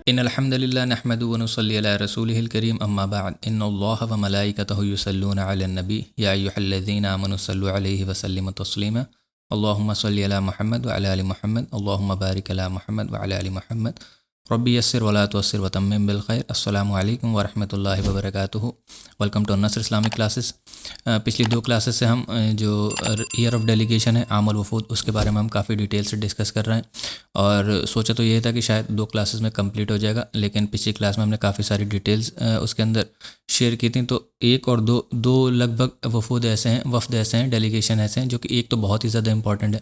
ان الحمد للہ نحمده ونصلي على رسوله الكريم اما بعد ان الله وملائكته يصلون على النبي يا ايها الذين امنوا صلوا عليه وسلموا تسليما اللهم صل على محمد وعلى ال محمد اللهم بارك على محمد وعلى ال محمد ربی یسر ولا تعسر وتمم بالخیر۔ السلام علیکم ورحمۃ اللہ وبرکاتہ۔ ویلکم ٹو النصر اسلامک کلاسز۔ پچھلی دو کلاسز سے ہم جو ایئر آف ڈیلیگیشن ہے عام الوفود، اس کے بارے میں ہم کافی ڈیٹیل سے ڈسکس کر رہے ہیں، اور سوچا تو یہ تھا کہ شاید دو کلاسز میں کمپلیٹ ہو جائے گا، لیکن پچھلی کلاس میں ہم نے کافی ساری ڈیٹیلز اس کے اندر شیئر کی تھیں۔ تو ایک اور دو لگ بھگ وفود ایسے ہیں ڈیلیگیشن ایسے ہیں جو کہ ایک تو بہت ہی زیادہ امپورٹنٹ ہے،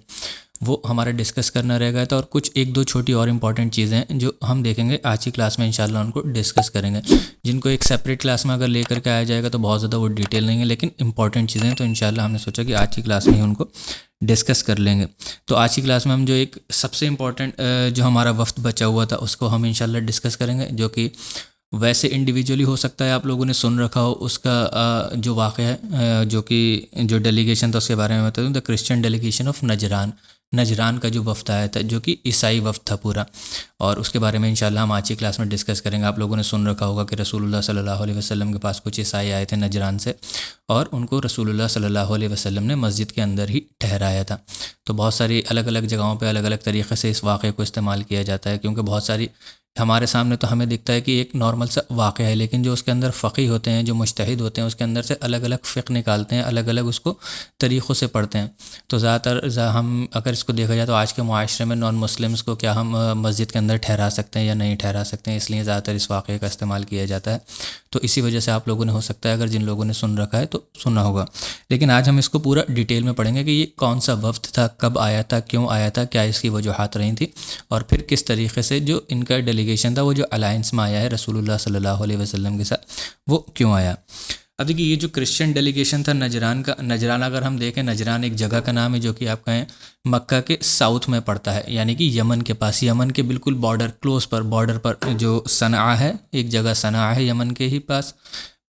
وہ ہمارا ڈسکس کرنا رہ گیا تھا، اور کچھ ایک دو چھوٹی اور امپورٹنٹ چیزیں ہیں جو ہم دیکھیں گے آج کی کلاس میں انشاءاللہ ان کو ڈسکس کریں گے، جن کو ایک سیپریٹ کلاس میں اگر لے کر کے آیا جائے گا تو بہت زیادہ وہ ڈیٹیل نہیں ہے، لیکن امپورٹنٹ چیزیں ہیں، تو انشاءاللہ ہم نے سوچا کہ آج کی کلاس میں ہی ان کو ڈسکس کر لیں گے۔ تو آج کی کلاس میں ہم جو ایک سب سے امپورٹنٹ جو ہمارا وفد بچا ہوا تھا اس کو ہم انشاءاللہ ڈسکس کریں گے، جو کہ ویسے انڈیویجولی ہو سکتا ہے آپ لوگوں نے سن رکھا ہو، اس کا جو واقعہ ہے جو ڈیلیگیشن تھا اس کے بارے میں بتا دوں، the Christian delegation of Najran کا جو وفد آیا تھا جو کہ عیسائی وفد تھا پورا، اور اس کے بارے میں انشاءاللہ ہم آج کی کلاس میں ڈسکس کریں گے۔ آپ لوگوں نے سن رکھا ہوگا کہ رسول اللہ صلی اللہ علیہ وسلم کے پاس کچھ عیسائی آئے تھے نجران سے، اور ان کو رسول اللہ صلی اللہ علیہ وسلم نے مسجد کے اندر ہی ٹھہرایا تھا۔ تو بہت ساری الگ الگ جگہوں پہ الگ الگ طریقے سے اس واقعے کو استعمال کیا جاتا ہے، کیونکہ بہت ساری ہمارے سامنے تو ہمیں دکھتا ہے کہ ایک نارمل سا واقعہ ہے، لیکن جو اس کے اندر فقیہ ہوتے ہیں، جو مجتہد ہوتے ہیں، اس کے اندر سے الگ الگ فقہ نکالتے ہیں، الگ الگ اس کو طریقوں سے پڑھتے ہیں۔ تو زیادہ تر ہم اگر اس کو دیکھا جائے تو آج کے معاشرے میں نان مسلمس کو کیا ہم مسجد کے اندر ٹھہرا سکتے ہیں یا نہیں ٹھہرا سکتے ہیں، اس لیے زیادہ تر اس واقعے کا استعمال کیا جاتا ہے۔ تو اسی وجہ سے آپ لوگوں نے ہو سکتا ہے اگر جن لوگوں نے سن رکھا ہے تو سنا ہوگا، لیکن آج ہم اس کو پورا ڈیٹیل میں پڑھیں گے کہ یہ کون سا وفد تھا، کب آیا تھا، کیوں آیا تھا، کیا اس کی وجوہات رہی تھیں، اور پھر کس طریقے سے جو ان کا ڈیلیگیشن تھا وہ جو الائنس میں آیا ہے رسول اللہ صلی اللہ علیہ وسلم کے ساتھ، وہ کیوں آیا۔ اب دیکھیے یہ جو کرسچن ڈیلیگیشن تھا نجران اگر ہم دیکھیں، نجران ایک جگہ کا نام ہے جو کہ آپ کہیں مکہ کے ساؤتھ میں پڑتا ہے، یعنی کہ یمن کے پاس، یمن کے بالکل بارڈر پر جو صنعاء ہے، ایک جگہ صنعاء ہے یمن کے ہی پاس،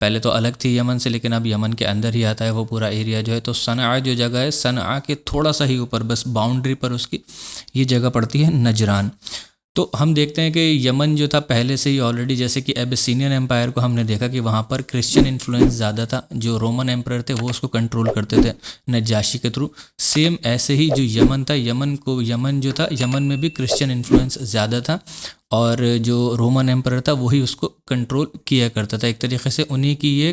پہلے تو الگ تھی یمن سے لیکن اب یمن کے اندر ہی آتا ہے وہ پورا ایریا جو ہے۔ تو صنعاء جو جگہ ہے، صنعاء کے تھوڑا سا ہی اوپر بس باؤنڈری پر اس کی یہ جگہ پڑتی ہے نجران۔ تو ہم دیکھتے ہیں کہ یمن جو تھا پہلے سے ہی آلریڈی، جیسے کہ ایبیسینین ایمپائر کو ہم نے دیکھا کہ وہاں پر کرسچن انفلوئنس زیادہ تھا، جو رومن ایمپرر تھے وہ اس کو کنٹرول کرتے تھے نجاشی کے تھرو، سیم ایسے ہی جو یمن تھا، یمن میں بھی کرسچن انفلوئنس زیادہ تھا، اور جو رومن ایمپرر تھا وہی اس کو کنٹرول کیا کرتا تھا، ایک طریقے سے انہی کی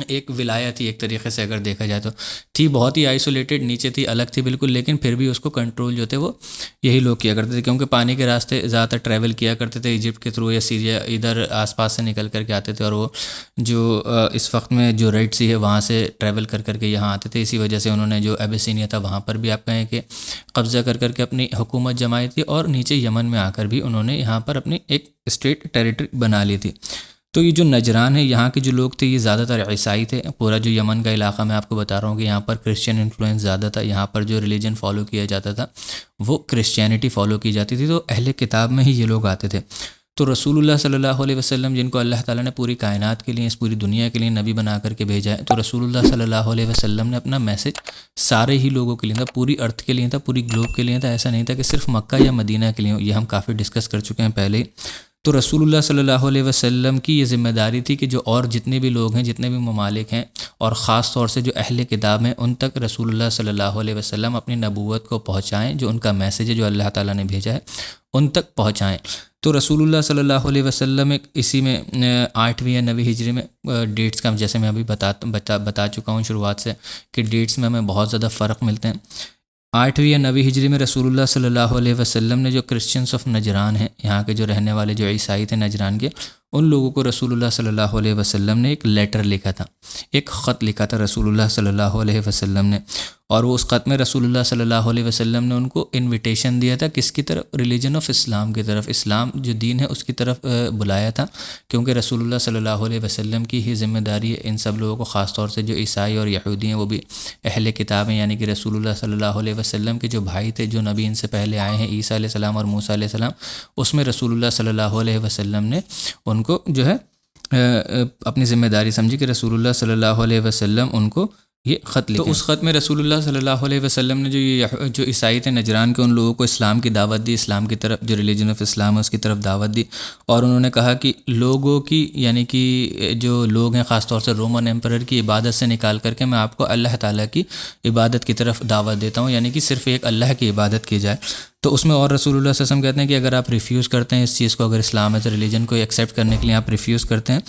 ایک ولایت تھی، ایک طریقے سے اگر دیکھا جائے تو تھی بہت ہی آئسولیٹڈ، نیچے تھی، الگ تھی بالکل، لیکن پھر بھی اس کو کنٹرول جو تھے وہ یہی لوگ کیا کرتے تھے، کیونکہ پانی کے راستے زیادہ تر ٹریول کیا کرتے تھے ایجپٹ کے تھرو یا سیریا، ادھر آس پاس سے نکل کر کے آتے تھے، اور وہ جو اس وقت میں جو ریڈ سی ہے وہاں سے ٹریول کر کر کے یہاں آتے تھے۔ اسی وجہ سے انہوں نے جو ایبیسینیا تھا وہاں پر بھی آپ کہیں کہ قبضہ کر کر کے اپنی حکومت جمائی تھی، اور نیچے یمن میں آ کر بھی انہوں نے یہاں پر اپنی ایک اسٹیٹ ٹیریٹری بنا لی تھی۔ تو یہ جو نجران ہے، یہاں کے جو لوگ تھے یہ زیادہ تر عیسائی تھے، پورا جو یمن کا علاقہ میں آپ کو بتا رہا ہوں کہ یہاں پر کرسچین انفلوئنس زیادہ تھا، یہاں پر جو ریلیجن فالو کیا جاتا تھا وہ کرسچینٹی فالو کی جاتی تھی، تو اہل کتاب میں ہی یہ لوگ آتے تھے۔ تو رسول اللہ صلی اللہ علیہ وسلم جن کو اللہ تعالیٰ نے پوری کائنات کے لیے، اس پوری دنیا کے لیے نبی بنا کر کے بھیجا ہے، تو رسول اللہ صلی اللہ علیہ وسلم نے اپنا میسج سارے ہی لوگوں کے لیے تھا، پوری ارتھ کے لیے تھا، پوری گلوب کے لیے تھا، ایسا نہیں تھا کہ صرف مکہ یا مدینہ کے لیے، یہ ہم کافی ڈسکس کر چکے ہیں پہلے ہی۔ تو رسول اللہ صلی اللہ علیہ وسلم کی یہ ذمہ داری تھی کہ جو اور جتنے بھی لوگ ہیں، جتنے بھی ممالک ہیں، اور خاص طور سے جو اہل کتاب ہیں، ان تک رسول اللہ صلی اللہ علیہ وسلم اپنی نبوت کو پہنچائیں، جو ان کا میسیج ہے جو اللہ تعالیٰ نے بھیجا ہے ان تک پہنچائیں۔ تو رسول اللہ صلی اللہ علیہ وسلم ایک اسی میں 8ویں یا 9ویں ہجری میں ڈیٹس کا جیسے میں ابھی بتا چکا ہوں شروعات سے کہ ڈیٹس میں ہمیں بہت زیادہ فرق ملتے ہیں۔ 8ویں یا 9ویں ہجری میں رسول اللہ صلی اللہ علیہ وسلم نے جو کرسچنس آف نجران ہیں، یہاں کے جو رہنے والے جو عیسائی تھے نجران کے، ان لوگوں کو رسول اللہ صلی اللہ علیہ وسلم نے ایک لیٹر لکھا تھا، ایک خط لکھا تھا رسول اللہ صلی اللہ علیہ وسلم نے، اور وہ اس خط میں رسول اللہ صلی اللہ علیہ وسلم نے ان کو انویٹیشن دیا تھا کس کی طرف، ریلیجن آف اسلام کی طرف، اسلام جو دین ہے اس کی طرف بلایا تھا، کیونکہ رسول اللہ صلی اللہ علیہ وسلم کی ہی ذمہ داری ہے ان سب لوگوں کو، خاص طور سے جو عیسائی اور یہودی ہیں وہ بھی اہل کتاب ہیں، یعنی کہ رسول اللہ صلی اللہ علیہ وسلم کے جو بھائی تھے، جو نبی ان سے پہلے آئے ہیں، عیسیٰ علیہ السلام اور موسیٰ علیہ السلام، اس میں رسول اللہ صلی اللہ علیہ وسلم نے ان کو جو ہے اپنی ذمہ داری سمجھی کہ رسول اللہ صلی اللہ علیہ وسلم ان کو یہ خط لکھیں۔ تو اس خط میں رسول اللہ صلی اللہ علیہ وسلم نے جو عیسائی تھے نجران کے، ان لوگوں کو اسلام کی دعوت دی، اسلام کی طرف، جو ریلیجن آف اسلام ہے اس کی طرف دعوت دی، اور انہوں نے کہا کہ لوگوں کی، یعنی کہ جو لوگ ہیں خاص طور سے رومن ایمپرر کی عبادت سے نکال کر کے میں آپ کو اللہ تعالیٰ کی عبادت کی طرف دعوت دیتا ہوں، یعنی کہ صرف ایک اللہ کی عبادت کی جائے۔ تو اس میں اور رسول اللہ صلی اللہ علیہ وسلم کہتے ہیں کہ اگر آپ ریفیوز کرتے ہیں اس چیز کو، اگر اسلام ایز اے ریلیجن کو ایکسیپٹ کرنے کے لیے آپ ریفیوز کرتے ہیں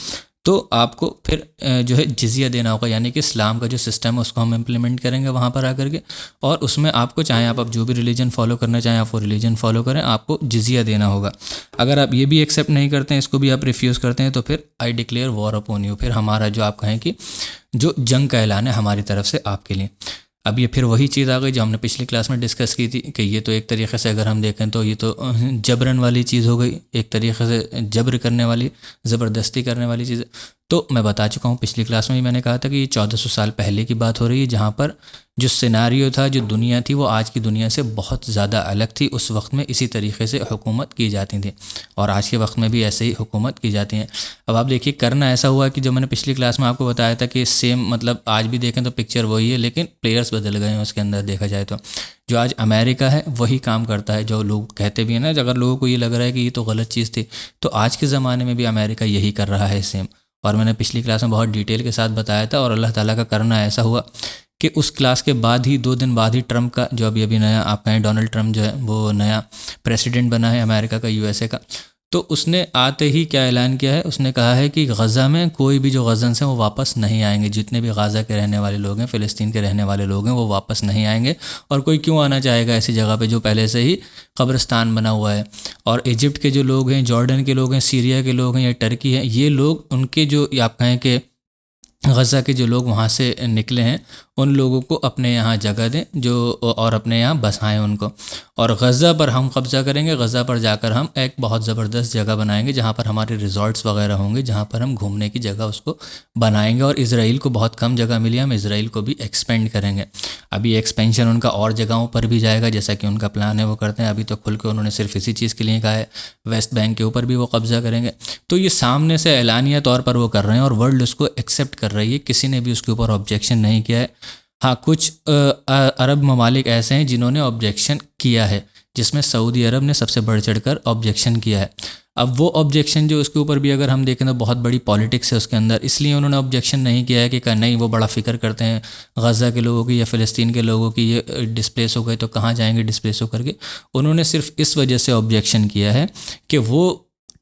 تو آپ کو پھر جو ہے جزیہ دینا ہوگا، یعنی کہ اسلام کا جو سسٹم ہے اس کو ہم امپلیمنٹ کریں گے وہاں پر آ کر کے، اور اس میں آپ کو چاہیں آپ جو بھی ریلیجن فالو کرنا چاہیں آپ وہ ریلیجن فالو کریں، آپ کو جزیہ دینا ہوگا۔ اگر آپ یہ بھی ایکسیپٹ نہیں کرتے ہیں، اس کو بھی آپ ریفیوز کرتے ہیں، تو پھر آئی ڈکلیئر وار اپون یو، پھر ہمارا جو آپ کہیں کہ جو جنگ کا اعلان ہے ہماری طرف سے آپ کے لیے۔ اب یہ پھر وہی چیز آ گئی جو ہم نے پچھلی کلاس میں ڈسکس کی تھی کہ یہ تو ایک طریقے سے اگر ہم دیکھیں تو یہ تو جبرن والی چیز ہو گئی، ایک طریقے سے جبر کرنے والی، زبردستی کرنے والی چیز ہے۔ تو میں بتا چکا ہوں پچھلی کلاس میں ہی میں نے کہا تھا کہ یہ 1400 سال پہلے کی بات ہو رہی ہے، جہاں پر جو سیناریو تھا، جو دنیا تھی، وہ آج کی دنیا سے بہت زیادہ الگ تھی۔ اس وقت میں اسی طریقے سے حکومت کی جاتی تھی، اور آج کے وقت میں بھی ایسے ہی حکومت کی جاتی ہیں۔ اب آپ دیکھیے کرنا ایسا ہوا کہ جو میں نے پچھلی کلاس میں آپ کو بتایا تھا کہ سیم، مطلب آج بھی دیکھیں تو پکچر وہی ہے، لیکن پلیئرز بدل گئے ہیں اس کے اندر دیکھا جائے تو۔ جو آج امریکہ ہے وہی کام کرتا ہے، جو لوگ کہتے بھی ہیں نا، اگر لوگوں کو یہ لگ رہا ہے کہ یہ تو غلط چیز تھی، تو آج کے زمانے میں بھی امریکہ یہی کر رہا ہے سیم۔ اور میں نے پچھلی کلاس میں بہت ڈیٹیل کے ساتھ بتایا تھا، اور اللہ تعالیٰ کا کرنا ایسا ہوا کہ اس کلاس کے بعد ہی 2 دن بعد ہی ٹرمپ کا جو ابھی نیا آپ کہیں ڈونلڈ ٹرمپ جو ہے وہ نیا پریسیڈنٹ بنا ہے امریکہ کا، یو ایس اے کا۔ تو اس نے آتے ہی کیا اعلان کیا ہے، اس نے کہا ہے کہ غزہ میں کوئی بھی جو غزنس ہیں وہ واپس نہیں آئیں گے، جتنے بھی غزہ کے رہنے والے لوگ ہیں، فلسطین کے رہنے والے لوگ ہیں، وہ واپس نہیں آئیں گے۔ اور کوئی کیوں آنا چاہے گا ایسی جگہ پہ جو پہلے سے ہی قبرستان بنا ہوا ہے؟ اور ایجپٹ کے جو لوگ ہیں، جارڈن کے لوگ ہیں، سیریا کے لوگ ہیں، یا ٹرکی ہیں، یہ لوگ ان کے جو آپ کہیں کہ غزہ کے جو لوگ وہاں سے نکلے ہیں ان لوگوں کو اپنے یہاں جگہ دیں، جو اور اپنے یہاں بسائیں ان کو، اور غزہ پر ہم قبضہ کریں گے۔ غزہ پر جا کر ہم ایک بہت زبردست جگہ بنائیں گے جہاں پر ہمارے ریزورٹس وغیرہ ہوں گے، جہاں پر ہم گھومنے کی جگہ اس کو بنائیں گے۔ اور اسرائیل کو بہت کم جگہ ملی، ہم اسرائیل کو بھی ایکسپینڈ کریں گے۔ ابھی ایکسپینشن ان کا اور جگہوں پر بھی جائے گا، جیسا کہ ان کا پلان ہے وہ کرتے ہیں۔ ابھی تو کھل کے انہوں نے صرف اسی چیز کے لیے کہا ہے، ویسٹ بینک کے اوپر بھی وہ قبضہ کریں گے۔ تو یہ سامنے سے اعلانیہ طور پر وہ کر رہے ہیں، اور ورلڈ اس کو ایکسیپٹ کر رہی ہے، کسی نے بھی اس کے اوپر آبجیکشن نہیں کیا ہے۔ ہاں، کچھ عرب ممالک ایسے ہیں جنہوں نے آبجیکشن کیا ہے، جس میں سعودی عرب نے سب سے بڑھ چڑھ کر آبجیکشن کیا ہے۔ اب وہ آبجیکشن جو اس کے اوپر بھی اگر ہم دیکھیں تو بہت بڑی پالیٹکس ہے اس کے اندر، اس لیے انہوں نے آبجیکشن نہیں کیا ہے کہ نہیں وہ بڑا فکر کرتے ہیں غزہ کے لوگوں کی یا فلسطین کے لوگوں کی، یہ ڈسپلیس ہو گئے تو کہاں جائیں گے ڈسپلیس ہو کر کے۔ انہوں نے صرف اس وجہ سے آبجیکشن کیا ہے کہ وہ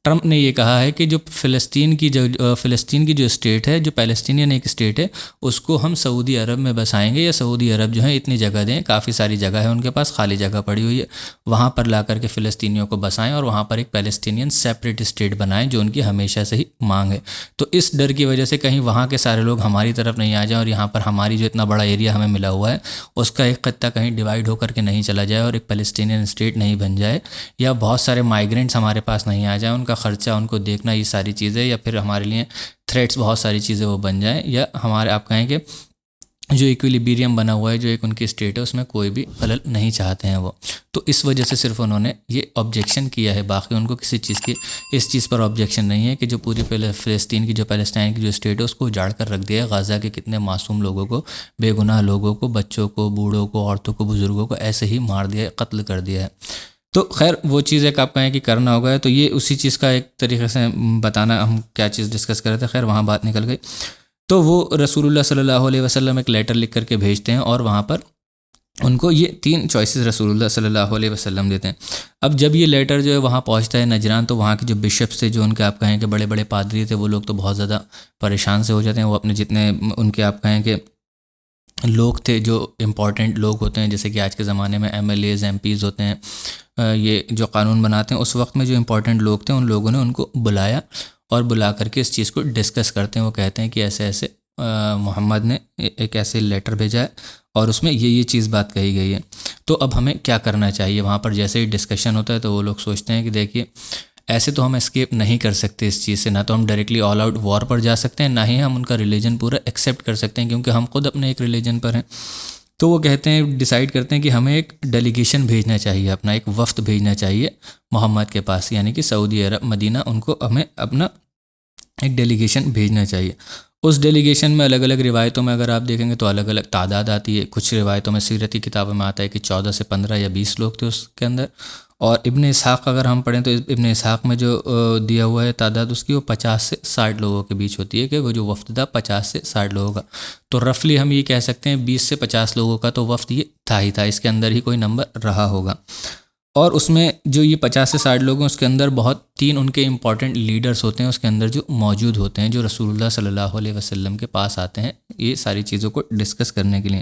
ٹرمپ نے یہ کہا ہے کہ جو فلسطین کی جو اسٹیٹ ہے، جو پیلسٹینین ایک اسٹیٹ ہے، اس کو ہم سعودی عرب میں بسائیں گے، یا سعودی عرب جو ہے اتنی جگہ دیں، کافی ساری جگہ ہے ان کے پاس، خالی جگہ پڑی ہوئی ہے، وہاں پر لا کر کے فلسطینیوں کو بسائیں، اور وہاں پر ایک پیلسٹینین سیپریٹ اسٹیٹ بنائیں، جو ان کی ہمیشہ سے ہی مانگ ہے۔ تو اس ڈر کی وجہ سے کہیں وہاں کے سارے لوگ ہماری طرف نہیں آ جائیں، اور یہاں پر ہماری جو اتنا بڑا ایریا ہمیں ملا ہوا ہے اس کا ایک خطہ کہیں ڈیوائیڈ ہو کر کے نہیں چلا جائے، اور ایک پیلسٹینین اسٹیٹ نہیں بن جائے، یا بہت سارے مائیگرینٹس ہمارے پاس نہیں آ جائیں، ان کا خرچہ ان کو دیکھنا، یہ ساری چیزیں، یا پھر ہمارے لیے تھریٹس بہت ساری چیزیں وہ بن جائیں، یا ہمارے آپ کہیں کہ جو ایکویلیبریم بنا ہوا ہے، جو ایک ان کی اسٹیٹ ہے، اس میں کوئی بھی خلل نہیں چاہتے ہیں وہ۔ تو اس وجہ سے صرف انہوں نے یہ آبجیکشن کیا ہے، باقی ان کو کسی چیز کی اس چیز پر آبجیکشن نہیں ہے کہ جو پوری فلسطین کی، جو پیلسٹائن کی جو اسٹیٹ ہے، اس کو اجاڑ کر رکھ دیا ہے، غزہ کے کتنے معصوم لوگوں کو، بے گناہ لوگوں کو، بچوں کو، بوڑھوں کو، عورتوں کو، بزرگوں کو ایسے ہی مار دیا ہے، قتل کر دیا ہے۔ تو خیر وہ چیز ایک آپ کہیں کہ کرنا ہوگا، تو یہ اسی چیز کا ایک طریقے سے بتانا، ہم کیا چیز ڈسکس کر رہے تھے، خیر وہاں بات نکل گئی۔ تو وہ رسول اللہ صلی اللہ علیہ وسلم ایک لیٹر لکھ کر کے بھیجتے ہیں، اور وہاں پر ان کو یہ 3 چوائسز رسول اللہ صلی اللہ علیہ وسلم دیتے ہیں۔ اب جب یہ لیٹر جو ہے وہاں پہنچتا ہے نجران، تو وہاں کے جو بشپس تھے، جو ان کے آپ کہیں کہ بڑے بڑے پادری تھے، وہ لوگ تو بہت زیادہ پریشان سے ہو جاتے ہیں۔ وہ اپنے جتنے ان کے آپ کہیں کہ لوگ تھے، جو امپورٹنٹ لوگ ہوتے ہیں، جیسے کہ آج کے زمانے میں MLAs, MPs ہوتے ہیں، یہ جو قانون بناتے ہیں، اس وقت میں جو امپورٹنٹ لوگ تھے ان لوگوں نے ان کو بلایا، اور بلا کر کے اس چیز کو ڈسکس کرتے ہیں۔ وہ کہتے ہیں کہ ایسے ایسے محمد نے ایک ایسے لیٹر بھیجا ہے، اور اس میں یہ چیز بات کہی گئی ہے، تو اب ہمیں کیا کرنا چاہیے۔ وہاں پر جیسے ہی ڈسکشن ہوتا ہے تو وہ لوگ سوچتے ہیں کہ دیکھیے ایسے تو ہم اسکیپ نہیں کر سکتے اس چیز سے، نہ تو ہم ڈائریکٹلی آل آؤٹ وار پر جا سکتے ہیں، نہ ہی ہم ان کا ریلیجن پورا ایکسیپٹ کر سکتے ہیں، کیونکہ ہم خود اپنے ایک ریلیجن پر ہیں۔ تو وہ کہتے ہیں، ڈیسائیڈ کرتے ہیں کہ ہمیں ایک ڈیلیگیشن بھیجنا چاہیے، اپنا ایک وفد بھیجنا چاہیے محمد کے پاس، یعنی کہ سعودی عرب مدینہ، ان کو ہمیں اپنا ایک ڈیلیگیشن بھیجنا چاہیے۔ اس ڈیلیگیشن میں الگ الگ روایتوں میں اگر آپ دیکھیں گے تو الگ الگ تعداد آتی ہے. کچھ روایتوں میں سیرتی کتابوں میں آتا ہے کہ 14 سے 15 یا 20 لوگ تھے اس کے اندر. اور ابن اسحاق اگر ہم پڑھیں تو ابن اسحاق میں جو دیا ہوا ہے تعداد اس کی وہ 50 سے 60 لوگوں کے بیچ ہوتی ہے کہ وہ جو وفد تھا 50 سے 60 لوگوں کا. تو رفلی ہم یہ کہہ سکتے ہیں 20 سے 50 لوگوں کا تو وفد یہ تھا ہی تھا، اس کے اندر ہی کوئی نمبر رہا ہوگا. اور اس میں جو یہ 50 سے 60 لوگ ہیں اس کے اندر بہت 3 ان کے امپورٹنٹ لیڈرز ہوتے ہیں اس کے اندر جو موجود ہوتے ہیں، جو رسول اللہ صلی اللہ علیہ وسلم کے پاس آتے ہیں یہ ساری چیزوں کو ڈسکس کرنے کے لیے.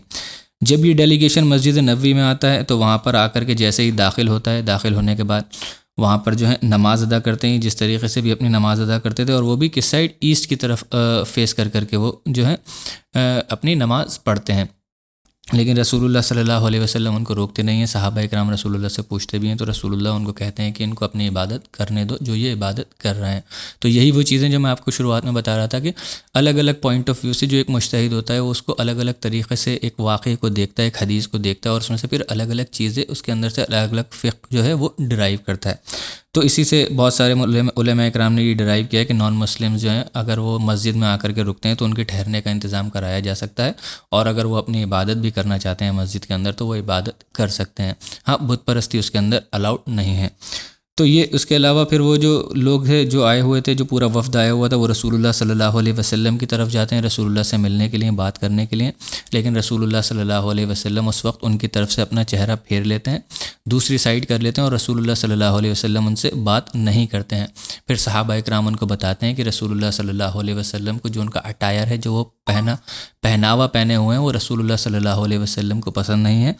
جب یہ ڈیلیگیشن مسجد نبوی میں آتا ہے تو وہاں پر آ کر کے جیسے ہی داخل ہوتا ہے، داخل ہونے کے بعد وہاں پر جو ہے نماز ادا کرتے ہیں جس طریقے سے بھی اپنی نماز ادا کرتے تھے، اور وہ بھی کس سائڈ، ایسٹ کی طرف فیس کر کے وہ جو ہے اپنی نماز پڑھتے ہیں. لیکن رسول اللہ صلی اللہ علیہ وسلم ان کو روکتے نہیں ہیں. صحابہ اکرام رسول اللہ سے پوچھتے بھی ہیں تو رسول اللہ ان کو کہتے ہیں کہ ان کو اپنی عبادت کرنے دو جو یہ عبادت کر رہے ہیں. تو یہی وہ چیزیں جو میں آپ کو شروعات میں بتا رہا تھا کہ الگ الگ پوائنٹ آف ویو سے جو ایک مجتہد ہوتا ہے وہ اس کو الگ الگ طریقے سے ایک واقعے کو دیکھتا ہے، ایک حدیث کو دیکھتا ہے، اور اس میں سے پھر الگ الگ چیزیں اس کے اندر سے الگ الگ فقہ جو ہے وہ ڈرائیو کرتا ہے. تو اسی سے بہت سارے علماء اکرام نے یہ ڈرائیو کیا ہے کہ نان مسلم جو ہیں اگر وہ مسجد میں آ کر کے رکتے ہیں تو ان کے ٹھہرنے کا انتظام کرایا جا سکتا ہے، اور اگر وہ اپنی عبادت بھی کرنا چاہتے ہیں مسجد کے اندر تو وہ عبادت کر سکتے ہیں. ہاں، بت پرستی اس کے اندر الاؤڈ نہیں ہے. تو یہ اس کے علاوہ پھر وہ جو لوگ تھے جو آئے ہوئے تھے، جو پورا وفد آیا ہوا تھا، وہ رسول اللہ صلی اللہ علیہ وسلم کی طرف جاتے ہیں رسول اللہ سے ملنے کے لیے، بات کرنے کے لیے. لیکن رسول اللہ صلی اللہ علیہ وسلم اس وقت ان کی طرف سے اپنا چہرہ پھیر لیتے ہیں، دوسری سائڈ کر لیتے ہیں، اور رسول اللہ صلی اللہ علیہ وسلم ان سے بات نہیں کرتے ہیں. پھر صحابہ اکرام ان کو بتاتے ہیں کہ رسول اللہ صلی اللہ علیہ وسلم کو جو ان کا اٹائر ہے، جو وہ پہناوا پہنے ہوئے ہیں، وہ رسول اللہ صلی اللہ علیہ وسلم کو پسند نہیں ہے.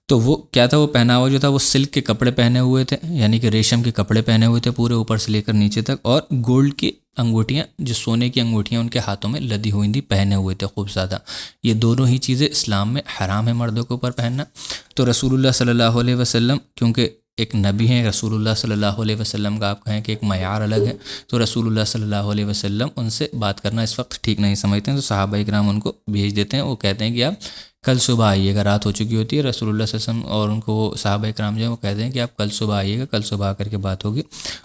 تو وہ کیا تھا، وہ پہناوا جو تھا وہ سلک کے کپڑے پہنے ہوئے تھے، یعنی کہ ریشم کے کپڑے پہنے ہوئے تھے پورے اوپر سے لے کر نیچے تک، اور گولڈ کی انگوٹھیاں، جو سونے کی انگوٹھیاں ان کے ہاتھوں میں لدی ہوئی تھیں، پہنے ہوئے تھے خوب زیادہ. یہ دونوں ہی چیزیں اسلام میں حرام ہے مردوں کے اوپر پہننا. تو رسول اللہ صلی اللہ علیہ وسلم کیونکہ ایک نبی ہیں، رسول اللہ صلی اللہ علیہ وسلم کا آپ کہیں کہ ایک معیار الگ ہے، تو رسول اللہ صلی اللہ علیہ وسلم ان سے بات کرنا اس وقت ٹھیک نہیں سمجھتے ہیں. تو صحابہ اکرام ان کو بھیج دیتے ہیں، وہ کہتے ہیں کہ آپ کل صبح آئیے گا. رات ہو چکی ہوتی ہے رسول اللہ صلی اللہ علیہ وسلم، اور ان کو وہ صحابہ اکرام جو ہیں وہ کہتے ہیں کہ آپ کل صبح آئیے گا، کل صبح آ کر کے بات ہوگی،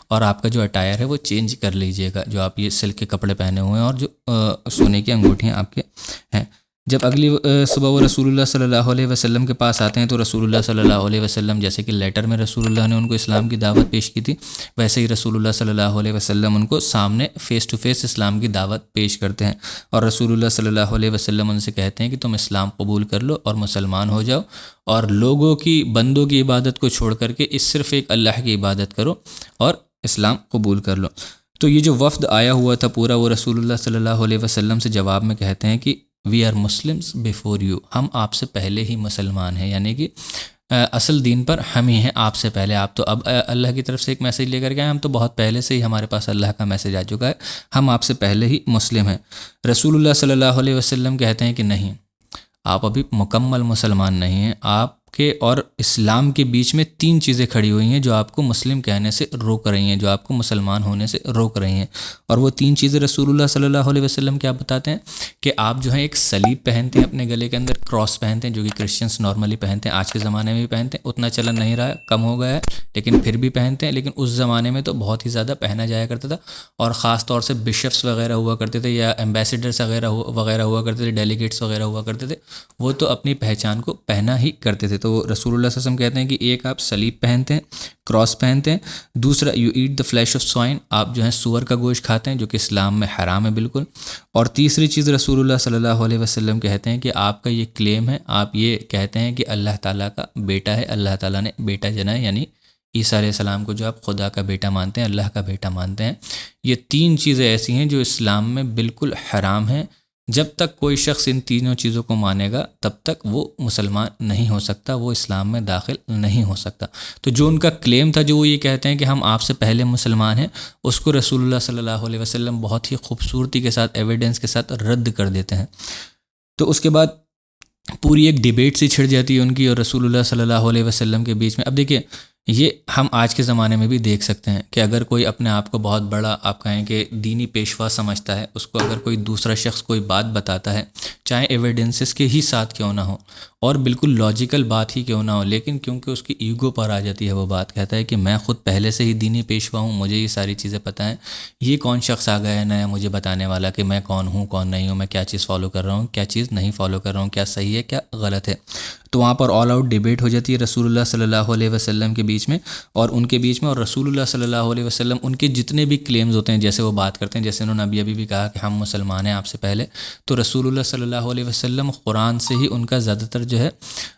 اور آپ کا جو اٹائر ہے وہ چینج کر لیجئے گا، جو آپ یہ سلک کے کپڑے پہنے ہوئے ہیں اور جو سونے کی انگوٹھیاں آپ کے ہیں. جب اگلی صبح وہ رسول اللہ صلی اللہ علیہ وسلم کے پاس آتے ہیں تو رسول اللہ صلی اللہ علیہ وسلم، جیسے کہ لیٹر میں رسول اللہ نے ان کو اسلام کی دعوت پیش کی تھی، ویسے ہی رسول اللہ صلی اللہ علیہ وسلم ان کو سامنے فیس ٹو فیس اسلام کی دعوت پیش کرتے ہیں. اور رسول اللہ صلی اللہ علیہ وسلم ان سے کہتے ہیں کہ تم اسلام قبول کر لو اور مسلمان ہو جاؤ، اور لوگوں کی، بندوں کی عبادت کو چھوڑ کر کے صرف ایک اللہ کی عبادت کرو اور اسلام قبول کر لو. تو یہ جو وفد آیا ہوا تھا پورا، وہ رسول اللہ صلی اللہ علیہ وسلم سے جواب میں کہتے ہیں کہ we are Muslims before you, ہم آپ سے پہلے ہی مسلمان ہیں، یعنی کہ اصل دین پر ہم ہی ہیں آپ سے پہلے. آپ تو اب اللہ کی طرف سے ایک میسیج لے کر کے آئے، ہم تو بہت پہلے سے ہی ہمارے پاس اللہ کا میسیج آ چکا ہے، ہم آپ سے پہلے ہی مسلم ہیں. رسول اللہ صلی اللہ علیہ وسلم کہتے ہیں کہ نہیں، آپ ابھی مکمل مسلمان نہیں ہیں. آپ کے اور اسلام کے بیچ میں 3 چیزیں کھڑی ہوئی ہیں جو آپ کو مسلم کہنے سے روک رہی ہیں، جو آپ کو مسلمان ہونے سے روک رہی ہیں. اور وہ 3 چیزیں رسول اللہ صلی اللہ علیہ وسلم کیا بتاتے ہیں کہ آپ جو ہیں ایک صلیب پہنتے ہیں اپنے گلے کے اندر، کراس پہنتے ہیں، جو کہ کرسچنس نارملی پہنتے ہیں، آج کے زمانے میں بھی پہنتے ہیں، اتنا چلن نہیں رہا ہے، کم ہو گیا ہے، لیکن پھر بھی پہنتے ہیں. لیکن اس زمانے میں تو بہت ہی زیادہ پہنا جایا کرتا تھا، اور خاص طور سے بشپس وغیرہ ہوا کرتے تھے، یا ایمبیسیڈرس وغیرہ ہوا کرتے تھے، ڈیلیگیٹس وغیرہ ہوا کرتے تھے، وہ تو اپنی پہچان کو پہنا ہی کرتے تھے. تو وہ رسول اللہ صلی اللہ علیہ وسلم کہتے ہیں کہ ایک آپ صلیب پہنتے ہیں، کراس پہنتے ہیں، دوسرا you eat the flesh of swine, آپ جو ہیں سور کا گوشت کھاتے ہیں جو کہ اسلام میں حرام ہے بالکل، اور تیسری چیز رسول اللہ صلی اللہ علیہ وسلم کہتے ہیں کہ آپ کا یہ کلیم ہے، آپ یہ کہتے ہیں کہ اللہ تعالیٰ کا بیٹا ہے، اللہ تعالیٰ نے بیٹا جنا ہے، یعنی عیسیٰ علیہ السلام کو جو آپ خدا کا بیٹا مانتے ہیں، اللہ کا بیٹا مانتے ہیں. یہ 3 چیزیں ایسی ہیں جو اسلام میں بالکل حرام ہیں. جب تک کوئی شخص ان تینوں چیزوں کو مانے گا تب تک وہ مسلمان نہیں ہو سکتا، وہ اسلام میں داخل نہیں ہو سکتا. تو جو ان کا کلیم تھا، جو وہ یہ کہتے ہیں کہ ہم آپ سے پہلے مسلمان ہیں، اس کو رسول اللہ صلی اللہ علیہ وسلم بہت ہی خوبصورتی کے ساتھ، ایویڈنس کے ساتھ رد کر دیتے ہیں. تو اس کے بعد پوری ایک ڈیبیٹ سی چھڑ جاتی ہے ان کی اور رسول اللہ صلی اللہ علیہ وسلم کے بیچ میں. اب دیکھیے، یہ ہم آج کے زمانے میں بھی دیکھ سکتے ہیں کہ اگر کوئی اپنے آپ کو بہت بڑا آپ کہیں کہ دینی پیشوا سمجھتا ہے، اس کو اگر کوئی دوسرا شخص کوئی بات بتاتا ہے، چاہے ایویڈنسز کے ہی ساتھ کیوں نہ ہو اور بالکل لاجیکل بات ہی کیوں نہ ہو، لیکن کیونکہ اس کی ایگو پر آ جاتی ہے وہ بات، کہتا ہے کہ میں خود پہلے سے ہی دینی پیشوا ہوں، مجھے یہ ساری چیزیں پتہ ہیں، یہ کون شخص آ گیا ہے نیا مجھے بتانے والا کہ میں کون ہوں کون نہیں ہوں، میں کیا چیز فالو کر رہا ہوں کیا چیز نہیں فالو کر رہا ہوں، کیا صحیح ہے کیا غلط ہے. تو وہاں پر آل آؤٹ ڈیبیٹ ہو جاتی ہے رسول اللہ صلی اللہ علیہ وسلم کے بیچ میں اور ان کے بیچ میں، اور رسول اللہ صلی اللہ علیہ وسلم ان کے جتنے بھی کلیمز ہوتے ہیں جیسے وہ بات کرتے ہیں، جیسے انہوں نے ابھی بھی کہا کہ ہم مسلمان ہیں آپ سے پہلے، تو رسول اللہ صلی اللہ علیہ وسلم قرآن سے ہی ان کا زیادہ تر جو ہے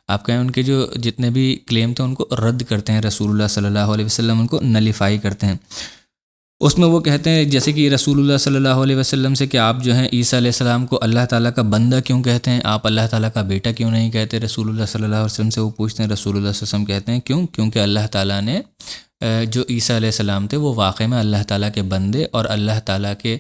آپ کہیں ان کے جو جتنے بھی کلیم تھے ان کو رد کرتے ہیں، رسول اللہ صلی اللہ علیہ وسلم ان کو نلیفائی کرتے ہیں. اس میں وہ کہتے ہیں جیسے کہ رسول اللہ صلی اللہ علیہ وسلم سے کہ آپ جو ہیں عیسیٰ علیہ السلام کو اللہ تعالیٰ کا بندہ کیوں کہتے ہیں، آپ اللہ تعالیٰ کا بیٹا کیوں نہیں کہتے. رسول اللہ صلی اللہ علیہ وسلم سے وہ پوچھتے ہیں، رسول اللہ صلی اللہ علیہ وسلم کہتے ہیں کیونکہ اللہ تعالیٰ نے جو عیسیٰ علیہ السلام تھے وہ واقعی میں اللہ تعالیٰ کے بندے اور اللہ تعالیٰ کے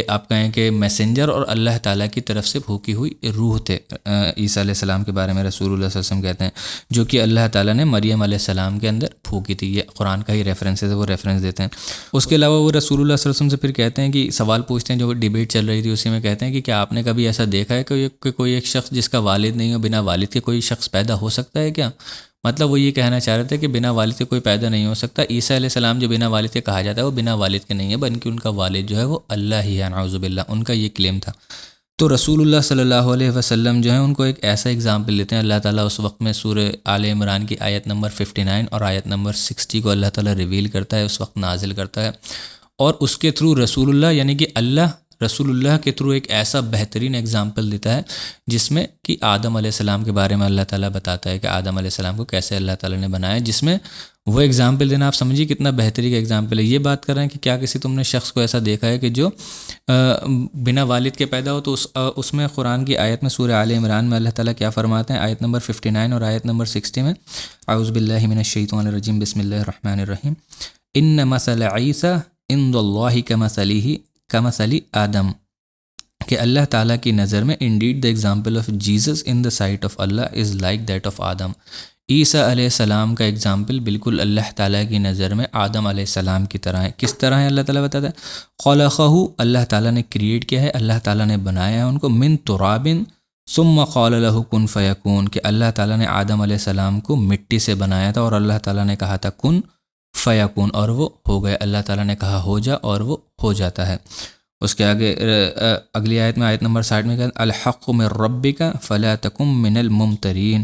آپ کہیں کہ میسنجر اور اللہ تعالیٰ کی طرف سے بھوکی ہوئی روح تھے. عیسیٰ علیہ السلام کے بارے میں رسول اللہ صلی اللہ علیہ وسلم کہتے ہیں جو کہ اللہ تعالیٰ نے مریم علیہ السلام کے اندر پھونکی تھی. یہ قرآن کا ہی ریفرنس ہے، وہ ریفرنس دیتے ہیں. اس کے علاوہ وہ رسول اللہ صلی اللہ علیہ وسلم سے پھر کہتے ہیں کہ سوال پوچھتے ہیں جو ڈیبیٹ چل رہی تھی اسی میں، کہتے ہیں کہ کیا آپ نے کبھی ایسا دیکھا ہے کہ کوئی ایک شخص جس کا والد نہیں ہو، بنا والد کے کوئی شخص پیدا ہو سکتا ہے کیا؟ مطلب وہ یہ کہنا چاہ رہے تھے کہ بنا والد کے کوئی پیدا نہیں ہو سکتا. عیسیٰ علیہ السلام جو بنا والد کے کہا جاتا ہے وہ بنا والد کے نہیں ہے، بلکہ ان کا والد جو ہے وہ اللہ ہی ہے، نعوذ باللہ، ان کا یہ کلیم تھا. تو رسول اللہ صلی اللہ علیہ وسلم جو ہے ان کو ایک ایسا اگزامپل دیتے ہیں. اللہ تعالیٰ اس وقت میں سورہ آل عمران کی آیت نمبر 59 اور آیت نمبر 60 کو اللہ تعالیٰ ریویل کرتا ہے، اس وقت نازل کرتا ہے، اور اس کے تھرو رسول اللہ یعنی کہ اللہ رسول اللہ کے تھرو ایک ایسا بہترین اگزامپل دیتا ہے جس میں کہ آدم علیہ السلام کے بارے میں اللہ تعالیٰ بتاتا ہے کہ آدم علیہ السلام کو کیسے اللہ تعالیٰ نے بنایا، جس میں وہ اگزامپل دینا آپ سمجھیے کتنا بہترین کا اگزامپل ہے. یہ بات کر رہے ہیں کہ کیا کسی تم نے شخص کو ایسا دیکھا ہے کہ جو بنا والد کے پیدا ہو. تو اس میں قرآن کی آیت میں سورہ آل عمران میں اللہ تعالیٰ کیا فرماتے ہیں، آیت نمبر 59 اور آیت نمبر 60 میں، اعوذ باللہ من الشیطان الرجیم، بسم اللہ الرحمن الرحیم، ان مثل عیسیٰ عند اللہ کمثل آدم، کہ اللہ تعالیٰ کی نظر میں indeed the example of Jesus in the sight of Allah is like that of آدم. عیسیٰ علیہ السلام کا اگزامپل بالکل اللہ تعالیٰ کی نظر میں آدم علیہ السلام کی طرح ہے. کس طرح ہے اللہ تعالیٰ بتاتا ہے، خلقہ، اللہ تعالیٰ نے کریٹ کیا ہے، اللہ تعالیٰ نے بنایا ہے ان کو، من تراب ثم قال له کن فیکون، کہ اللہ تعالیٰ نے آدم علیہ السلام کو مٹی سے بنایا تھا اور اللہ تعالیٰ نے کہا تھا کن فیکون، اور وہ ہو گئے. اللہ تعالیٰ نے کہا ہو جا اور وہ ہو جاتا ہے. اس کے آگے اگلی آیت میں آیت نمبر 60 میں کہا الحق من ربک فلا تکن من الممترین،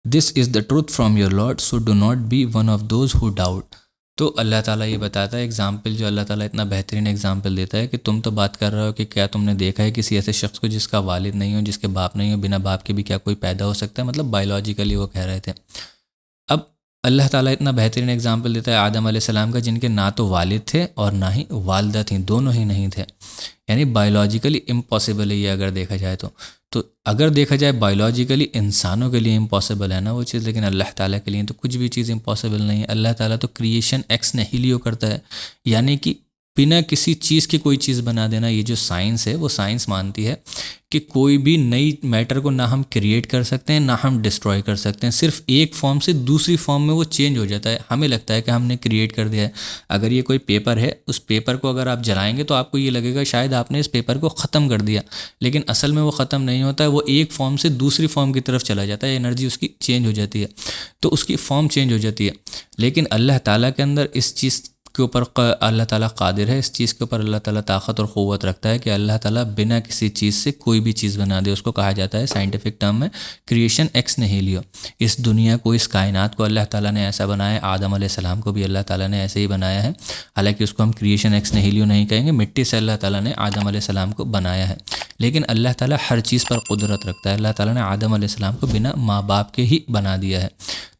this is the truth from your lord so do not be one of those who doubt. تو اللہ تعالیٰ یہ بتاتا ہے ایگزامپل جو اللہ تعالیٰ اتنا بہترین ایگزامپل دیتا ہے کہ تم تو بات کر رہے ہو کہ کیا تم نے دیکھا ہے کسی ایسے شخص کو جس کا والد نہیں ہو، جس کے باپ نہیں ہو، بنا باپ کے بھی کیا کوئی پیدا ہو سکتا ہے، مطلب بایولوجیکلی وہ کہہ رہے تھے. اب اللہ تعالیٰ اتنا بہترین ایگزامپل دیتا ہے آدم علیہ السلام کا جن کے نہ تو والد تھے اور نہ ہی والدہ تھیں، دونوں ہی نہیں تھے، یعنی بایولوجیکلی امپاسبل ہے یہ اگر دیکھا جائے تو اگر دیکھا جائے بایولوجیکلی انسانوں کے لیے امپاسبل ہے نا وہ چیز، لیکن اللہ تعالیٰ کے لیے تو کچھ بھی چیز امپاسبل نہیں ہے. اللہ تعالیٰ تو کریشن ایکس نہیلیو کرتا ہے، یعنی کہ بنا کسی چیز کی کوئی چیز بنا دینا. یہ جو سائنس ہے وہ سائنس مانتی ہے کہ کوئی بھی نئی میٹر کو نہ ہم کریٹ کر سکتے ہیں نہ ہم ڈسٹروائے کر سکتے ہیں، صرف ایک فارم سے دوسری فارم میں وہ چینج ہو جاتا ہے. ہمیں لگتا ہے کہ ہم نے کریٹ کر دیا ہے. اگر یہ کوئی پیپر ہے، اس پیپر کو اگر آپ جلائیں گے تو آپ کو یہ لگے گا شاید آپ نے اس پیپر کو ختم کر دیا، لیکن اصل میں وہ ختم نہیں ہوتا ہے، وہ ایک فارم سے دوسری فارم کی طرف چلا جاتا ہے، انرجی اس کی چینج ہو جاتی ہے، تو اس کی فارم چینج ہو جاتی ہے. لیکن اللہ تعالیٰ کے اندر اس چیز کے اوپر اللہ تعالیٰ قادر ہے، اس چیز کے اوپر اللہ تعالیٰ طاقت اور قوت رکھتا ہے کہ اللہ تعالیٰ بنا کسی چیز سے کوئی بھی چیز بنا دے. اس کو کہا جاتا ہے سائنٹیفک ٹرم میں کریشن ایکس نہیلیو. اس دنیا کو، اس کائنات کو اللہ تعالیٰ نے ایسا بنایا ہے، آدم علیہ السلام کو بھی اللہ تعالیٰ نے ایسے ہی بنایا ہے. حالانکہ اس کو ہم کریشن ایکس نہیلیو نہیں کہیں گے، مٹی سے اللہ تعالیٰ نے آدم علیہ السلام کو بنایا ہے، لیکن اللہ تعالیٰ ہر چیز پر قدرت رکھتا ہے. اللہ تعالیٰ نے آدم علیہ السلام کو بنا ماں باپ کے ہی بنا دیا ہے.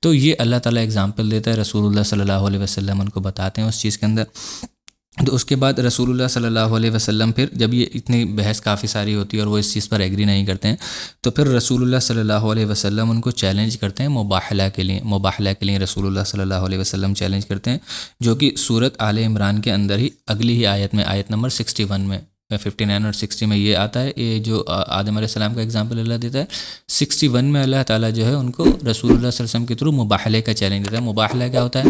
تو یہ اللہ تعالیٰ اگزامپل دیتا ہے، رسول اللہ صلی اللہ علیہ وسلم ان کو بتاتے ہیں اس چیز کے اندر. تو اس کے بعد رسول اللہ صلی اللہ علیہ وسلم پھر جب یہ اتنی بحث کافی ساری ہوتی ہے اور وہ اس چیز پر ایگری نہیں کرتے ہیں، تو پھر رسول اللہ صلی اللہ علیہ وسلم ان کو چیلنج کرتے ہیں مباحلہ کے لیے رسول اللہ صلی اللہ علیہ وسلم چیلنج کرتے ہیں، جو کہ سورۃ آل عمران کے اندر ہی اگلی ہی آیت میں، آیت نمبر 61 میں 59 اور 60 میں یہ آتا ہے، یہ جو آدم علیہ السلام کا اگزامپل اللہ دیتا ہے۔ 61 میں اللہ تعالیٰ جو ہے ان کو رسول اللہ صلی اللہ علیہ وسلم کے تھرو مباحلے کا چیلنج دیتا ہے۔ مباحلہ کیا ہوتا ہے؟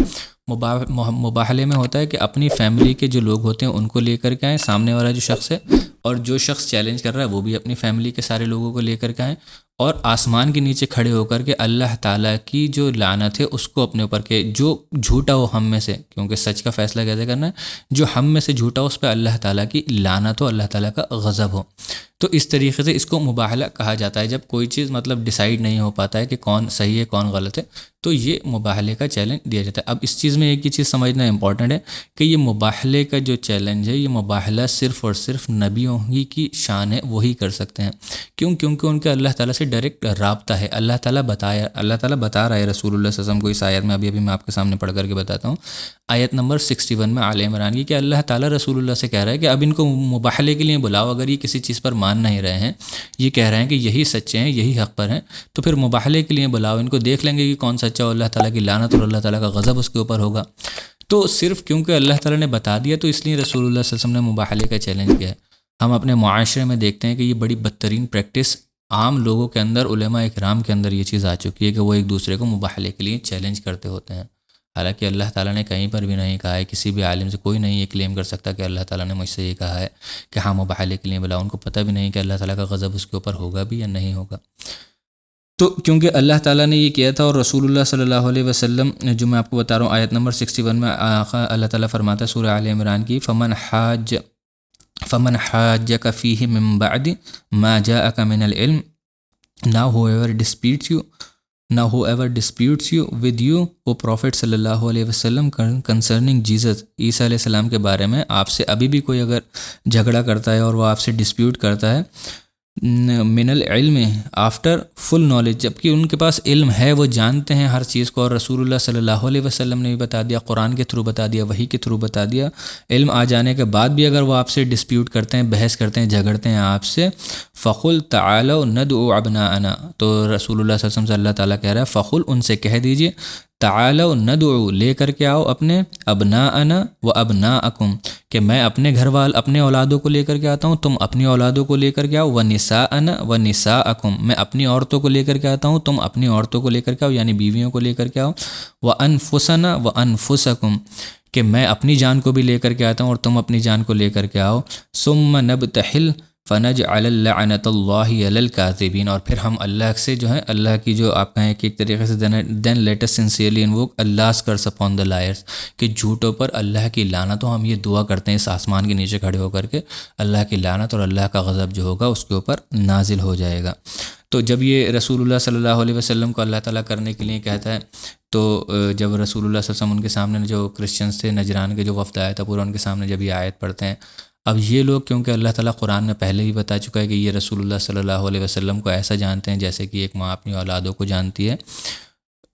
مباحلے میں ہوتا ہے کہ اپنی فیملی کے جو لوگ ہوتے ہیں ان کو لے کر کے آئیں، سامنے والا جو شخص ہے، اور جو شخص چیلنج کر رہا ہے وہ بھی اپنی فیملی کے سارے لوگوں کو لے کر کے آئیں، اور آسمان کے نیچے کھڑے ہو کر کے اللہ تعالیٰ کی جو لعنت ہے اس کو اپنے اوپر کہ جو جھوٹا ہو ہم میں سے، کیونکہ سچ کا فیصلہ کیسے کرنا ہے، جو ہم میں سے جھوٹا ہو اس پہ اللہ تعالیٰ کی لعنت ہو، اللہ تعالیٰ کا غضب ہو۔ تو اس طریقے سے اس کو مباحلہ کہا جاتا ہے، جب کوئی چیز مطلب ڈیسائیڈ نہیں ہو پاتا ہے کہ کون صحیح ہے کون غلط ہے، تو یہ مباحلے کا چیلنج دیا جاتا ہے۔ اب اس چیز میں ایک ہی چیز سمجھنا امپورٹنٹ ہے کہ یہ مباحلے کا جو چیلنج ہے، یہ مباحلہ صرف اور صرف نبیوں ہی کی شان ہے، وہی کر سکتے ہیں۔ کیونکہ ان کے اللہ تعالیٰ سے ڈائریکٹ رابطہ ہے۔ اللہ تعالیٰ بتا رہا ہے رسول اللہ صلی اللہ علیہ وسلم کو اس آیت میں، ابھی میں آپ کے سامنے پڑھ کر کے بتاتا ہوں، آیت نمبر 61 میں آل عمران کی، کہ اللہ تعالیٰ رسول اللہ سے کہہ رہا ہے کہ اب ان کو مباحلے کے لیے بلاؤ، اگر یہ کسی چیز پر مان نہیں رہے ہیں، یہ کہہ رہے ہیں کہ یہی سچے ہیں، یہی حق پر ہیں، تو پھر مباحلے کے لیے بلاؤ ان کو، دیکھ لیں گے کہ کون سچا ہو، اللہ تعالیٰ کی لعنت اور اللہ تعالیٰ کا غضب اس کے اوپر ہوگا۔ تو صرف کیونکہ اللہ تعالیٰ نے بتا دیا تو اس لیے رسول اللہ صلی اللہ علیہ وسلم نے مباحلے کا چیلنج کیا ہے۔ ہم اپنے معاشرے میں دیکھتے ہیں کہ یہ بڑی بدترین پریکٹس عام لوگوں کے اندر، علماء اکرام کے اندر یہ چیز آ چکی ہے کہ وہ ایک دوسرے کو مباحلے کے لیے چیلنج کرتے ہوتے ہیں، حالانکہ اللہ تعالیٰ نے کہیں پر بھی نہیں کہا ہے، کسی بھی عالم سے کوئی نہیں یہ کلیم کر سکتا کہ اللہ تعالیٰ نے مجھ سے یہ کہا ہے کہ ہاں مباحلے کے لیے بلاؤ، ان کو پتہ بھی نہیں کہ اللہ تعالیٰ کا غضب اس کے اوپر ہوگا بھی یا نہیں ہوگا۔ تو کیونکہ اللہ تعالیٰ نے یہ کیا تھا، اور رسول اللہ صلی اللہ علیہ وسلم جو میں آپ کو بتا رہا ہوں آیت نمبر 61 میں اللہ تعالیٰ فرماتا ہے سورہ آل عمران کی، فمن حاجک فیہ من بعد ما جاءک من العلم now whoever disputes you with you O Prophet صلی اللہ علیہ وسلم concerning Jesus، عیسیٰ علیہ السلام کے بارے میں آپ سے ابھی بھی کوئی اگر جھگڑا کرتا ہے اور وہ آپ سے ڈسپیوٹ کرتا ہے، من العلم آفٹر فل نالج، جبکہ ان کے پاس علم ہے، وہ جانتے ہیں ہر چیز کو، اور رسول اللہ صلی اللہ علیہ وسلم نے بھی بتا دیا، قرآن کے تھرو بتا دیا، وحی کے تھرو بتا دیا، علم آ جانے کے بعد بھی اگر وہ آپ سے ڈسپیوٹ کرتے ہیں، بحث کرتے ہیں، جھگڑتے ہیں آپ سے، فقل تعالوا ندعو ابناءنا، تو رسول اللہ صلی اللہ علیہ وسلم سے اللہ تعالیٰ کہہ رہا ہے فقل، ان سے کہہ دیجئے، تعالوا ندعو، لے کر کے آؤ اپنے، ابناءنا و ابناءکم، کہ میں اپنے اپنے اولادوں کو لے کر کے آتا ہوں، تم اپنی اولادوں کو لے کر کے آؤ، ونساءنا ونساءکم، میں اپنی عورتوں کو لے کر کے آتا ہوں، تم اپنی عورتوں کو لے کر کے آؤ، یعنی بیویوں کو لے کر کے آؤ، وانفسنا وانفسکم، کہ میں اپنی جان کو بھی لے کر کے آتا ہوں اور تم اپنی جان کو لے کر کے آؤ، ثم نبتہل فنجعل لعنت اللہ علی الکاذبین، اور پھر ہم اللہ سے جو ہے، اللہ کی جو آپ کہیں کہ ایک طریقے سے then let us sincerely invoke Allah's curse upon the liars، کہ جھوٹوں پر اللہ کی لعنت ہو۔ ہم یہ دعا کرتے ہیں اس آسمان کے نیچے کھڑے ہو کر کے، اللہ کی لعنت اور اللہ کا غضب جو ہوگا اس کے اوپر نازل ہو جائے گا۔ تو جب یہ رسول اللہ صلی اللہ علیہ وسلم کو اللہ تعالیٰ کرنے کے لیے کہتا ہے، تو جب رسول اللہ صلی اللہ علیہ وسلم ان کے سامنے جو کرسچنس تھے، نجران کے جو وفد آیا تھا پورا، ان کے سامنے جب یہ آیت پڑھتے ہیں، اب یہ لوگ کیونکہ اللہ تعالیٰ قرآن میں پہلے ہی بتا چکا ہے کہ یہ رسول اللہ صلی اللہ علیہ وسلم کو ایسا جانتے ہیں جیسے کہ ایک ماں اپنی اولادوں کو جانتی ہے،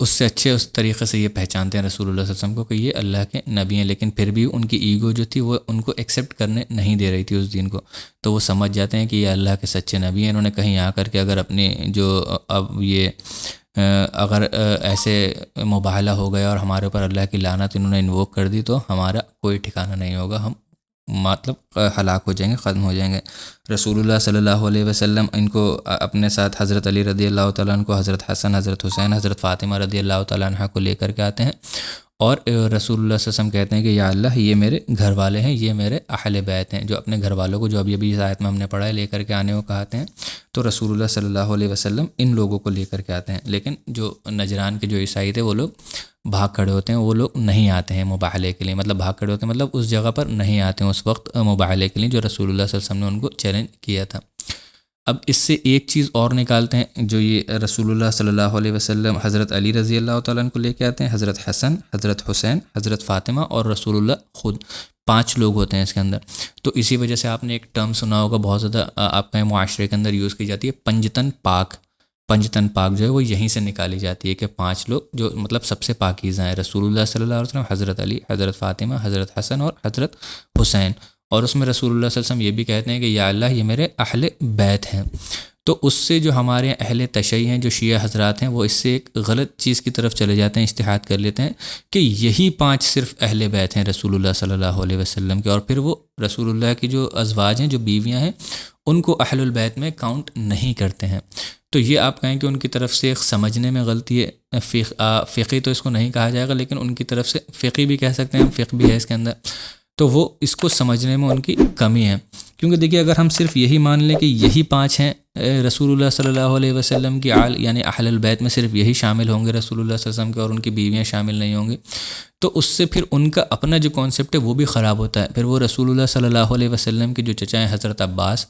اس سے اچھے اس طریقے سے یہ پہچانتے ہیں رسول اللہ صلی اللہ علیہ وسلم کو کہ یہ اللہ کے نبی ہیں، لیکن پھر بھی ان کی ایگو جو تھی وہ ان کو ایکسیپٹ کرنے نہیں دے رہی تھی اس دین کو، تو وہ سمجھ جاتے ہیں کہ یہ اللہ کے سچے نبی ہیں۔ انہوں نے کہیں آ کر کے اگر اپنی جو اب یہ اگر ایسے مباحلہ ہو گیا اور ہمارے اوپر اللہ کی لعنت انہوں نے انووک کر دی تو ہمارا کوئی ٹھکانہ نہیں ہوگا، ہم مطلب ہلاک ہو جائیں گے، ختم ہو جائیں گے۔ رسول اللہ صلی اللہ علیہ وسلم ان کو اپنے ساتھ حضرت علی رضی اللہ تعالیٰ عنہ کو، حضرت حسن، حضرت حسین، حضرت فاطمہ رضی اللہ تعالیٰ عنہ کو لے کر کے آتے ہیں، اور رسول اللہ صلی اللہ علیہ وسلم کہتے ہیں کہ یا اللہ یہ میرے گھر والے ہیں، یہ میرے اہل بیت ہیں، جو اپنے گھر والوں کو جو ابھی اس آیت میں ہم نے پڑھا ہے لے کر کے آنے کو کہتے ہیں، تو رسول اللہ صلی اللہ علیہ وسلم ان لوگوں کو لے کر کے آتے ہیں، لیکن جو نجران کے جو عیسائی تھے وہ لوگ بھاگ کھڑے ہوتے ہیں، وہ لوگ نہیں آتے ہیں مباحلے کے لیے، مطلب بھاگ کھڑے ہوتے ہیں مطلب اس جگہ پر نہیں آتے ہیں اس وقت مباحلے کے لیے جو رسول اللہ صلی اللہ علیہ وسلم نے ان کو چیلنج کیا تھا۔ اب اس سے ایک چیز اور نکالتے ہیں، جو یہ رسول اللہ صلی اللہ علیہ وسلم حضرت علی رضی اللہ تعالیٰ عنہ کو لے کے آتے ہیں، حضرت حسن، حضرت حسین، حضرت فاطمہ اور رسول اللہ خود، 5 لوگ ہوتے ہیں اس کے اندر۔ تو اسی وجہ سے آپ نے ایک ٹرم سنا ہوگا بہت زیادہ آپ کے معاشرے کے اندر یوز کی جاتی ہے، پنجتن پاک۔ پنجتن پاک جو ہے وہ یہیں سے نکالی جاتی ہے کہ 5 لوگ جو مطلب سب سے پاکیزہ ہیں، رسول اللہ صلی اللہ علیہ وسلم، حضرت علی، حضرت فاطمہ، حضرت حسن اور حضرت حسین، اور اس میں رسول اللہ صلی اللہ علیہ وسلم یہ بھی کہتے ہیں کہ یا اللہ یہ میرے اہل بیت ہیں۔ تو اس سے جو ہمارے اہل تشیع ہیں، جو شیعہ حضرات ہیں، وہ اس سے ایک غلط چیز کی طرف چلے جاتے ہیں، اجتہاد کر لیتے ہیں کہ یہی 5 صرف اہل بیت ہیں رسول اللہ صلی اللہ علیہ وسلم کے، اور پھر وہ رسول اللہ کی جو ازواج ہیں، جو بیویاں ہیں، ان کو اہل البیت میں کاؤنٹ نہیں کرتے ہیں۔ تو یہ آپ کہیں کہ ان کی طرف سے ایک سمجھنے میں غلطی ہے، فقی تو اس کو نہیں کہا جائے گا، لیکن ان کی طرف سے فقی بھی کہہ سکتے ہیں ہم، فقہ بھی ہے اس کے اندر، تو وہ اس کو سمجھنے میں ان کی کمی ہے۔ کیونکہ دیکھیے اگر ہم صرف یہی مان لیں کہ یہی 5 ہیں رسول اللہ صلی اللہ علیہ وسلم کی یعنی اہل البیت میں صرف یہی شامل ہوں گے رسول اللہ صلی اللہ علیہ وسلم کے، اور ان کی بیویاں شامل نہیں ہوں گی، تو اس سے پھر ان کا اپنا جو کانسیپٹ ہے وہ بھی خراب ہوتا ہے۔ پھر وہ رسول اللہ صلی اللہ علیہ وسلم کے جو چچا ہیں حضرت عباس،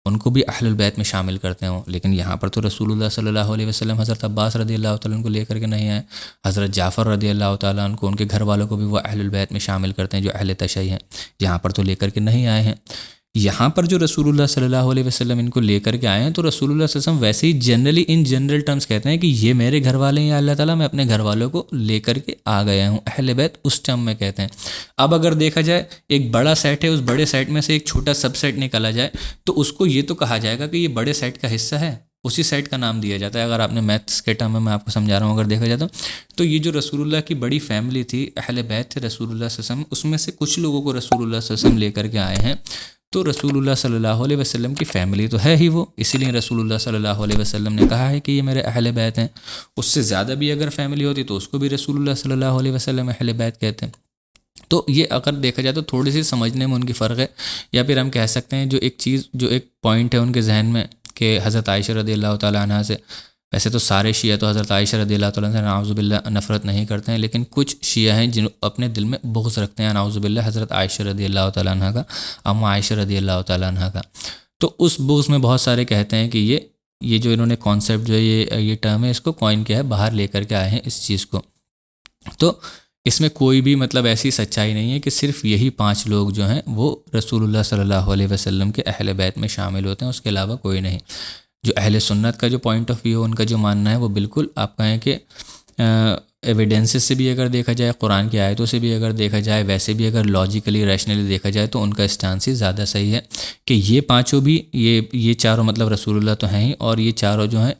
ان کو بھی اہل البیت میں شامل کرتے ہوں، لیکن یہاں پر تو رسول اللہ صلی اللہ علیہ وسلم حضرت عباس رضی اللہ تعالیٰ عنہ کو لے کر کے نہیں آئے، حضرت جعفر رضی اللہ تعالیٰ عنہ کو، ان کے گھر والوں کو بھی وہ اہل البیت میں شامل کرتے ہیں جو اہل تشیع ہیں، یہاں پر تو لے کر کے نہیں آئے ہیں۔ یہاں پر جو رسول اللہ صلی اللہ علیہ وسلم ان کو لے کر کے آئے ہیں، تو رسول اللہ صلی اللہ علیہ وسلم ویسے ہی جنرلی ان جنرل ٹرمز کہتے ہیں کہ یہ میرے گھر والے ہیں یا اللہ تعالیٰ، میں اپنے گھر والوں کو لے کر کے آ گیا ہوں، اہل بیت اس ٹرم میں کہتے ہیں۔ اب اگر دیکھا جائے ایک بڑا سیٹ ہے، اس بڑے سیٹ میں سے ایک چھوٹا سب سیٹ نکالا جائے تو اس کو یہ تو کہا جائے گا کہ یہ بڑے سیٹ کا حصہ ہے، اسی سیٹ کا نام دیا جاتا ہے۔ اگر آپ نے میتھس کے ٹرم میں آپ کو سمجھا رہا ہوں، اگر دیکھا جاتا تو یہ جو رسول اللہ کی بڑی فیملی تھی، اہل بیت تھے رسول اللہ صلی اللہ علیہ وسلم، اس میں سے کچھ لوگوں کو رسول اللہ صلی اللہ علیہ وسلم لے کر کے آئے ہیں، تو رسول اللہ صلی اللہ علیہ وسلم کی فیملی تو ہے ہی وہ، اسی لیے رسول اللہ صلی اللہ علیہ وسلم نے کہا ہے کہ یہ میرے اہل بیت ہیں۔ اس سے زیادہ بھی اگر فیملی ہوتی تو اس کو بھی رسول اللہ صلی اللہ علیہ وسلم اہل بیت کہتے ہیں۔ تو یہ اگر دیکھا جائے تو تھوڑی سی سمجھنے میں ان کی فرق ہے، یا پھر ہم کہہ سکتے ہیں جو ایک پوائنٹ ہے ان کے ذہن میں کہ حضرت عائشہ رضی اللہ تعالیٰ عنہ سے، ویسے تو سارے شیعہ تو حضرت عائشہ رضی اللہ تعالیٰ عنہ سے نعوذ باللہ نفرت نہیں کرتے ہیں، لیکن کچھ شیعہ ہیں جن اپنے دل میں بغض رکھتے ہیں نعوذ باللہ حضرت عائشہ رضی اللہ تعالیٰ عنہ کا، ام عائشہ رضی اللہ تعالیٰ عنہ کا۔ تو اس بغض میں بہت سارے کہتے ہیں کہ یہ جو انہوں نے کانسیپٹ جو ہے یہ ٹرم ہے، اس کو کوائن کیا ہے، باہر لے کر کے آئے ہیں اس چیز کو۔ تو اس میں کوئی بھی مطلب ایسی سچائی نہیں ہے کہ صرف یہی 5 لوگ جو ہیں وہ رسول اللہ صلی اللہ علیہ وسلم کے اہل بیت میں شامل ہوتے ہیں، اس کے علاوہ کوئی نہیں۔ جو اہل سنت کا جو پوائنٹ آف ویو، ان کا جو ماننا ہے وہ بالکل آپ کہیں کہ ایویڈنسز سے بھی اگر دیکھا جائے، قرآن کی آیتوں سے بھی اگر دیکھا جائے، ویسے بھی اگر لاجیکلی ریشنلی دیکھا جائے تو ان کا اسٹانس ہی زیادہ صحیح ہے کہ یہ 5 بھی یہ چاروں مطلب رسول اللہ تو ہیں ہی، اور یہ چاروں جو ہیں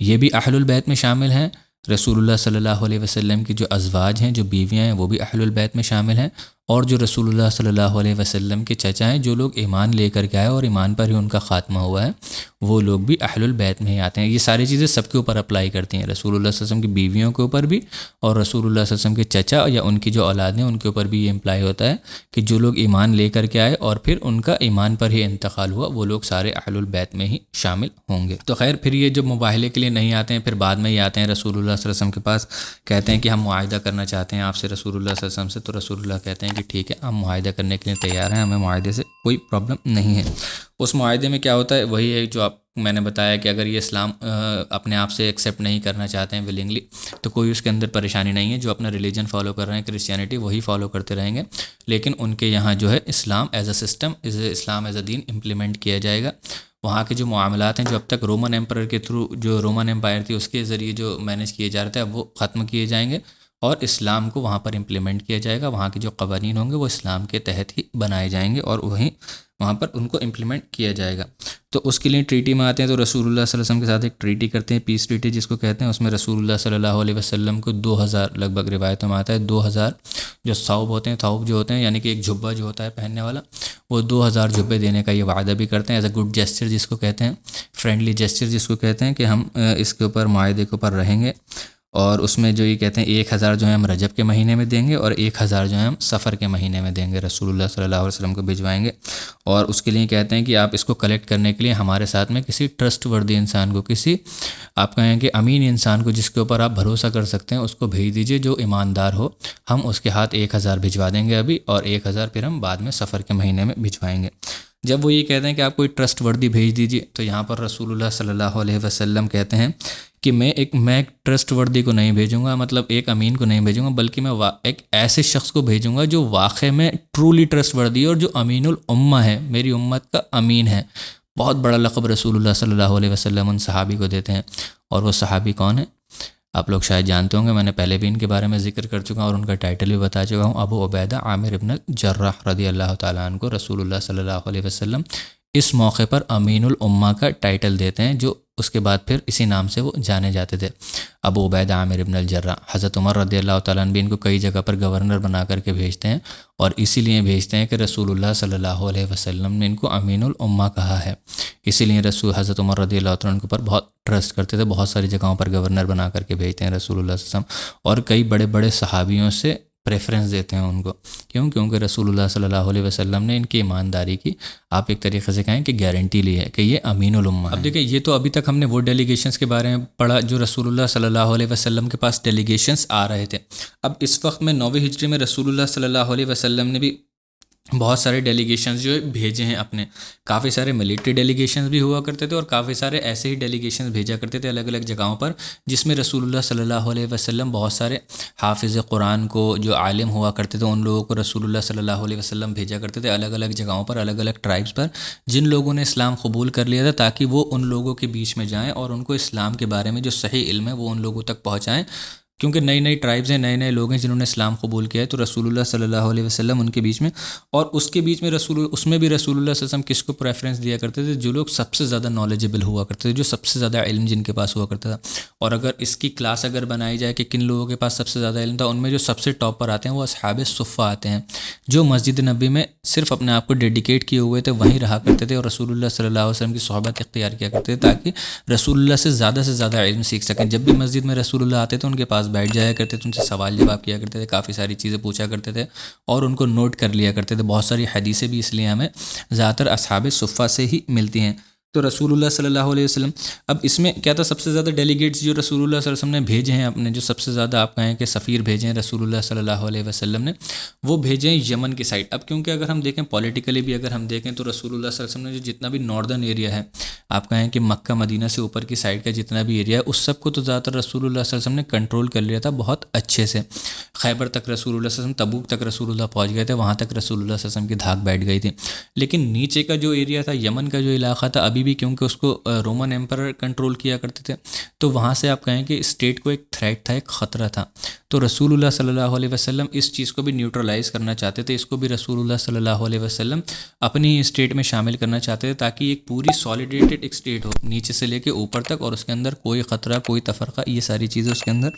یہ بھی اہل البیت میں شامل ہیں۔ رسول اللہ صلی اللہ علیہ وسلم کی جو ازواج ہیں، جو بیویاں ہیں، وہ بھی اہل البیت میں شامل ہیں، اور جو رسول اللہ صلی اللہ علیہ وسلم کے چچا ہیں، جو لوگ ایمان لے کر کے آئے اور ایمان پر ہی ان کا خاتمہ ہوا ہے، وہ لوگ بھی اہل البیت میں ہی آتے ہیں۔ یہ ساری چیزیں سب کے اوپر اپلائی کرتی ہیں، رسول اللہ صلی اللہ علیہ وسلم کی بیویوں کے اوپر بھی، اور رسول اللہ صلی اللہ علیہ وسلم کے چچا یا ان کی جو اولاد ہیں ان کے اوپر بھی یہ امپلائی ہوتا ہے کہ جو لوگ ایمان لے کر کے آئے اور پھر ان کا ایمان پر ہی انتقال ہوا، وہ لوگ سارے اہل البیت میں ہی شامل ہوں گے۔ تو خیر، پھر یہ جب مباہلے کے لیے نہیں آتے ہیں، پھر بعد میں ہی آتے ہیں رسول اللہ صلی اللہ علیہ وسلم کے پاس، کہتے ہیں کہ ہم معاہدہ کرنا چاہتے ہیں آپ سے رسول اللہ صلی اللہ علیہ وسلم سے، تو رسول اللہ کہتے ہیں کہ ٹھیک ہے، ہم معاہدہ کرنے کے لیے تیار ہیں، ہمیں معاہدے سے کوئی پرابلم نہیں ہے۔ اس معاہدے میں کیا ہوتا ہے، وہی ہے جو میں نے بتایا کہ اگر یہ اسلام اپنے آپ سے ایکسیپٹ نہیں کرنا چاہتے ہیں ولنگلی، تو کوئی اس کے اندر پریشانی نہیں ہے، جو اپنا ریلیجن فالو کر رہے ہیں کرسچینٹی، وہی فالو کرتے رہیں گے، لیکن ان کے یہاں جو ہے Islam is a system, Islam is a دین امپلیمنٹ کیا جائے گا۔ وہاں کے جو معاملات ہیں جو اب تک رومن ایمپرر کے تھرو، جو رومن ایمپائر تھی اس کے ذریعے جو مینیج کیے جا رہے تھے، اب وہ ختم کیے جائیں گے، اور اسلام کو وہاں پر امپلیمنٹ کیا جائے گا۔ وہاں کے جو قوانین ہوں گے وہ اسلام کے تحت ہی بنائے جائیں گے، اور وہاں پر ان کو امپلیمنٹ کیا جائے گا۔ تو اس کے لیے ٹریٹی میں آتے ہیں، تو رسول اللہ صلی اللہ علیہ وسلم کے ساتھ ایک ٹریٹی کرتے ہیں، پیس ٹریٹی جس کو کہتے ہیں۔ اس میں رسول اللہ صلی اللہ علیہ وسلم کو 2000 لگ بھگ روایتوں میں آتا ہے 2000 جو ثوب ہوتے ہیں، جو ہوتے ہیں یعنی کہ ایک جھبہ جو ہوتا ہے پہننے والا، وہ 2000 جھبے دینے کا یہ وعدہ بھی کرتے ہیں، ایز اے گڈ جیسچر جس کو کہتے ہیں، فرینڈلی جیسچر جس کو کہتے ہیں، کہ ہم اس کے اوپر معاہدے کے اوپر رہیں گے۔ اور اس میں جو یہ کہتے ہیں 1000 جو ہے ہم رجب کے مہینے میں دیں گے، اور 1000 جو ہے ہم سفر کے مہینے میں دیں گے، رسول اللہ صلی اللہ علیہ وسلم کو بھجوائیں گے۔ اور اس کے لیے کہتے ہیں کہ آپ اس کو کلیکٹ کرنے کے لیے ہمارے ساتھ میں کسی ٹرسٹ وردی انسان کو، کسی آپ کہیں کہ امین انسان کو، جس کے اوپر آپ بھروسہ کر سکتے ہیں، اس کو بھیج دیجئے جو ایماندار ہو۔ ہم اس کے ہاتھ 1000 بھجوا دیں گے ابھی، اور 1000 پھر ہم بعد میں سفر کے مہینے میں بھجوائیں گے۔ جب وہ یہ کہتے ہیں کہ آپ کوئی ٹرسٹ وردی بھیج دیجیے، تو یہاں پر رسول اللہ صلی اللہ علیہ وسلم کہتے ہیں کہ میں ایک ٹرسٹ وردی کو نہیں بھیجوں گا، مطلب ایک امین کو نہیں بھیجوں گا، بلکہ میں ایک ایسے شخص کو بھیجوں گا جو واقع میں ٹرولی ٹرسٹ وردی ہے، اور جو امین الامہ ہے، میری امت کا امین ہے۔ بہت بڑا لقب رسول اللہ صلی اللہ علیہ وسلم ان صحابی کو دیتے ہیں، اور وہ صحابی کون ہیں آپ لوگ شاید جانتے ہوں گے، میں نے پہلے بھی ان کے بارے میں ذکر کر چکا ہوں اور ان کا ٹائٹل بھی بتا چکا ہوں۔ ابو عبیدہ عامر ابن الجراح رضی اللہ تعالیٰ عنہ کو رسول اللہ صلی اللہ علیہ وسلم اس موقع پر امین الامہ کا ٹائٹل دیتے ہیں، جو اس کے بعد پھر اسی نام سے وہ جانے جاتے تھے۔ ابو عبیدہ عامر ابن الجراح، حضرت عمر رضی اللہ تعالیٰ عنہ بھی ان کو کئی جگہ پر گورنر بنا کر کے بھیجتے ہیں، اور اسی لیے بھیجتے ہیں کہ رسول اللہ صلی اللہ علیہ وسلم نے ان کو امین الامہ کہا ہے، اسی لیے حضرت عمر رضی اللہ تعالیٰ عنہ کے اوپر بہت ٹرسٹ کرتے تھے، بہت ساری جگہوں پر گورنر بنا کر کے بھیجتے ہیں رسول اللہ صلی اللہ علیہ وسلم، اور کئی بڑے بڑے صحابیوں سے پریفرنس دیتے ہیں ان کو، کیونکہ رسول اللہ صلی اللہ علیہ وسلم نے ان کی ایمانداری کی، آپ ایک طریقے سے کہیں کہ گارنٹی لی ہے کہ یہ امین الامہ ہے۔ اب دیکھیں، یہ تو ابھی تک ہم نے وہ ڈیلیگیشنز کے بارے میں پڑھا جو رسول اللہ صلی اللہ علیہ وسلم کے پاس ڈیلیگیشنز آ رہے تھے۔ اب اس وقت میں 9ویں ہجری میں رسول اللہ صلی اللہ علیہ وسلم نے بھی بہت سارے ڈیلیگیشنز جو بھیجے ہیں اپنے، کافی سارے ملٹری ڈیلیگیشنز بھی ہوا کرتے تھے، اور کافی سارے ایسے ہی ڈیلیگیشنز بھیجا کرتے تھے الگ الگ جگہوں پر، جس میں رسول اللہ صلی اللہ علیہ وسلم بہت سارے حافظ قرآن کو، جو عالم ہوا کرتے تھے، ان لوگوں کو رسول اللہ صلی اللہ علیہ وسلم بھیجا کرتے تھے الگ الگ جگہوں پر، الگ الگ ٹرائبس پر، جن لوگوں نے اسلام قبول کر لیا تھا، تاکہ وہ ان لوگوں کے بیچ میں جائیں اور ان کو اسلام کے بارے میں جو صحیح علم ہے وہ ان لوگوں تک پہنچائیں، کیونکہ نئی نئی ٹرائبز ہیں، نئے نئے لوگ ہیں جنہوں نے اسلام قبول کیا ہے، تو رسول اللہ صلی اللہ علیہ وسلم ان کے بیچ میں، اور اس کے بیچ میں اس میں بھی رسول اللہ صلی اللہ علیہ وسلم کس کو پریفرنس دیا کرتے تھے؟ جو لوگ سب سے زیادہ نالجبل ہوا کرتے تھے، جو سب سے زیادہ علم جن کے پاس ہوا کرتا تھا، اور اگر اس کی کلاس اگر بنائی جائے کہ کن لوگوں کے پاس سب سے زیادہ علم تھا، ان میں جو سب سے ٹاپ پر آتے ہیں وہ اصحاب صفہ آتے ہیں، جو مسجد نبی میں صرف اپنے آپ کو ڈیڈیکیٹ کیے ہوئے تھے، وہیں رہا کرتے تھے، اور رسول اللہ صلی اللہ علیہ وسلم کی صحبت اختیار کیا کرتے تھے، تاکہ رسول اللہ سے زیادہ علم سیکھ سکیں۔ جب بھی مسجد میں رسول اللہ آتے تھے، ان کے پاس بیٹھ جایا کرتے تھے، ان سے سوال جواب کیا کرتے تھے، کافی ساری چیزیں پوچھا کرتے تھے، اور ان کو نوٹ کر لیا کرتے تھے۔ بہت ساری حدیثیں بھی اس لیے ہمیں زیادہ تر اصحاب صفہ سے ہی ملتی ہیں۔ تو رسول اللہ صلی اللہ علیہ وسلم، اب اس میں کیا تھا، سب سے زیادہ ڈیلیگیٹس جو رسول اللہ صلی اللہ علیہ وسلم نے بھیجے ہیں اپنے، جو سب سے زیادہ آپ کہیں کہ سفیر بھیجے ہیں رسول اللہ صلی اللہ علیہ وسلم نے، وہ بھیجے ہیں یمن کی سائڈ۔ اب کیونکہ اگر ہم دیکھیں پولیٹیکلی بھی اگر ہم دیکھیں تو رسول اللہ صلی اللہ علیہ وسلم نے جو جتنا بھی ناردرن ایریا ہے، آپ کہیں کہ مکہ مدینہ سے اوپر کی سائڈ کا جتنا بھی ایریا ہے، اس سب کو تو زیادہ تر رسول اللہ صلی اللہ علیہ وسلم نے کنٹرول کر لیا تھا بہت اچھے سے۔ خیبر تک رسول اللہ صلی اللہ علیہ وسلم، تبوک تک رسول اللہ پہنچ گئے تھے، وہاں تک رسول اللہ صلی اللہ علیہ وسلم کی دھاک بیٹھ گئی تھی، لیکن نیچے کا جو ایریا تھا، یمن کا جو علاقہ تھا، ابھی بھی کیونکہ اس کو رومن ایمپرر کنٹرول کیا کرتے تھے، تو وہاں سے آپ کہیں کہ اسٹیٹ کو ایک تھریٹ تھا، ایک خطرہ تھا، تو رسول اللہ صلی اللہ علیہ وسلم اس چیز کو بھی نیوٹرلائز کرنا چاہتے تھے، اس کو بھی رسول اللہ صلی اللہ علیہ وسلم اپنی اسٹیٹ میں شامل کرنا چاہتے تھے، تاکہ ایک پوری سالیڈیٹڈ ایک اسٹیٹ ہو، نیچے سے لے کے اوپر تک، اور اس کے اندر کوئی خطرہ، کوئی تفرقہ، یہ ساری چیزیں اس کے اندر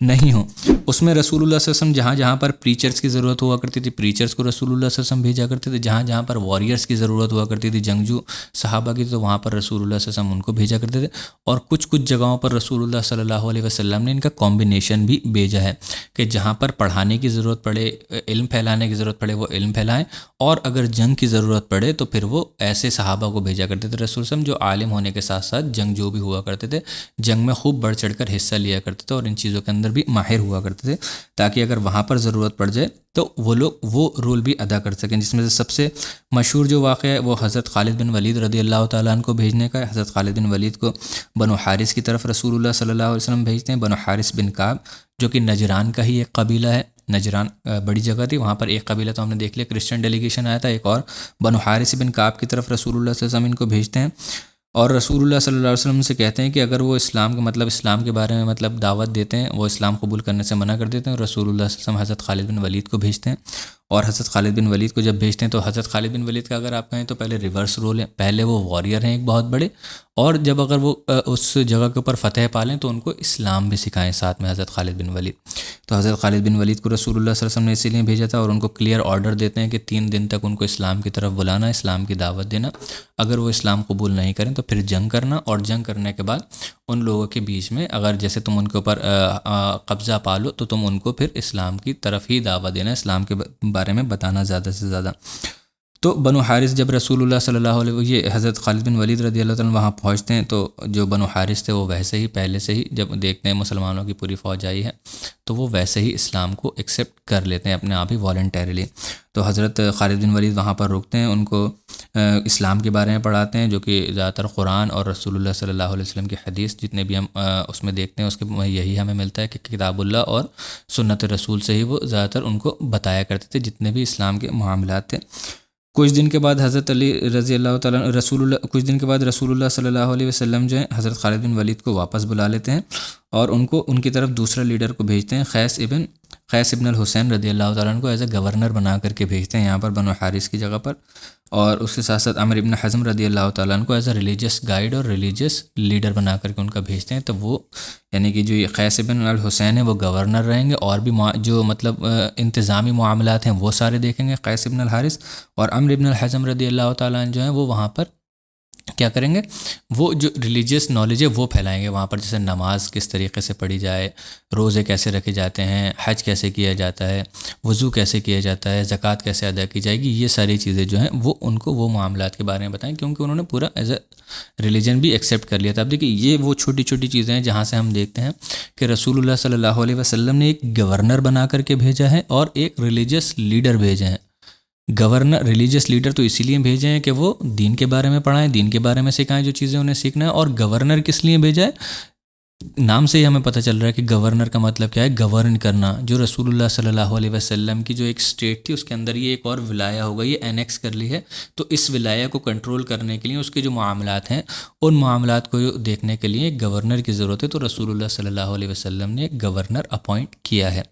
نہیں ہوں۔ اس میں رسول اللہ صلی اللہ علیہ وسلم جہاں جہاں پر پریچرز کی ضرورت ہوا کرتی تھی، پریچرز کو رسول اللہ صلی اللہ علیہ وسلم بھیجا کرتے تھے، جہاں جہاں پر واریئرز کی ضرورت ہوا کرتی تھی، جنگجو صحابہ کی، تو وہاں پر رسول اللہ صلی اللہ علیہ وسلم ان کو بھیجا کرتے تھے، اور کچھ جگہوں پر رسول اللہ صلی اللہ علیہ وسلم نے ان کا کمبینیشن بھی بھیجا ہے، کہ جہاں پر پڑھانے کی ضرورت پڑے، علم پھیلانے کی ضرورت پڑے، وہ علم پھیلائیں، اور اگر جنگ کی ضرورت پڑے تو پھر وہ ایسے صحابہ کو بھیجا کرتے تھے رسول وسلم، جو عالم ہونے کے ساتھ ساتھ جنگجو بھی ہوا کرتے تھے، جنگ میں خوب بڑھ چڑھ کر حصہ لیا کرتے تھے، اور ان چیزوں کے اندر بھی ماہر ہوا کرتے تھے، تاکہ اگر وہاں پر ضرورت پڑ جائے تو وہ لوگ وہ رول بھی ادا کر سکیں۔ جس میں سے سب سے مشہور جو واقعہ ہے وہ حضرت خالد بن ولید رضی اللہ تعالیٰ عنہ کو بھیجنے کا ہے۔ حضرت خالد بن ولید کو بنو حارث کی طرف رسول اللہ صلی اللہ علیہ وسلم بھیجتے ہیں۔ بنو حارث بن کعب جو کہ نجران کا ہی ایک قبیلہ ہے، نجران بڑی جگہ تھی، وہاں پر ایک قبیلہ تو ہم نے دیکھ لیا، کرسچن ڈیلیگیشن آیا تھا، ایک اور بنو حارث بن کعب کی طرف رسول اللہ صلی اللہ علیہ وسلم ان کو بھیجتے ہیں، اور رسول اللہ صلی اللہ علیہ وسلم سے کہتے ہیں کہ اگر وہ اسلام کے بارے میں دعوت دیتے ہیں، وہ اسلام قبول کرنے سے منع کر دیتے ہیں، رسول اللہ صلی اللہ علیہ وسلم حضرت خالد بن ولید کو بھیجتے ہیں، اور حضرت خالد بن ولید کو جب بھیجتے ہیں تو حضرت خالد بن ولید کا اگر آپ کہیں تو پہلے ریورس رول ہے، پہلے وہ واریئر ہیں ایک بہت بڑے، اور جب اگر وہ اس جگہ کے اوپر فتح پالیں تو ان کو اسلام بھی سکھائیں ساتھ میں حضرت خالد بن ولید۔ تو حضرت خالد بن ولید کو رسول اللہ صلی اللہ علیہ وسلم نے اسی لیے بھیجا تھا، اور ان کو کلیئر آرڈر دیتے ہیں کہ 3 دن تک ان کو اسلام کی طرف بلانا، اسلام کی دعوت دینا، اگر وہ اسلام قبول نہیں کریں تو پھر جنگ کرنا، اور جنگ کرنے کے بعد ان لوگوں کے بیچ میں اگر جیسے تم ان کے اوپر قبضہ پالو تو تم ان کو پھر اسلام کی طرف ہی دعوت دینا، اسلام کے بارے میں بتانا زیادہ سے زیادہ۔ تو بنو حارث جب رسول اللہ صلی اللہ علیہ وسلم یہ حضرت خالد بن ولید رضی اللہ تعالیٰ وہاں پہنچتے ہیں، تو جو بنو حارث تھے وہ ویسے ہی پہلے سے ہی جب دیکھتے ہیں مسلمانوں کی پوری فوج آئی ہے تو وہ ویسے ہی اسلام کو ایکسیپٹ کر لیتے ہیں اپنے آپ ہی والنٹیرلی۔ تو حضرت خالد بن ولید وہاں پر رکتے ہیں، ان کو اسلام کے بارے میں پڑھاتے ہیں، جو کہ زیادہ تر قرآن اور رسول اللہ صلی اللہ علیہ وسلم کی حدیث جتنے بھی ہم اس میں دیکھتے ہیں، اس کے یہی ہمیں ملتا ہے کہ کتاب اللہ اور سنت رسول سے ہی وہ زیادہ تر ان کو بتایا کرتے تھے جتنے بھی اسلام کے معاملات تھے۔ کچھ دن کے بعد حضرت علی رضی اللہ تعالیٰ کچھ دن کے بعد رسول اللہ صلی اللہ علیہ وسلم جو ہیں حضرت خالد بن ولید کو واپس بلا لیتے ہیں، اور ان کی طرف دوسرا لیڈر کو بھیجتے ہیں، قیس ابن الحسین رضی اللہ تعالیٰ عنہ کو ایز اے گورنر بنا کر کے بھیجتے ہیں یہاں پر بنو حارث کی جگہ پر، اور اس کے ساتھ ساتھ عمر ابن حزم رضی اللہ تعالیٰ عنہ کو ایز اے ریلیجس گائیڈ اور ریلیجس لیڈر بنا کر کے ان کا بھیجتے ہیں. تو وہ یعنی کہ جو یہ قیس بن الحسین ہے وہ گورنر رہیں گے، اور بھی جو مطلب انتظامی معاملات ہیں وہ سارے دیکھیں گے قیس بن الحارث. اور عمر ابن الحزم رضی اللہ تعالیٰ عنہ جو ہیں وہ وہاں پر کیا کریں گے، وہ جو ریلیجیس نالج ہے وہ پھیلائیں گے وہاں پر، جیسے نماز کس طریقے سے پڑھی جائے، روزے کیسے رکھے جاتے ہیں، حج کیسے کیا جاتا ہے، وضو کیسے کیا جاتا ہے، زکوٰۃ کیسے ادا کی جائے گی. یہ ساری چیزیں جو ہیں وہ ان کو وہ معاملات کے بارے میں بتائیں، کیونکہ انہوں نے پورا ایز اے ریلیجن بھی ایکسیپٹ کر لیا تھا. اب دیکھیے یہ وہ چھوٹی چھوٹی چیزیں ہیں جہاں سے ہم دیکھتے ہیں کہ رسول اللہ صلی اللہ علیہ وسلم نے ایک گورنر بنا کر کے بھیجا ہے اور ایک ریلیجس لیڈر بھیجے ہیں. گورنر ریلیجس لیڈر تو اسی لیے بھیجے ہیں کہ وہ دین کے بارے میں پڑھائیں، دین کے بارے میں سکھائیں جو چیزیں انہیں سیکھنا ہے. اور گورنر کس لیے بھیجا ہے، نام سے ہی ہمیں پتہ چل رہا ہے کہ گورنر کا مطلب کیا ہے، گورن کرنا. جو رسول اللہ صلی اللہ علیہ وسلم کی جو ایک اسٹیٹ تھی اس کے اندر یہ ایک اور ولایہ ہوگا، یہ اینیکس کر لی ہے. تو اس ولایہ کو کنٹرول کرنے کے لیے اس کے جو معاملات ہیں ان معاملات کو دیکھنے کے لیے ایک گورنر کی ضرورت ہے. تو رسول اللہ صلی اللہ علیہ وسلم نے ایک گورنر اپوائنٹ کیا ہے.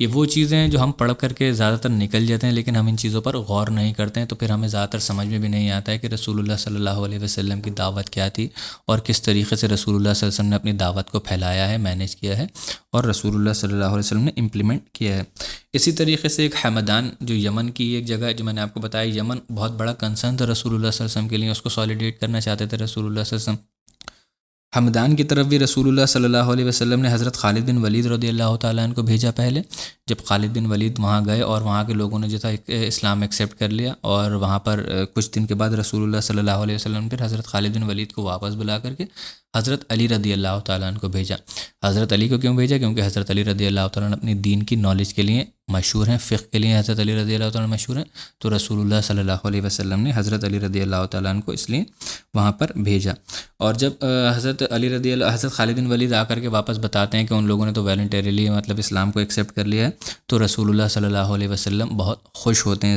یہ وہ چیزیں ہیں جو ہم پڑھ کر کے زیادہ تر نکل جاتے ہیں، لیکن ہم ان چیزوں پر غور نہیں کرتے ہیں، تو پھر ہمیں زیادہ تر سمجھ میں بھی نہیں آتا ہے کہ رسول اللہ صلی اللہ علیہ وسلم کی دعوت کیا تھی اور کس طریقے سے رسول اللہ صلی اللہ علیہ وسلم نے اپنی دعوت کو پھیلایا ہے، مینیج کیا ہے، اور رسول اللہ صلی اللہ علیہ وسلم نے امپلیمنٹ کیا ہے. اسی طریقے سے ایک حمدان جو یمن کی ایک جگہ ہے، جو میں نے آپ کو بتایا، یمن بہت بڑا کنسرن تھا رسول اللہ صلی اللہ علیہ وسلم کے لیے، اس کو سالیڈیٹ کرنا چاہتے تھے رسول اللہ صلی اللہ علیہ وسلم. حمدان کی طرف بھی رسول اللہ صلی اللہ علیہ وسلم نے حضرت خالد بن ولید رضی اللہ تعالیٰ عنہ کو بھیجا پہلے. جب خالد بن ولید وہاں گئے اور وہاں کے لوگوں نے جو تھا اسلام ایکسیپٹ کر لیا، اور وہاں پر کچھ دن کے بعد رسول اللہ صلی اللہ علیہ وسلم پھر حضرت خالد بن ولید کو واپس بلا کر کے حضرت علی رضی اللہ تعالیٰ عنہ کو بھیجا. حضرت علی کو کیوں بھیجا؟ کیونکہ حضرت علی رضی اللہ تعالیٰ عنہ اپنی دین کی نالج کے لیے مشہور ہیں، فقہ کے لیے حضرت علی رضی اللہ تعالیٰ عنہ مشہور ہیں. تو رسول اللہ صلی اللہ علیہ وسلم نے حضرت علی رضی اللہ تعالیٰ عنہ کو اس لیے وہاں پر بھیجا. اور جب حضرت خالد بن ولید آ کر کے واپس بتاتے ہیں کہ ان لوگوں نے تو والنٹیریلی مطلب اسلام کو ایکسیپٹ کر لیا ہے، تو رسول اللہ صلی اللہ علیہ وسلم بہت خوش ہوتے ہیں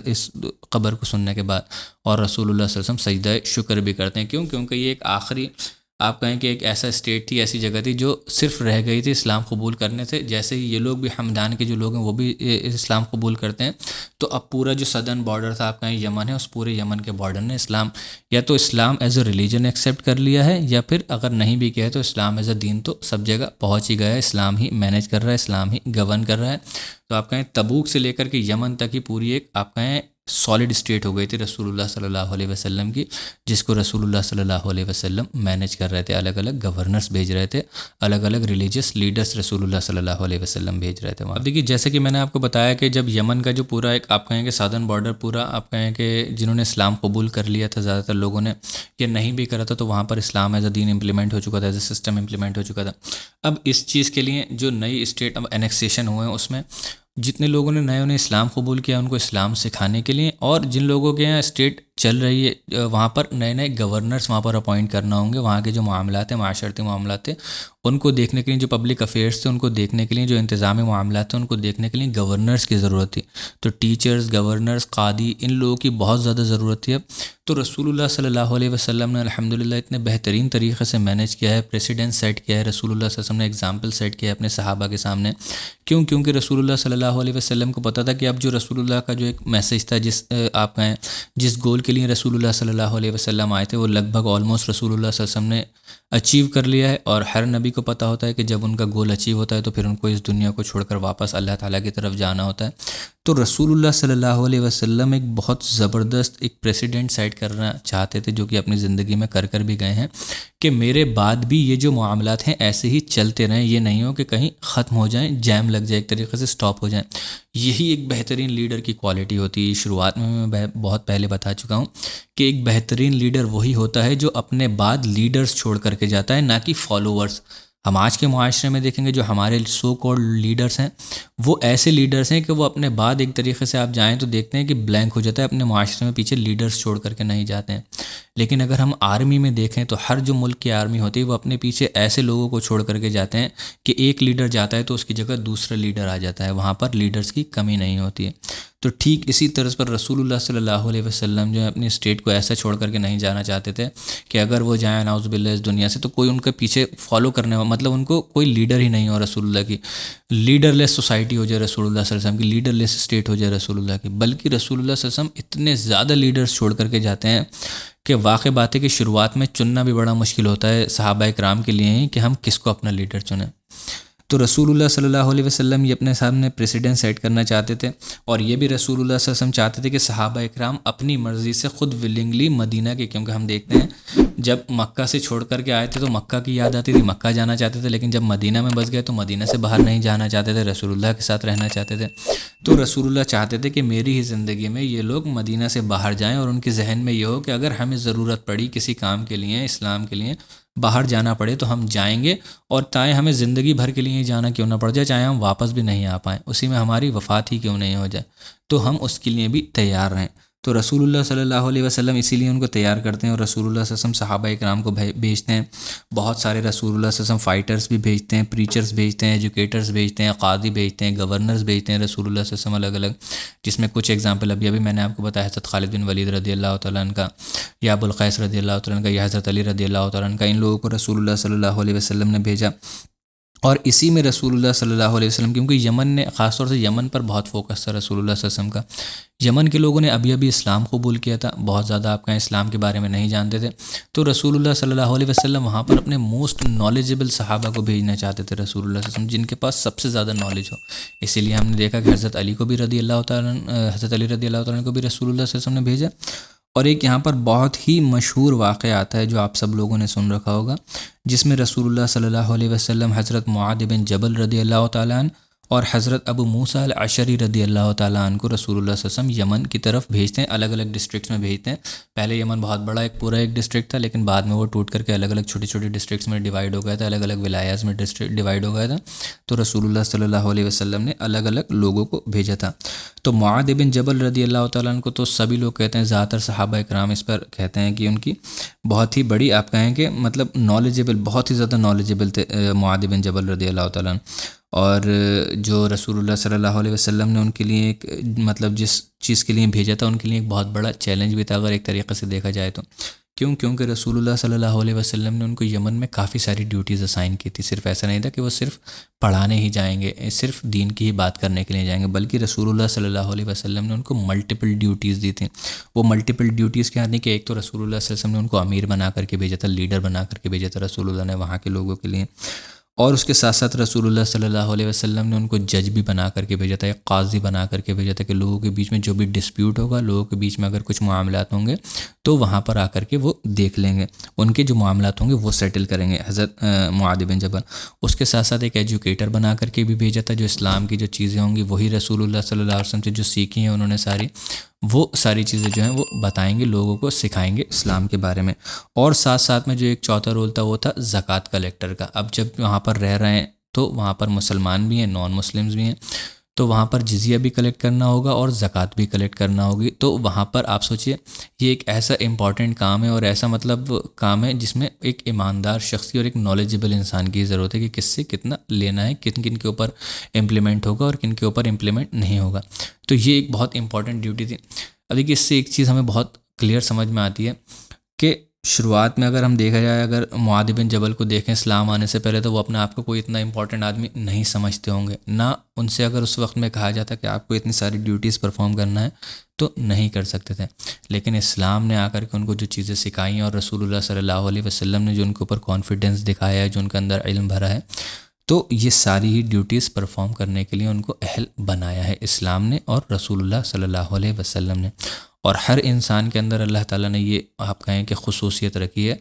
اس خبر کو سننے کے بعد، اور رسول اللہ صلی اللہ علیہ وسلم سجدہ شکر بھی کرتے ہیں. کیوں؟ کیونکہ یہ ایک آخری آپ کہیں کہ ایک ایسا اسٹیٹ تھی، ایسی جگہ تھی جو صرف رہ گئی تھی اسلام قبول کرنے سے. جیسے ہی یہ لوگ بھی حمدان کے جو لوگ ہیں وہ بھی اسلام قبول کرتے ہیں، تو اب پورا جو سدرن بارڈر تھا آپ کہیں یمن ہے، اس پورے یمن کے بارڈر نے اسلام ایز اے ریلیجن ایکسیپٹ کر لیا ہے، یا پھر اگر نہیں بھی کیا ہے تو اسلام ایز اے دین تو سب جگہ پہنچ ہی گیا ہے. اسلام ہی مینیج کر رہا ہے، اسلام ہی گورن کر رہا ہے. تو آپ کہیں تبوک سے لے کر کے یمن تک ہی پوری ایک آپ کہیں سالڈ اسٹیٹ ہو گئی تھی رسول اللہ صلی اللہ علیہ وسلم کی، جس کو رسول اللہ صلی اللہ علیہ وسلم مینیج کر رہے تھے. الگ الگ گورنرز بھیج رہے تھے، الگ الگ ریلیجس لیڈرز رسول اللہ صلی اللہ علیہ وسلم بھیج رہے تھے. اب دیکھیے جیسے کہ میں نے آپ کو بتایا کہ جب یمن کا جو پورا ایک آپ کہیں کہ سادرن بارڈر پورا آپ کہیں کہ جنہوں نے اسلام قبول کر لیا تھا، زیادہ تر لوگوں نے یہ نہیں بھی کرا تھا، تو وہاں پر اسلام ایز اے دین امپلیمنٹ ہو چکا تھا، ایز اے سسٹم امپلیمنٹ ہو چکا تھا. اب اس چیز کے لیے جو نئی اسٹیٹ اب انیکسیشن ہوئے ہیں، اس میں جتنے لوگوں نے نئے اسلام قبول کیا ان کو اسلام سکھانے کے لیے، اور جن لوگوں کے یہاں اسٹیٹ چل رہی ہے وہاں پر نئے گورنرز وہاں پر اپوائنٹ کرنا ہوں گے. وہاں کے جو معاملات ہیں، معاشرتی معاملات تھے، ان کو دیکھنے کے لیے، جو پبلک افیئرس تھے ان کو دیکھنے کے لیے، جو انتظامی معاملات تھے ان کو دیکھنے کے لیے گورنرز کی ضرورت تھی. تو ٹیچرز، گورنرز، قاضی، ان لوگوں کی بہت زیادہ ضرورت تھی. اب تو رسول اللہ صلی اللہ علیہ وسلم نے الحمدللہ اتنے بہترین طریقے سے مینیج کیا ہے، پریسیڈنٹ سیٹ کیا ہے، رسول اللہ صلی اللہ علیہ وسلم نے ایگزامپل سیٹ کیا ہے اپنے صحابہ کے سامنے. کیونکہ رسول اللہ صلی اللہ علیہ وسلم کو پتہ تھا کہ اب جو رسول اللہ کا جو ایک میسیج تھا، جس گول کے لیے رسول اللہ صلی اللہ علیہ وسلم آئے تھے، وہ لگ بھگ آلموسٹ رسول اللہ صلی اللہ علیہ وسلم نے اچیو کر لیا ہے. اور ہر نبی کو پتہ ہوتا ہے کہ جب ان کا گول اچیو ہوتا ہے تو پھر ان کو اس دنیا کو چھوڑ کر واپس اللہ تعالیٰ کی طرف جانا ہوتا ہے. تو رسول اللہ صلی اللہ علیہ وسلم ایک بہت زبردست ایک پریسیڈنٹ سیٹ کرنا چاہتے تھے، جو کہ اپنی زندگی میں کر بھی گئے ہیں، کہ میرے بعد بھی یہ جو معاملات ہیں ایسے ہی چلتے رہیں، یہ نہیں ہو کہ کہیں ختم ہو جائیں، جیم لگ جائے، ایک طریقے سے سٹاپ ہو جائیں. یہی ایک بہترین لیڈر کی کوالٹی ہوتی ہے. شروعات میں بہت پہلے بتا چکا ہوں کہ ایک بہترین لیڈر وہی ہوتا ہے جو اپنے بعد لیڈرز چھوڑ کر کے جاتا ہے، نہ کہ فالوورز. ہم آج کے معاشرے میں دیکھیں گے جو ہمارے سو کالڈ لیڈرز ہیں، وہ ایسے لیڈرز ہیں کہ وہ اپنے بعد ایک طریقے سے آپ جائیں تو دیکھتے ہیں کہ بلینک ہو جاتا ہے، اپنے معاشرے میں پیچھے لیڈرز چھوڑ کر کے نہیں جاتے ہیں. لیکن اگر ہم آرمی میں دیکھیں تو ہر جو ملک کی آرمی ہوتی ہے وہ اپنے پیچھے ایسے لوگوں کو چھوڑ کر کے جاتے ہیں کہ ایک لیڈر جاتا ہے تو اس کی جگہ دوسرا لیڈر آ جاتا ہے، وہاں پر لیڈرز کی کمی نہیں ہوتی ہے. تو ٹھیک اسی طرز پر رسول اللہ صلی اللہ علیہ وسلم جو ہے اپنی اسٹیٹ کو ایسا چھوڑ کر کے نہیں جانا چاہتے تھے کہ اگر وہ جائیں نعوذ باللہ اس دنیا سے تو کوئی ان کے پیچھے فالو کرنے والا، مطلب ان کو کوئی لیڈر ہی نہیں ہو رسول اللہ کی، لیڈر لیس سوسائٹی ہو جائے رسول اللہ صلی اللہ علیہ وسلم کی، لیڈر لیس اسٹیٹ ہو جائے رسول اللہ کی، بلکہ رسول اللہ صلی اللہ علیہ وسلم اتنے زیادہ لیڈرز چھوڑ کر کے جاتے ہیں کہ واقع بات ہے کہ شروعات میں چننا بھی بڑا مشکل ہوتا ہے صحابہ کرام کے لیے ہی کہ ہم کس کو اپنا لیڈر چنیں۔ تو رسول اللہ صلی اللہ علیہ وسلم یہ اپنے سامنے پریسیڈنٹ سیٹ کرنا چاہتے تھے، اور یہ بھی رسول اللہ صلی اللہ علیہ وسلم چاہتے تھے کہ صحابہ اکرام اپنی مرضی سے خود ولنگلی مدینہ کے، کیونکہ ہم دیکھتے ہیں جب مکہ سے چھوڑ کر کے آئے تھے تو مکہ کی یاد آتی تھی، مکہ جانا چاہتے تھے، لیکن جب مدینہ میں بس گئے تو مدینہ سے باہر نہیں جانا چاہتے تھے، رسول اللہ کے ساتھ رہنا چاہتے تھے۔ تو رسول اللہ چاہتے تھے کہ میری ہی زندگی میں یہ لوگ مدینہ سے باہر جائیں، اور ان کے ذہن میں یہ ہو کہ اگر ہمیں ضرورت پڑی کسی کام کے لیے، اسلام کے لیے باہر جانا پڑے تو ہم جائیں گے، اور چاہے ہمیں زندگی بھر کے لیے جانا کیوں نہ پڑ جائے، چاہے ہم واپس بھی نہیں آ پائیں، اسی میں ہماری وفات ہی کیوں نہیں ہو جائے، تو ہم اس کے لیے بھی تیار رہیں۔ تو رسول اللہ صلی اللہ علیہ وسلم اسی لیے ان کو تیار کرتے ہیں، اور رسول اللہ صلی اللہ علیہ وسلم صحابہ اکرام کو بھیجتے ہیں، بہت سارے رسول اللہ صلی اللہ علیہ وسلم فائٹرز بھی بھیجتے ہیں، پریچرز بھیجتے ہیں، ایجوکیٹرز بھیجتے ہیں، قاضی بھیجتے ہیں، گورنرز بھیجتے ہیں رسول اللہ صلی اللہ علیہ وسلم الگ الگ، جس میں کچھ ایگزامپل ابھی میں نے آپ کو بتایا حضرت خالد بن ولید رضی اللہ تعالیٰ عنہ کا، یا ابو القیس رضی اللہ تعالیٰ عنہ کا، یا حضرت علی رضی اللہ تعالیٰ عنہ کا، ان لوگوں کو رسول اللہ صلی اللہ علیہ وسلم نے بھیجا۔ اور اسی میں رسول اللہ صلی اللہ علیہ وسلم، کیونکہ یمن نے خاص طور سے یمن پر بہت فوکس تھا رسول اللہ صلی اللہ علیہ وسلم کا، یمن کے لوگوں نے ابھی اسلام قبول کیا تھا، بہت زیادہ آپ کہیں اسلام کے بارے میں نہیں جانتے تھے، تو رسول اللہ صلی اللہ علیہ وسلم وہاں پر اپنے موسٹ نالجبل صحابہ کو بھیجنا چاہتے تھے رسول اللہ صلی اللہ علیہ وسلم، جن کے پاس سب سے زیادہ نالج ہو۔ اسی لیے ہم نے دیکھا کہ حضرت علی کو بھی رضی اللہ تعالیٰ حضرت علی رضی اللہ تعالیٰ کو بھی رسول اللہ صلی اللہ علیہ وسلم نے بھیجا۔ اور ایک یہاں پر بہت ہی مشہور واقعہ آتا ہے جو آپ سب لوگوں نے سن رکھا ہوگا، جس میں رسول اللہ صلی اللہ علیہ وسلم حضرت معاذ بن جبل رضی اللہ تعالیٰ عنہ اور حضرت ابو موسیٰ الاشعری رضی اللہ تعالیٰ عنہ کو رسول اللہ صلی اللہ علیہ وسلم یمن کی طرف بھیجتے ہیں، الگ الگ ڈسٹرکٹس میں بھیجتے ہیں۔ پہلے یمن بہت بڑا پورا ایک ڈسٹرکٹ تھا، لیکن بعد میں وہ ٹوٹ کر کے الگ الگ چھوٹی چھوٹی ڈسٹرکٹس میں ڈیوائیڈ ہو گیا تھا، الگ الگ ولایاز میں ڈیوائیڈ ہو گیا تھا، تو رسول اللہ صلی اللہ علیہ وسلم نے الگ الگ لوگوں کو بھیجا تھا۔ تو معاذ بن جبل رضی اللہ تعالیٰ عنہ کو تو سبھی لوگ کہتے ہیں، زیادہ تر صحابہ کرام اس پر کہتے ہیں کہ ان کی بہت ہی بڑی، آپ کہیں کہ مطلب نالجبل، بہت ہی زیادہ نالجبل تھے معاذ بن جبل رضی اللہ تعالیٰ عنہ، اور جو رسول اللہ صلی اللہ علیہ وسلم نے ان کے لیے ایک مطلب جس چیز کے لیے بھیجا تھا ان کے لیے ایک بہت بڑا چیلنج بھی تھا، اگر ایک طریقے سے دیکھا جائے تو۔ کیونکہ رسول اللہ صلی اللہ علیہ وسلم نے ان کو یمن میں کافی ساری ڈیوٹیز اسائن کی تھی، صرف ایسا نہیں تھا کہ وہ صرف پڑھانے ہی جائیں گے، صرف دین کی ہی بات کرنے کے لیے جائیں گے، بلکہ رسول اللہ صلی اللہ علیہ وسلم نے ان کو ملٹیپل ڈیوٹیز دی تھیں۔ وہ ملٹیپل ڈیوٹیز کیا تھیں کہ ایک تو رسول اللہ صلی اللہ علیہ وسلم نے ان کو امیر بنا کر کے بھیجا تھا، لیڈر بنا کر کے بھیجا تھا رسول اللہ نے وہاں کے لوگوں کے لیے، اور اس کے ساتھ ساتھ رسول اللہ صلی اللہ علیہ وسلم نے ان کو جج بھی بنا کر کے بھیجا تھا، ایک قاضی بنا کر کے بھیجا تھا کہ لوگوں کے بیچ میں جو بھی ڈسپیوٹ ہوگا، لوگوں کے بیچ میں اگر کچھ معاملات ہوں گے تو وہاں پر آ کر کے وہ دیکھ لیں گے، ان کے جو معاملات ہوں گے وہ سیٹل کریں گے حضرت معاذ بن جبل۔ اس کے ساتھ ساتھ ایک ایجوکیٹر بنا کر کے بھی بھیجا تھا، جو اسلام کی جو چیزیں ہوں گی وہی رسول اللہ صلی اللہ علیہ وسلم سے جو سیکھی ہیں انہوں نے وہ ساری چیزیں جو ہیں وہ بتائیں گے، لوگوں کو سکھائیں گے اسلام کے بارے میں۔ اور ساتھ ساتھ میں جو ایک چوتھا رول تھا وہ تھا زکوٰۃ کلیکٹر کا۔ اب جب وہاں پر رہ رہے ہیں تو وہاں پر مسلمان بھی ہیں، نان مسلمز بھی ہیں، تو وہاں پر جزیہ بھی کلیکٹ کرنا ہوگا اور زکوٰۃ بھی کلیکٹ کرنا ہوگی۔ تو وہاں پر آپ سوچئے یہ ایک ایسا امپورٹنٹ کام ہے اور ایسا مطلب کام ہے جس میں ایک ایماندار شخصی اور ایک نالجبل انسان کی ضرورت ہے کہ کس سے کتنا لینا ہے، کن کن کے اوپر امپلیمنٹ ہوگا اور کن کے اوپر امپلیمنٹ نہیں ہوگا۔ تو یہ ایک بہت امپورٹنٹ ڈیوٹی تھی۔ اب دیکھیے اس سے ایک چیز ہمیں بہت کلیئر سمجھ میں آتی ہے کہ شروعات میں اگر ہم دیکھا جائے، اگر معاذ بن جبل کو دیکھیں اسلام آنے سے پہلے، تو وہ اپنے آپ کو کوئی اتنا امپورٹنٹ آدمی نہیں سمجھتے ہوں گے، نہ ان سے اگر اس وقت میں کہا جاتا کہ آپ کو اتنی ساری ڈیوٹیز پرفارم کرنا ہے تو نہیں کر سکتے تھے۔ لیکن اسلام نے آ کر کے ان کو جو چیزیں سکھائی ہیں اور رسول اللہ صلی اللہ علیہ وسلم نے جو ان کے اوپر کانفیڈنس دکھایا ہے، جو ان کے اندر علم بھرا ہے، تو یہ ساری ہی ڈیوٹیز پرفارم کرنے کے لیے ان کو اہل بنایا ہے اسلام نے اور رسول اللہ صلی اللہ علیہ وسلم نے۔ اور ہر انسان کے اندر اللہ تعالیٰ نے یہ آپ کہیں کہ خصوصیت رکھی ہے،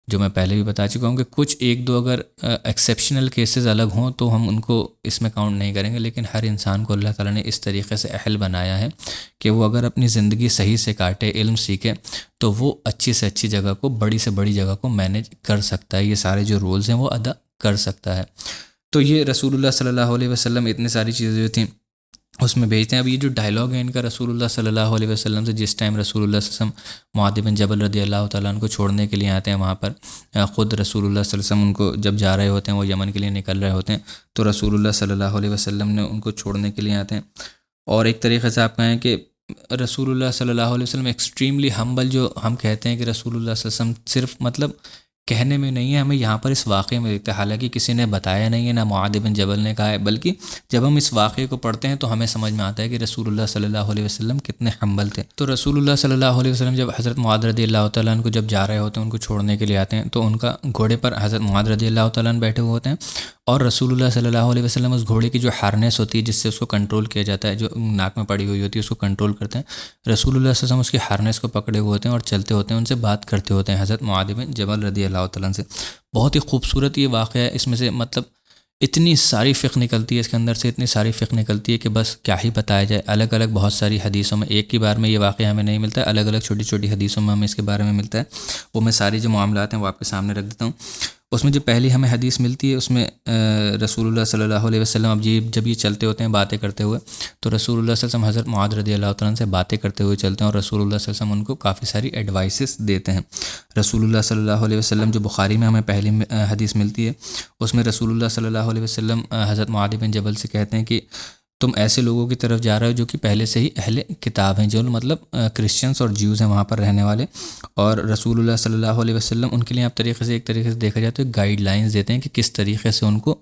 جو میں پہلے بھی بتا چکا ہوں کہ کچھ ایک دو اگر ایکسیپشنل کیسز الگ ہوں تو ہم ان کو اس میں کاؤنٹ نہیں کریں گے، لیکن ہر انسان کو اللہ تعالیٰ نے اس طریقے سے اہل بنایا ہے کہ وہ اگر اپنی زندگی صحیح سے کاٹے، علم سیکھے، تو وہ اچھی سے اچھی جگہ کو، بڑی سے بڑی جگہ کو مینیج کر سکتا ہے، یہ سارے جو رولز ہیں وہ ادا کر سکتا ہے۔ تو یہ رسول اللہ صلی اللہ علیہ وسلم اتنی ساری چیزیں جو تھیں اس میں بھیجتے ہیں۔ اب یہ جو ڈائلاگ ہے ان کا رسول اللہ صلی اللہ علیہ وسلم سے، جس ٹائم رسول اللہ صلی اللہ علیہ وسلم معاذ بن جبل رضی اللہ تعالیٰ عنہ کو چھوڑنے کے لیے آتے ہیں، وہاں پر خود رسول اللہ صلی اللہ علیہ وسلم ان کو جب جا رہے ہوتے ہیں، وہ یمن کے لیے نکل رہے ہوتے ہیں، تو رسول اللہ صلی اللہ علیہ وسلم نے ان کو چھوڑنے کے لیے آتے ہیں، اور ایک طریقے سے آپ کہیں کہ رسول اللہ صلی اللہ علیہ وسلم ایکسٹریملی ہمبل، جو ہم کہتے ہیں کہ رسول اللہ صلی اللہ علیہ وسلم صرف مطلب کہنے میں نہیں ہے، ہمیں یہاں پر اس واقعے میں دیکھتے ہیں، حالانکہ کسی نے بتایا نہیں ہے، نہ معاذ بن جبل نے کہا ہے، بلکہ جب ہم اس واقعے کو پڑھتے ہیں تو ہمیں سمجھ میں آتا ہے کہ رسول اللہ صلی اللہ علیہ وسلم کتنے ہمبل تھے۔ تو رسول اللہ صلی اللہ علیہ وسلم جب حضرت معاذ رضی اللہ تعالیٰ عنہ کو جب جا رہے ہوتے ہیں، ان کو چھوڑنے کے لیے آتے ہیں، تو ان کا گھوڑے پر حضرت معاذ رضی اللہ تعالیٰ عنہ بیٹھے ہوئے ہوتے ہیں، اور رسول اللہ صلی اللہ علیہ وسلم اس گھوڑے کی جو ہارنیس ہوتی ہے جس سے اس کو کنٹرول کیا جاتا ہے، جو ناک میں پڑی ہوئی ہوتی ہے اس کو کنٹرول کرتے ہیں، رسول اللہ صلی اللہ علیہ وسلم اس کی ہارنیس کو پکڑے ہوئے ہوتے ہیں اور چلتے ہوتے ہیں، ان سے بات کرتے ہوتے ہیں حضرت معاذ بن جبل رضی اللہ تعالیٰ عنہ سے۔ بہت ہی خوبصورت یہ واقعہ ہے، اس میں سے مطلب اتنی ساری فقہ نکلتی ہے، اس کے اندر سے اتنی ساری فقہ نکلتی ہے کہ بس کیا ہی بتایا جائے۔ الگ الگ بہت ساری حدیثوں میں ایک ہی بار میں یہ واقعہ ہمیں نہیں ملتا ہے، الگ الگ چھوٹی چھوٹی حدیثوں میں ہمیں اس کے بارے میں ملتا ہے۔ وہ میں ساری جو معاملات ہیں وہ آپ کے سامنے رکھ دیتا ہوں۔ اس میں جو پہلی ہمیں حدیث ملتی ہے، اس میں رسول اللہ صلی اللہ علیہ وسلم اب جب یہ چلتے ہوتے ہیں باتیں کرتے ہوئے، تو رسول اللہ صلی اللہ علیہ وسلم حضرت معاذ رضی اللہ تعالیٰ عنہ سے باتیں کرتے ہوئے چلتے ہیں، اور رسول اللہ صلی اللہ علیہ وسلم ان کو کافی ساری ایڈوائسز دیتے ہیں۔ رسول اللہ صلی اللہ علیہ وسلم جو بخاری میں ہمیں پہلی حدیث ملتی ہے، اس میں رسول اللہ صلی اللہ علیہ وسلم حضرت معاذ بن جبل سے کہتے ہیں کہ تم ایسے لوگوں کی طرف جا رہے ہو جو کہ پہلے سے ہی اہل کتاب ہیں، جو مطلب کرسچنس اور جیوز ہیں وہاں پر رہنے والے، اور رسول اللہ صلی اللہ علیہ وسلم ان کے لیے آپ طریقے سے ایک طریقے سے دیکھا جائے تو گائیڈ لائنز دیتے ہیں کہ کس طریقے سے ان کو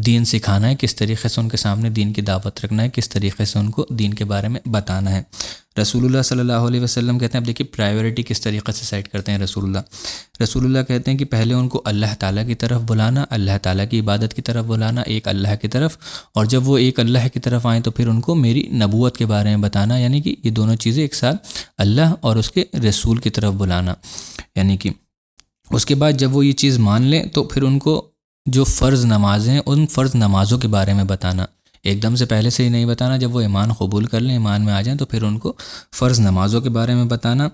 دین سکھانا ہے، کس طریقے سے ان کے سامنے دین کی دعوت رکھنا ہے، کس طریقے سے ان کو دین کے بارے میں بتانا ہے۔ رسول اللہ صلی اللہ علیہ وسلم کہتے ہیں، اب دیکھیے پرائیورٹی کس طریقے سے سیٹ کرتے ہیں رسول اللہ کہتے ہیں کہ پہلے ان کو اللہ تعالیٰ کی طرف بلانا، اللہ تعالیٰ کی عبادت کی طرف بلانا، ایک اللہ کی طرف، اور جب وہ ایک اللہ کی طرف آئیں تو پھر ان کو میری نبوت کے بارے میں بتانا، یعنی کہ یہ دونوں چیزیں ایک ساتھ، اللہ اور اس کے رسول کی طرف بلانا، یعنی کہ اس کے بعد جب وہ یہ چیز مان لیں تو پھر ان کو جو فرض نمازیں ہیں ان فرض نمازوں کے بارے میں بتانا، ایک دم سے پہلے سے ہی نہیں بتانا، جب وہ ایمان قبول کر لیں، ایمان میں آ جائیں تو پھر ان کو فرض نمازوں کے بارے میں بتانا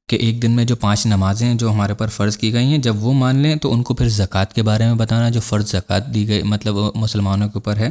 کہ ایک دن میں جو 5 نمازیں ہیں جو ہمارے پر فرض کی گئی ہیں، جب وہ مان لیں تو ان کو پھر زکوٰۃ کے بارے میں بتانا، جو فرض زکوٰۃ دی گئی مطلب مسلمانوں کے اوپر ہے۔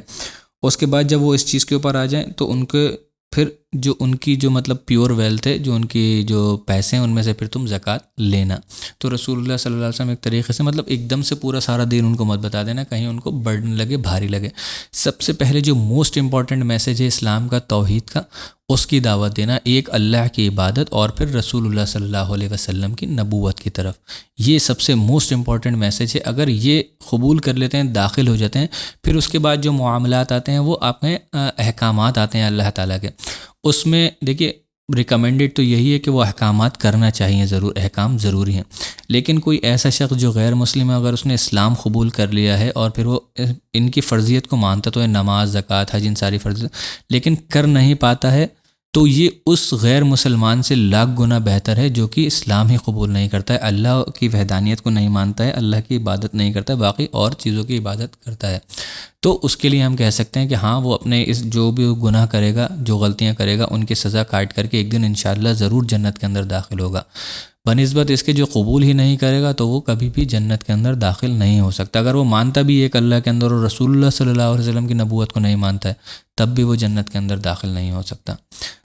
اس کے بعد جب وہ اس چیز کے اوپر آ جائیں تو ان کے پھر جو ان کی جو مطلب پیور ویلتھ ہے، جو ان کی جو پیسے ہیں، ان میں سے پھر تم زکوٰۃ لینا۔ تو رسول اللہ صلی اللہ علیہ وسلم ایک طریقے سے مطلب ایک دم سے پورا سارا دین ان کو مت بتا دینا، کہیں ان کو برڈن لگے، بھاری لگے۔ سب سے پہلے جو موسٹ امپورٹنٹ میسیج ہے اسلام کا، توحید کا، اس کی دعوت دینا، ایک اللہ کی عبادت، اور پھر رسول اللہ صلی اللہ علیہ وسلم کی نبوت کی طرف۔ یہ سب سے موسٹ امپورٹنٹ میسیج ہے۔ اگر یہ قبول کر لیتے ہیں، داخل ہو جاتے ہیں، پھر اس کے بعد جو معاملات آتے ہیں وہ آپ میں احکامات آتے ہیں اللہ تعالیٰ کے، اس میں دیکھیے ریکمینڈڈ تو یہی ہے کہ وہ احکامات کرنا چاہیے، ضرور احکام ضروری ہیں، لیکن کوئی ایسا شخص جو غیر مسلم ہے، اگر اس نے اسلام قبول کر لیا ہے اور پھر وہ ان کی فرضیت کو مانتا تو ہے، نماز، زکوٰۃ، حج، ان ساری فرضیت، لیکن کر نہیں پاتا ہے، تو یہ اس غیر مسلمان سے لاکھ گنا بہتر ہے جو کہ اسلام ہی قبول نہیں کرتا ہے، اللہ کی وحدانیت کو نہیں مانتا ہے، اللہ کی عبادت نہیں کرتا ہے، باقی اور چیزوں کی عبادت کرتا ہے۔ تو اس کے لیے ہم کہہ سکتے ہیں کہ ہاں وہ اپنے اس جو بھی گناہ کرے گا، جو غلطیاں کرے گا، ان کی سزا کاٹ کر کے ایک دن انشاءاللہ ضرور جنت کے اندر داخل ہوگا، بنسبت اس کے جو قبول ہی نہیں کرے گا تو وہ کبھی بھی جنت کے اندر داخل نہیں ہو سکتا۔ اگر وہ مانتا بھی ایک اللہ کے اندر اور رسول اللہ صلی اللہ علیہ وسلم کی نبوت کو نہیں مانتا ہے، تب بھی وہ جنت کے اندر داخل نہیں ہو سکتا۔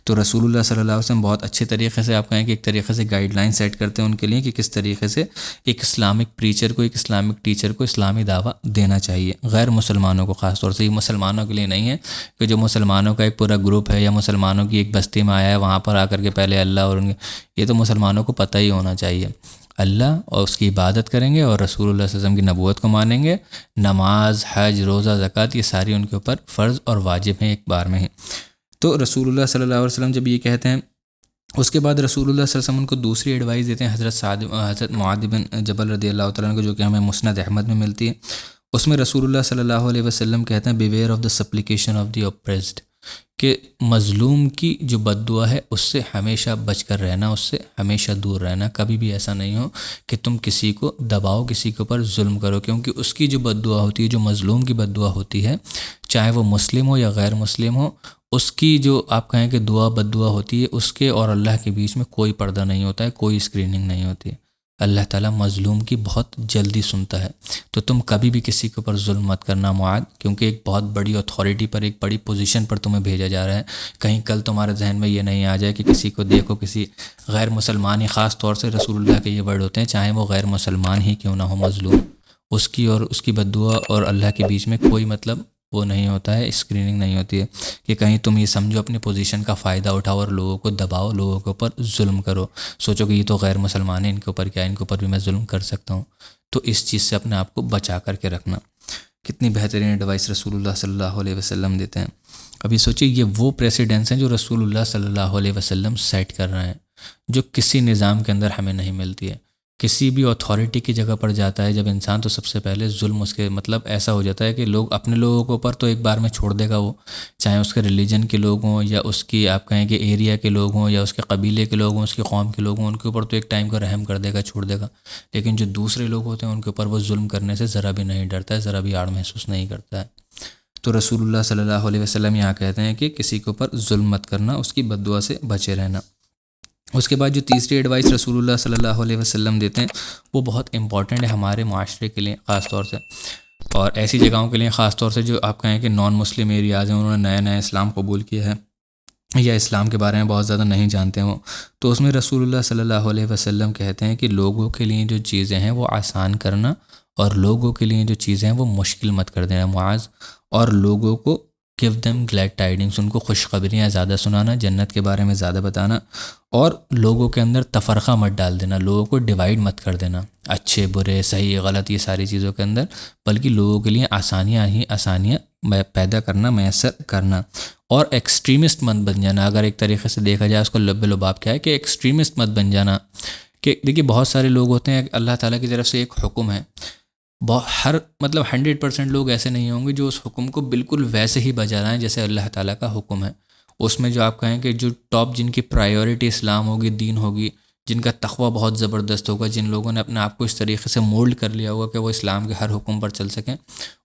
تو رسول اللہ صلی اللہ علیہ وسلم بہت اچھے طریقے سے، آپ کہیں کہ ایک طریقے سے گائیڈ لائن سیٹ کرتے ہیں ان کے لیے کہ کس طریقے سے ایک اسلامک پریچر کو، ایک اسلامک ٹیچر کو اسلامی دعویٰ دینا چاہیے، غیر مسلمانوں کو خاص طور سے۔ یہ مسلمانوں کے لیے نہیں ہے کہ جو مسلمانوں کا ایک پورا گروپ ہے یا مسلمانوں کی ایک بستی میں آیا ہے، وہاں پر آ کر کے پہلے اللہ اور ان کے، یہ تو مسلمانوں کو پتہ ہی ہونا چاہیے، اللہ اور اس کی عبادت کریں گے اور رسول اللہ صلی اللہ علیہ وسلم کی نبوت کو مانیں گے، نماز، حج، روزہ، زکوٰۃ، یہ ساری ان کے اوپر فرض اور واجب ہیں ایک بار میں ہی۔ تو رسول اللہ صلی اللہ علیہ وسلم جب یہ کہتے ہیں، اس کے بعد رسول اللہ صلی اللہ علیہ وسلم ان کو دوسری ایڈوائز دیتے ہیں حضرت معاذ بن جبل رضی اللہ تعالیٰ عنہ کو، جو کہ ہمیں مسند احمد میں ملتی ہے۔ اس میں رسول اللہ صلی اللہ علیہ وسلم کہتے ہیں beware of the supplication of the oppressed, کہ مظلوم کی جو بد دعا ہے اس سے ہمیشہ بچ کر رہنا، اس سے ہمیشہ دور رہنا، کبھی بھی ایسا نہیں ہو کہ تم کسی کو دباؤ، کسی کے اوپر ظلم کرو، کیونکہ اس کی جو بد دعا ہوتی ہے، جو مظلوم کی بد دعا ہوتی ہے، چاہے وہ مسلم ہو یا غیر مسلم ہو، اس کی جو آپ کہیں کہ دعا بد دعا ہوتی ہے، اس کے اور اللہ کے بیچ میں کوئی پردہ نہیں ہوتا ہے، کوئی اسکریننگ نہیں ہوتی ہے۔ اللہ تعالیٰ مظلوم کی بہت جلدی سنتا ہے، تو تم کبھی بھی کسی کے اوپر ظلم مت کرنا معاذ، کیونکہ ایک بہت بڑی اتھارٹی پر، ایک بڑی پوزیشن پر تمہیں بھیجا جا رہا ہے، کہیں کل تمہارے ذہن میں یہ نہیں آ جائے کہ کسی کو دیکھو، کسی غیر مسلمان ہی، خاص طور سے رسول اللہ کے یہ ورڈ ہوتے ہیں، چاہے وہ غیر مسلمان ہی کیوں نہ ہو، مظلوم، اس کی اور اس کی بد دعا اور اللہ کے بیچ میں کوئی مطلب وہ نہیں ہوتا ہے، اسکریننگ نہیں ہوتی ہے کہ کہیں تم یہ سمجھو اپنی پوزیشن کا فائدہ اٹھاؤ اور لوگوں کو دباؤ، لوگوں کے اوپر ظلم کرو، سوچو کہ یہ تو غیر مسلمان ہیں، ان کے اوپر کیا، ان کے اوپر بھی میں ظلم کر سکتا ہوں۔ تو اس چیز سے اپنے آپ کو بچا کر کے رکھنا۔ کتنی بہترین ایڈوائس رسول اللہ صلی اللہ علیہ وسلم دیتے ہیں۔ ابھی سوچیے یہ وہ پریسیڈنٹس ہیں جو رسول اللہ صلی اللہ علیہ وسلم سیٹ کر رہے ہیں، جو کسی نظام کے اندر ہمیں نہیں ملتی ہے۔ کسی بھی اتھارٹی کی جگہ پر جاتا ہے جب انسان، تو سب سے پہلے ظلم اس کے مطلب ایسا ہو جاتا ہے کہ لوگ اپنے لوگوں کے اوپر تو ایک بار میں چھوڑ دے گا، وہ چاہے اس کے ریلیجن کے لوگ ہوں یا اس کی آپ کہیں کہ ایریا کے لوگ ہوں یا اس کے قبیلے کے لوگ ہوں، اس کی قوم کے لوگ ہوں، ان کے اوپر تو ایک ٹائم کا رحم کر دے گا، چھوڑ دے گا۔ لیکن جو دوسرے لوگ ہوتے ہیں ان کے اوپر وہ ظلم کرنے سے ذرا بھی نہیں ڈرتا ہے، ذرا بھی آڑ محسوس نہیں کرتا ہے۔ تو رسول اللہ صلی اللہ علیہ وسلم یہاں کہتے ہیں کہ کسی کے اوپر ظلم مت کرنا، اس کی بد دعا سے بچے رہنا۔ اس کے بعد جو تیسری ایڈوائس رسول اللہ صلی اللہ علیہ وسلم دیتے ہیں وہ بہت امپورٹنٹ ہے ہمارے معاشرے کے لیے خاص طور سے، اور ایسی جگہوں کے لیے خاص طور سے جو آپ کہیں کہ نان مسلم ایریاز ہیں، انہوں نے نیا نیا اسلام قبول کیا ہے یا اسلام کے بارے میں بہت زیادہ نہیں جانتے ہیں وہ، تو اس میں رسول اللہ صلی اللہ علیہ وسلم کہتے ہیں کہ لوگوں کے لیے جو چیزیں ہیں وہ آسان کرنا، اور لوگوں کے لیے جو چیزیں ہیں وہ مشکل مت کر دینا معاذ، اور لوگوں کو give them glad tidings، ان کو خوشخبریاں زیادہ سنانا، جنت کے بارے میں زیادہ بتانا، اور لوگوں کے اندر تفرقہ مت ڈال دینا، لوگوں کو ڈیوائیڈ مت کر دینا، اچھے برے صحیح غلط یہ ساری چیزوں کے اندر، بلکہ لوگوں کے لیے آسانیاں ہی آسانیاں پیدا کرنا، میسر کرنا، اور ایکسٹریمسٹ مت بن جانا۔ اگر ایک طریقے سے دیکھا جائے اس کو لب لباب کیا ہے کہ ایکسٹریمسٹ مت بن جانا، کہ دیکھیے بہت سارے لوگ ہوتے ہیں، اللہ تعالیٰ کی طرف سے ایک حکم ہے، ہر مطلب 100% لوگ ایسے نہیں ہوں گے جو اس حکم کو بالکل ویسے ہی بجا رہے ہیں جیسے اللہ تعالیٰ کا حکم ہے۔ اس میں جو آپ کہیں کہ جو ٹاپ جن کی پرائیورٹی اسلام ہوگی، دین ہوگی، جن کا تقوی بہت زبردست ہوگا، جن لوگوں نے اپنے آپ کو اس طریقے سے مولڈ کر لیا ہوگا کہ وہ اسلام کے ہر حکم پر چل سکیں،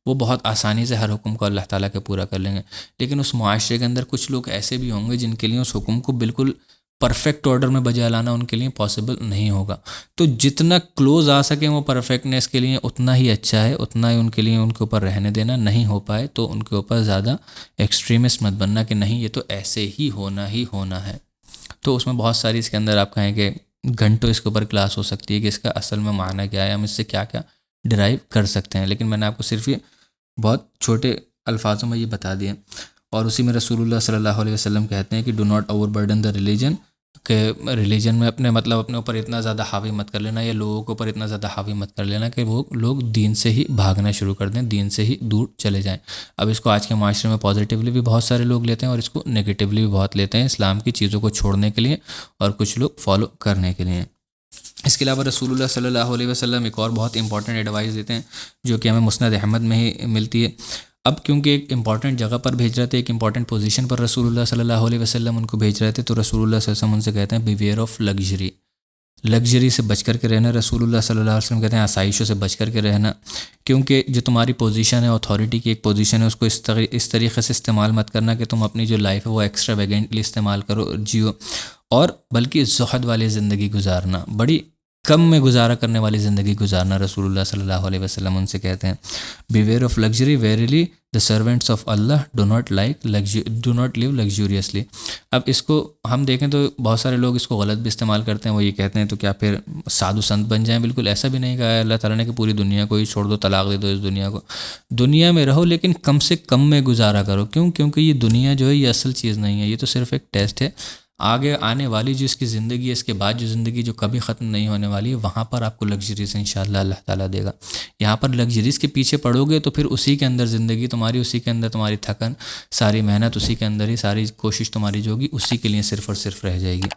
وہ بہت آسانی سے ہر حکم کو اللہ تعالیٰ کے پورا کر لیں گے۔ لیکن اس معاشرے کے اندر کچھ لوگ ایسے بھی ہوں گے جن کے لیے اس حکم کو بالکل پرفیکٹ آرڈر میں بجا لانا ان کے لیے پاسبل نہیں ہوگا۔ تو جتنا کلوز آ سکیں وہ پرفیکٹنیس کے لیے اتنا ہی اچھا ہے، اتنا ہی ان کے لیے ان کے اوپر رہنے دینا، نہیں ہو پائے تو ان کے اوپر زیادہ ایکسٹریمسٹ مت بننا کہ نہیں یہ تو ایسے ہی ہونا ہے۔ تو اس میں بہت ساری اس کے اندر آپ کہیں کہ گھنٹوں اس کے اوپر کلاس ہو سکتی ہے کہ اس کا اصل میں معنی کیا ہے، ہم اس سے کیا کیا ڈرائیو کر سکتے ہیں، لیکن میں نے آپ کو صرف یہ بہت چھوٹے الفاظوں میں یہ بتا دیا۔ اور اسی میں رسول اللہ صلی اللہ علیہ وسلم کہتے ہیں کہ do not over burden the religion, کہ ریلیجن میں اپنے اوپر اتنا زیادہ حاوی مت کر لینا، یا لوگوں کے اوپر اتنا زیادہ حاوی مت کر لینا کہ وہ لوگ دین سے ہی بھاگنا شروع کر دیں، دین سے ہی دور چلے جائیں۔ اب اس کو آج کے معاشرے میں پازیٹیولی بھی بہت سارے لوگ لیتے ہیں اور اس کو نگیٹیولی بھی بہت لیتے ہیں، اسلام کی چیزوں کو چھوڑنے کے لیے اور کچھ لوگ فالو کرنے کے لیے۔ اس کے علاوہ رسول اللہ صلی اللہ علیہ وسلم ایک اور بہت امپورٹنٹ ایڈوائس دیتے ہیں جو کہ ہمیں مسند احمد میں ہی ملتی ہے۔ اب کیونکہ ایک امپورٹنٹ جگہ پر بھیج رہے تھے، ایک امپورٹنٹ پوزیشن پر رسول اللہ صلی اللہ علیہ وسلم ان کو بھیج رہے تھے، تو رسول اللہ صلی اللہ علیہ وسلم ان سے کہتے ہیں بیویئر آف لگژری سے بچ کر کے رہنا۔ رسول اللہ صلی اللہ علیہ وسلم کہتے ہیں آسائشوں سے بچ کر کے رہنا، کیونکہ جو تمہاری پوزیشن ہے، اتھارٹی کی ایک پوزیشن ہے، اس کو اس طریقے سے استعمال مت کرنا کہ تم اپنی جو لائف ہے وہ ایکسٹرا ویگنٹلی استعمال کرو، جیو، اور بلکہ زہد والی زندگی گزارنا، بڑی کم میں گزارا کرنے والی زندگی گزارنا۔ رسول اللہ صلی اللہ علیہ وسلم ان سے کہتے ہیں beware of luxury, verily the servants of Allah do not live luxuriously. اب اس کو ہم دیکھیں تو بہت سارے لوگ اس کو غلط بھی استعمال کرتے ہیں، وہ یہ کہتے ہیں تو کیا پھر سادھو سنت بن جائیں؟ بالکل ایسا بھی نہیں کہا ہے اللہ تعالیٰ نے کہ پوری دنیا کو ہی چھوڑ دو، طلاق دے دو اس دنیا کو۔ دنیا میں رہو لیکن کم سے کم میں گزارا کرو، کیونکہ یہ دنیا جو ہے یہ اصل چیز نہیں ہے، یہ تو صرف ایک ٹیسٹ ہے۔ آگے آنے والی جو اس کی زندگی ہے، اس کے بعد جو زندگی جو کبھی ختم نہیں ہونے والی ہے، وہاں پر آپ کو لگژریز انشاءاللہ اللہ تعالیٰ دے گا۔ یہاں پر لگژریز کے پیچھے پڑو گے تو پھر اسی کے اندر زندگی تمہاری، اسی کے اندر تمہاری تھکن، ساری محنت اسی کے اندر ہی، ساری کوشش تمہاری جو ہوگی اسی کے لیے صرف اور صرف رہ جائے گی۔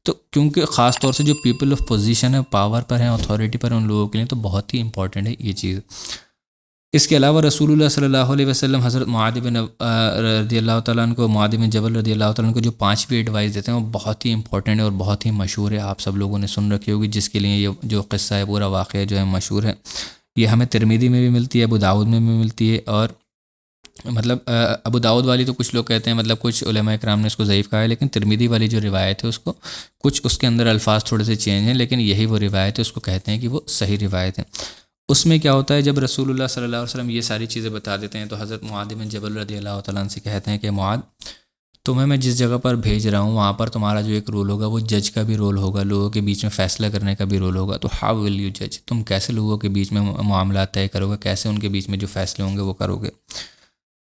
تو کیونکہ خاص طور سے جو پیپل آف پوزیشن ہے، پاور پر ہیں، اتھارٹی پر ہیں، ان لوگوں کے لیے تو بہت ہی امپورٹنٹ ہے یہ چیز۔ اس کے علاوہ رسول اللہ صلی اللہ علیہ وسلم حضرت معاذ بن رضی اللہ تعالیٰ عنہ کو، معاذ بن جبل رضی اللہ تعالیٰ عنہ کو جو 5ویں ایڈوائس دیتے ہیں وہ بہت ہی امپورٹنٹ ہے اور بہت ہی مشہور ہے، آپ سب لوگوں نے سن رکھی ہوگی، جس کے لیے یہ جو قصہ ہے، پورا واقعہ جو ہے مشہور ہے۔ یہ ہمیں ترمذی میں بھی ملتی ہے، ابو داؤد میں بھی ملتی ہے، اور مطلب ابو داؤد والی تو کچھ لوگ کہتے ہیں، مطلب کچھ علماء کرام نے اس کو ضعیف کہا ہے، لیکن ترمذی والی جو روایت ہے اس کو کچھ اس کے اندر الفاظ تھوڑے سے چینج ہیں، لیکن یہی وہ روایت ہے، اس کو کہتے ہیں کہ وہ صحیح روایت ہے۔ اس میں کیا ہوتا ہے، جب رسول اللہ صلی اللہ علیہ وسلم یہ ساری چیزیں بتا دیتے ہیں تو حضرت معاذ بن جبل رضی اللہ تعالیٰ عنہ سے کہتے ہیں کہ معاذ، تمہیں میں جس جگہ پر بھیج رہا ہوں وہاں پر تمہارا جو ایک رول ہوگا وہ جج کا بھی رول ہوگا، لوگوں کے بیچ میں فیصلہ کرنے کا بھی رول ہوگا۔ تو ہاؤ ول یو جج، تم کیسے لوگوں کے بیچ میں معاملات طے کرو گے، کیسے ان کے بیچ میں جو فیصلے ہوں گے وہ کرو گے۔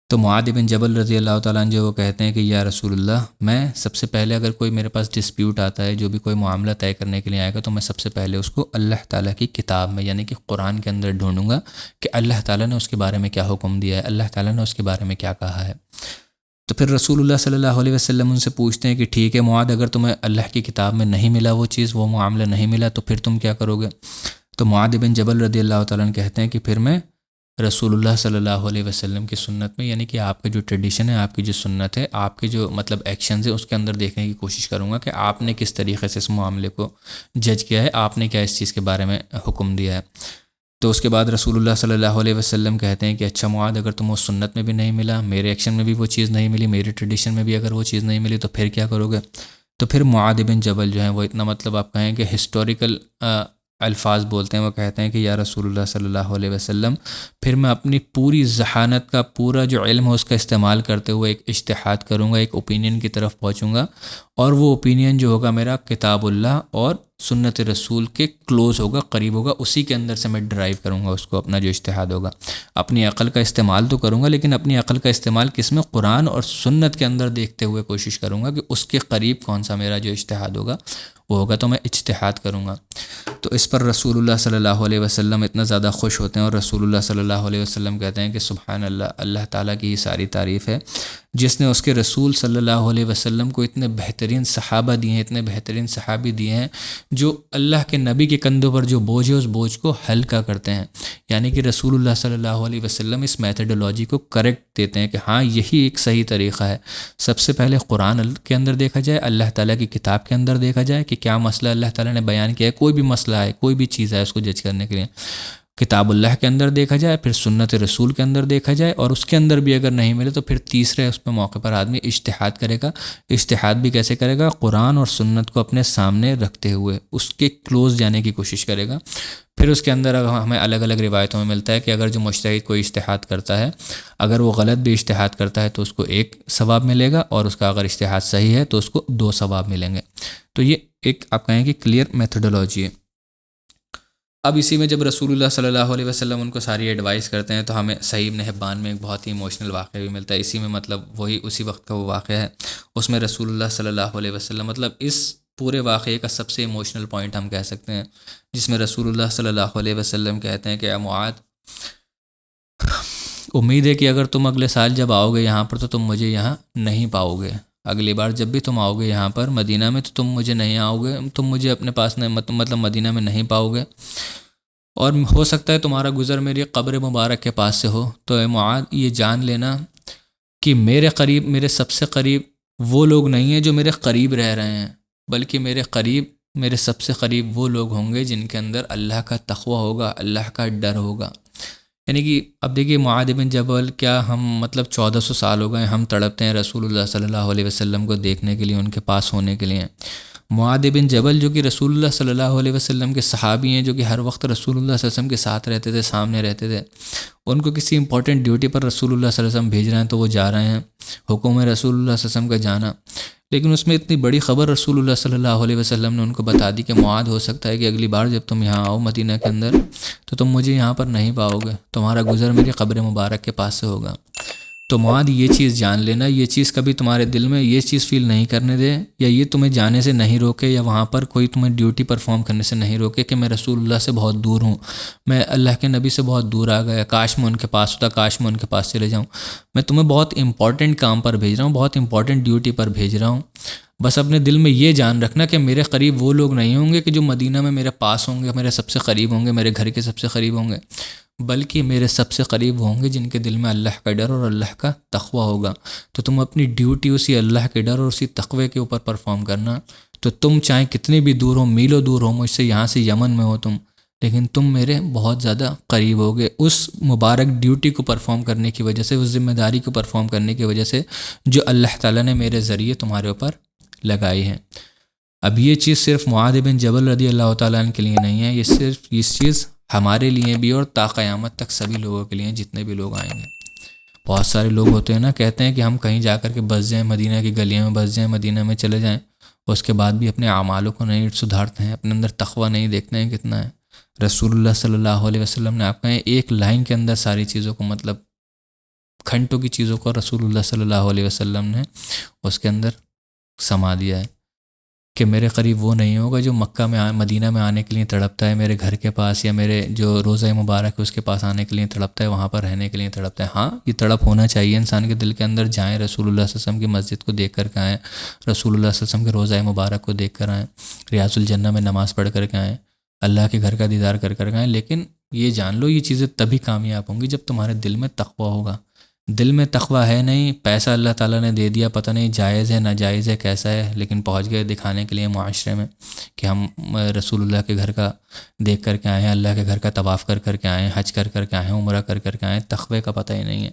تو معاذ بن جبل رضی اللہ تعالیٰ عنہ جو وہ کہتے ہیں کہ یا رسول اللہ، میں سب سے پہلے اگر کوئی میرے پاس ڈسپیوٹ آتا ہے، جو بھی کوئی معاملہ طے کرنے کے لیے آئے گا، تو میں سب سے پہلے اس کو اللہ تعالیٰ کی کتاب میں یعنی کہ قرآن کے اندر ڈھونڈوں گا کہ اللہ تعالیٰ نے اس کے بارے میں کیا حکم دیا ہے، اللہ تعالیٰ نے اس کے بارے میں کیا کہا ہے۔ تو پھر رسول اللہ صلی اللہ علیہ وسلم ان سے پوچھتے ہیں کہ ٹھیک ہے معاذ، اگر تمہیں اللہ کی کتاب میں نہیں ملا وہ چیز، وہ معاملہ نہیں ملا، تو پھر تم کیا کرو گے؟ تو معاذ بن جبل رضی اللہ تعالیٰ عنہ کہتے ہیں کہ پھر میں رسول اللہ صلی اللہ علیہ وسلم کی سنت میں، یعنی کہ آپ کا جو ٹریڈیشن ہے، آپ کی جو سنت ہے، آپ کے جو مطلب ایکشنز ہیں، اس کے اندر دیکھنے کی کوشش کروں گا کہ آپ نے کس طریقے سے اس معاملے کو جج کیا ہے، آپ نے کیا اس چیز کے بارے میں حکم دیا ہے۔ تو اس کے بعد رسول اللہ صلی اللہ علیہ وسلم کہتے ہیں کہ اچھا معاذ، اگر تم اس سنت میں بھی نہیں ملا، میرے ایکشن میں بھی وہ چیز نہیں ملی، میرے ٹریڈیشن میں بھی اگر وہ چیز نہیں ملی، تو پھر کیا کرو گے؟ تو پھر معاذ بن جبل جو ہیں وہ اتنا مطلب آپ کہیں کہ ہسٹوریکل الفاظ بولتے ہیں، وہ کہتے ہیں کہ یا رسول اللہ صلی اللہ علیہ وسلم، پھر میں اپنی پوری ذہانت کا پورا جو علم ہے اس کا استعمال کرتے ہوئے ایک اجتہاد کروں گا، ایک اوپینین کی طرف پہنچوں گا، اور وہ اوپینین جو ہوگا میرا کتاب اللہ اور سنت رسول کے کلوز ہوگا، قریب ہوگا، اسی کے اندر سے میں ڈرائیو کروں گا اس کو، اپنا جو اجتہاد ہوگا۔ اپنی عقل کا استعمال تو کروں گا، لیکن اپنی عقل کا استعمال کس میں؟ قرآن اور سنت کے اندر دیکھتے ہوئے کوشش کروں گا کہ اس کے قریب کون سا میرا جو اجتہاد ہوگا وہ ہوگا، تو میں اجتہاد کروں گا۔ تو اس پر رسول اللہ صلی اللہ علیہ وسلم اتنا زیادہ خوش ہوتے ہیں، اور رسول اللہ صلی اللہ علیہ وسلم کہتے ہیں کہ سبحان اللہ، اللہ تعالیٰ کی ہی ساری تعریف ہے جس نے اس کے رسول صلی اللہ علیہ وسلم کو اتنے بہترین صحابہ دیے ہیں، اتنے بہترین صحابی دیے ہیں جو اللہ کے نبی کے کندھوں پر جو بوجھ ہے اس بوجھ کو ہلکا کرتے ہیں۔ یعنی کہ رسول اللہ صلی اللہ علیہ وسلم اس میتھڈولوجی کو کریکٹ دیتے ہیں کہ ہاں یہی ایک صحیح طریقہ ہے۔ سب سے پہلے قرآن کے اندر دیکھا جائے، اللہ تعالیٰ کی کتاب کے اندر دیکھا جائے کہ کیا مسئلہ اللہ تعالیٰ نے بیان کیا ہے، کوئی بھی مسئلہ ہے، کوئی بھی چیز ہے، اس کو جج کرنے کے لیے کتاب اللہ کے اندر دیکھا جائے، پھر سنت رسول کے اندر دیکھا جائے، اور اس کے اندر بھی اگر نہیں ملے تو پھر تیسرے اس پہ موقع پر آدمی اجتہاد کرے گا۔ اجتہاد بھی کیسے کرے گا؟ قرآن اور سنت کو اپنے سامنے رکھتے ہوئے اس کے کلوز جانے کی کوشش کرے گا۔ پھر اس کے اندر ہمیں الگ الگ روایتوں میں ملتا ہے کہ اگر جو مجتہد کوئی اجتہاد کرتا ہے، اگر وہ غلط بھی اجتہاد کرتا ہے تو اس کو 1 ثواب ملے گا، اور اس کا اگر اجتہاد صحیح ہے تو اس کو 2 ثواب ملیں گے۔ تو یہ ایک آپ کہیں کہ کلیئر میتھڈولوجی ہے۔ اب اسی میں جب رسول اللہ صلی اللہ علیہ وسلم ان کو ساری ایڈوائس کرتے ہیں، تو ہمیں صحیح ابن حبان میں ایک بہت ہی ایموشنل واقعہ بھی ملتا ہے۔ اسی میں مطلب وہی اسی وقت کا وہ واقعہ ہے، اس میں رسول اللہ صلی اللہ علیہ وسلم مطلب اس پورے واقعے کا سب سے ایموشنل پوائنٹ ہم کہہ سکتے ہیں، جس میں رسول اللہ صلی اللہ علیہ وسلم کہتے ہیں کہ اے معاذ، امید ہے کہ اگر تم اگلے سال جب آؤ گے یہاں پر تو تم مجھے یہاں نہیں پاؤ گے، اگلی بار جب بھی تم آؤ گے یہاں پر مدینہ میں تو تم مجھے نہیں آؤ گے، تم مجھے اپنے پاس مطلب مدینہ میں نہیں پاؤ گے، اور ہو سکتا ہے تمہارا گزر میری قبر مبارک کے پاس سے ہو۔ تو اے معاذ، یہ جان لینا کہ میرے قریب، میرے سب سے قریب وہ لوگ نہیں ہیں جو میرے قریب رہ رہے ہیں، بلکہ میرے سب سے قریب وہ لوگ ہوں گے جن کے اندر اللہ کا تقوی ہوگا، اللہ کا ڈر ہوگا۔ یعنی کہ اب دیکھیے معاذ بن جبل، کیا ہم مطلب 1400 سال ہو گئے ہم تڑپتے ہیں رسول اللہ صلی اللہ علیہ وسلم کو دیکھنے کے لیے، ان کے پاس ہونے کے لیے۔ معاذ بن جبل جو کہ رسول اللہ صلی اللہ علیہ وسلم کے صحابی ہیں، جو کہ ہر وقت رسول اللہ صلی اللہ علیہ وسلم کے ساتھ رہتے تھے، سامنے رہتے تھے، ان کو کسی امپورٹنٹ ڈیوٹی پر رسول اللہ صلی اللہ علیہ وسلم بھیج رہے ہیں تو وہ جا رہے ہیں، حکم ہے رسول اللہ صلی اللہ علیہ وسلم کا جانا، لیکن اس میں اتنی بڑی خبر رسول اللہ صلی اللہ علیہ وسلم نے ان کو بتا دی کہ معاذ، ہو سکتا ہے کہ اگلی بار جب تم یہاں آؤ مدینہ کے اندر تو تم مجھے یہاں پر نہیں پاؤ گے، تمہارا گزر میری قبر مبارک کے پاس سے ہوگا۔ تو معاذ، یہ چیز جان لینا، یہ چیز کبھی تمہارے دل میں یہ چیز فیل نہیں کرنے دے، یا یہ تمہیں جانے سے نہیں روکے، یا وہاں پر کوئی تمہیں ڈیوٹی پرفارم کرنے سے نہیں روکے کہ میں رسول اللہ سے بہت دور ہوں، میں اللہ کے نبی سے بہت دور آ گیا، کاش میں ان کے پاس ہوتا، کاش میں ان کے پاس چلے جاؤں۔ میں تمہیں بہت امپورٹنٹ کام پر بھیج رہا ہوں، بہت امپورٹنٹ ڈیوٹی پر بھیج رہا ہوں، بس اپنے دل میں یہ جان رکھنا کہ میرے قریب وہ لوگ نہیں ہوں گے کہ جو مدینہ میں میرے پاس ہوں گے، میرے سب سے قریب ہوں گے، میرے گھر کے سب سے قریب ہوں گے، بلکہ میرے سب سے قریب ہوں گے جن کے دل میں اللہ کا ڈر اور اللہ کا تقوی ہوگا۔ تو تم اپنی ڈیوٹی اسی اللہ کے ڈر اور اسی تقوی کے اوپر پرفارم کرنا۔ تو تم چاہے کتنی بھی دور ہو، میلوں دور ہو مجھ سے، یہاں سے یمن میں ہو تم، لیکن تم میرے بہت زیادہ قریب ہوگے اس مبارک ڈیوٹی کو پرفارم کرنے کی وجہ سے، اس ذمہ داری کو پرفارم کرنے کی وجہ سے جو اللہ تعالیٰ نے میرے ذریعے تمہارے اوپر لگائی ہے۔ اب یہ چیز صرف معاذ بن جبل رضی اللہ تعالیٰ عنہ کے لیے نہیں ہے، یہ صرف اس چیز ہمارے لیے بھی اور تا قیامت تک سبھی لوگوں کے لیے، جتنے بھی لوگ آئیں گے۔ بہت سارے لوگ ہوتے ہیں نا، کہتے ہیں کہ ہم کہیں جا کر کے بس جائیں، مدینہ کی گلیوں میں بس جائیں، مدینہ میں چلے جائیں، اس کے بعد بھی اپنے اعمالوں کو نہیں سدھارتے ہیں، اپنے اندر تقوی نہیں دیکھتے ہیں کتنا ہے۔ رسول اللہ صلی اللہ علیہ وسلم نے آپ کہیں ایک لائن کے اندر ساری چیزوں کو مطلب گھنٹوں کی چیزوں کو رسول اللہ صلی اللہ علیہ وسلم نے اس کے اندر سما دیا ہے کہ میرے قریب وہ نہیں ہوگا جو مکہ میں مدینہ میں آنے کے لیے تڑپتا ہے، میرے گھر کے پاس یا میرے جو روضہ مبارک ہے اس کے پاس آنے کے لیے تڑپتا ہے، وہاں پر رہنے کے لیے تڑپتا ہے۔ ہاں یہ تڑپ ہونا چاہیے انسان کے دل کے اندر، جائیں رسول اللہ صلی اللہ علیہ وسلم کی مسجد کو دیکھ کر کے آئیں، رسول اللہ صلی اللہ علیہ وسلم کے روضہ مبارک کو دیکھ کر آئیں، ریاض الجنہ میں نماز پڑھ کر کے آئیں، اللہ کے گھر کا دیدار کر کر کے آئیں، لیکن یہ جان لو یہ چیزیں تبھی کامیاب ہوں گی جب تمہارے دل میں تقویٰ ہوگا۔ دل میں تقویٰ ہے نہیں، پیسہ اللہ تعالیٰ نے دے دیا، پتہ نہیں جائز ہے ناجائز ہے کیسا ہے، لیکن پہنچ گئے دکھانے کے لیے معاشرے میں کہ ہم رسول اللہ کے گھر کا دیکھ کر کے آئے ہیں، اللہ کے گھر کا طواف کر کر کے آئے ہیں، حج کر کر کے آئے ہیں، عمرہ کر کر کے آئے ہیں، تقوی کا پتہ ہی نہیں ہے۔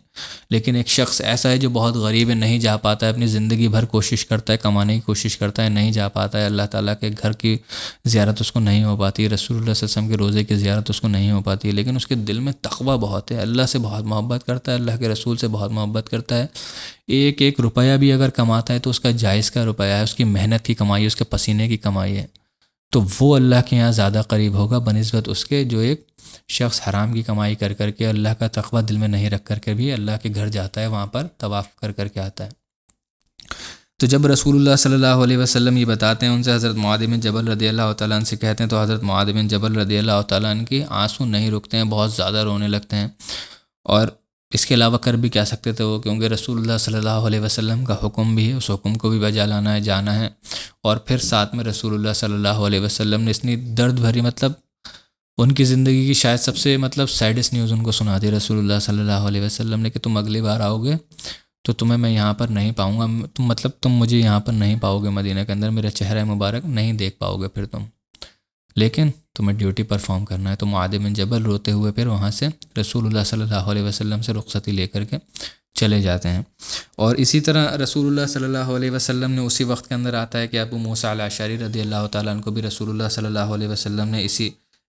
لیکن ایک شخص ایسا ہے جو بہت غریب ہے، نہیں جا پاتا ہے، اپنی زندگی بھر کوشش کرتا ہے، کمانے کی کوشش کرتا ہے، نہیں جا پاتا ہے، اللہ تعالیٰ کے گھر کی زیارت اس کو نہیں ہو پاتی، رسول اللہ صلی اللہ علیہ وسلم کے روزے کی زیارت اس کو نہیں ہو پاتی، لیکن اس کے دل میں تقویٰ بہت ہے، اللہ سے بہت محبت کرتا ہے، اللہ کے رسول سے بہت محبت کرتا ہے۔ ایک ایک روپیہ بھی اگر کماتا ہے تو اس کا جائز کا روپیہ ہے، اس کی محنت کی کمائی ہے، اس کے پسینے کی کمائی ہے، تو وہ اللہ کے یہاں زیادہ قریب ہوگا بنسبت اس کے جو ایک شخص حرام کی کمائی کر کر کے اللہ کا تقویٰ دل میں نہیں رکھ کر کے بھی اللہ کے گھر جاتا ہے، وہاں پر طواف کر کر کے آتا ہے۔ تو جب رسول اللہ صلی اللہ علیہ وسلم یہ بتاتے ہیں ان سے، حضرت معاذ بن جبل رضی اللہ تعالیٰ عنہ سے کہتے ہیں، تو حضرت معاذ بن جبل رضی اللہ تعالیٰ عنہ کی آنسو نہیں رکتے ہیں، بہت زیادہ رونے لگتے ہیں، اور اس کے علاوہ کر بھی کیا سکتے تھے وہ، کیونکہ رسول اللہ صلی اللہ علیہ وسلم کا حکم بھی ہے، اس حکم کو بھی بجا لانا ہے، جانا ہے، اور پھر ساتھ میں رسول اللہ صلی اللہ علیہ وسلم نے اتنی درد بھری ان کی زندگی کی شاید سب سے سیڈس نیوز ان کو سنا دی رسول اللہ صلی اللہ علیہ وسلم نے کہ تم اگلی بار آؤ گے تو تمہیں میں یہاں پر نہیں پاؤں گا، تم مجھے یہاں پر نہیں پاؤ گے، مدینہ کے اندر میرا چہرہ مبارک نہیں دیکھ پاؤ گے پھر تم، لیکن تمہیں ڈیوٹی پرفارم کرنا ہے۔ تو معاذ بن جبل روتے ہوئے پھر وہاں سے رسول اللہ صلی اللہ علیہ وسلم سے رخصتی لے کر کے چلے جاتے ہیں۔ اور اسی طرح رسول اللہ صلی اللہ علیہ وسلم نے اسی وقت کے اندر آتا ہے کہ ابو موسیٰ الاشعری رضی اللہ تعالیٰ عنہ کو بھی رسول اللہ صلی اللہ علیہ وسلم نے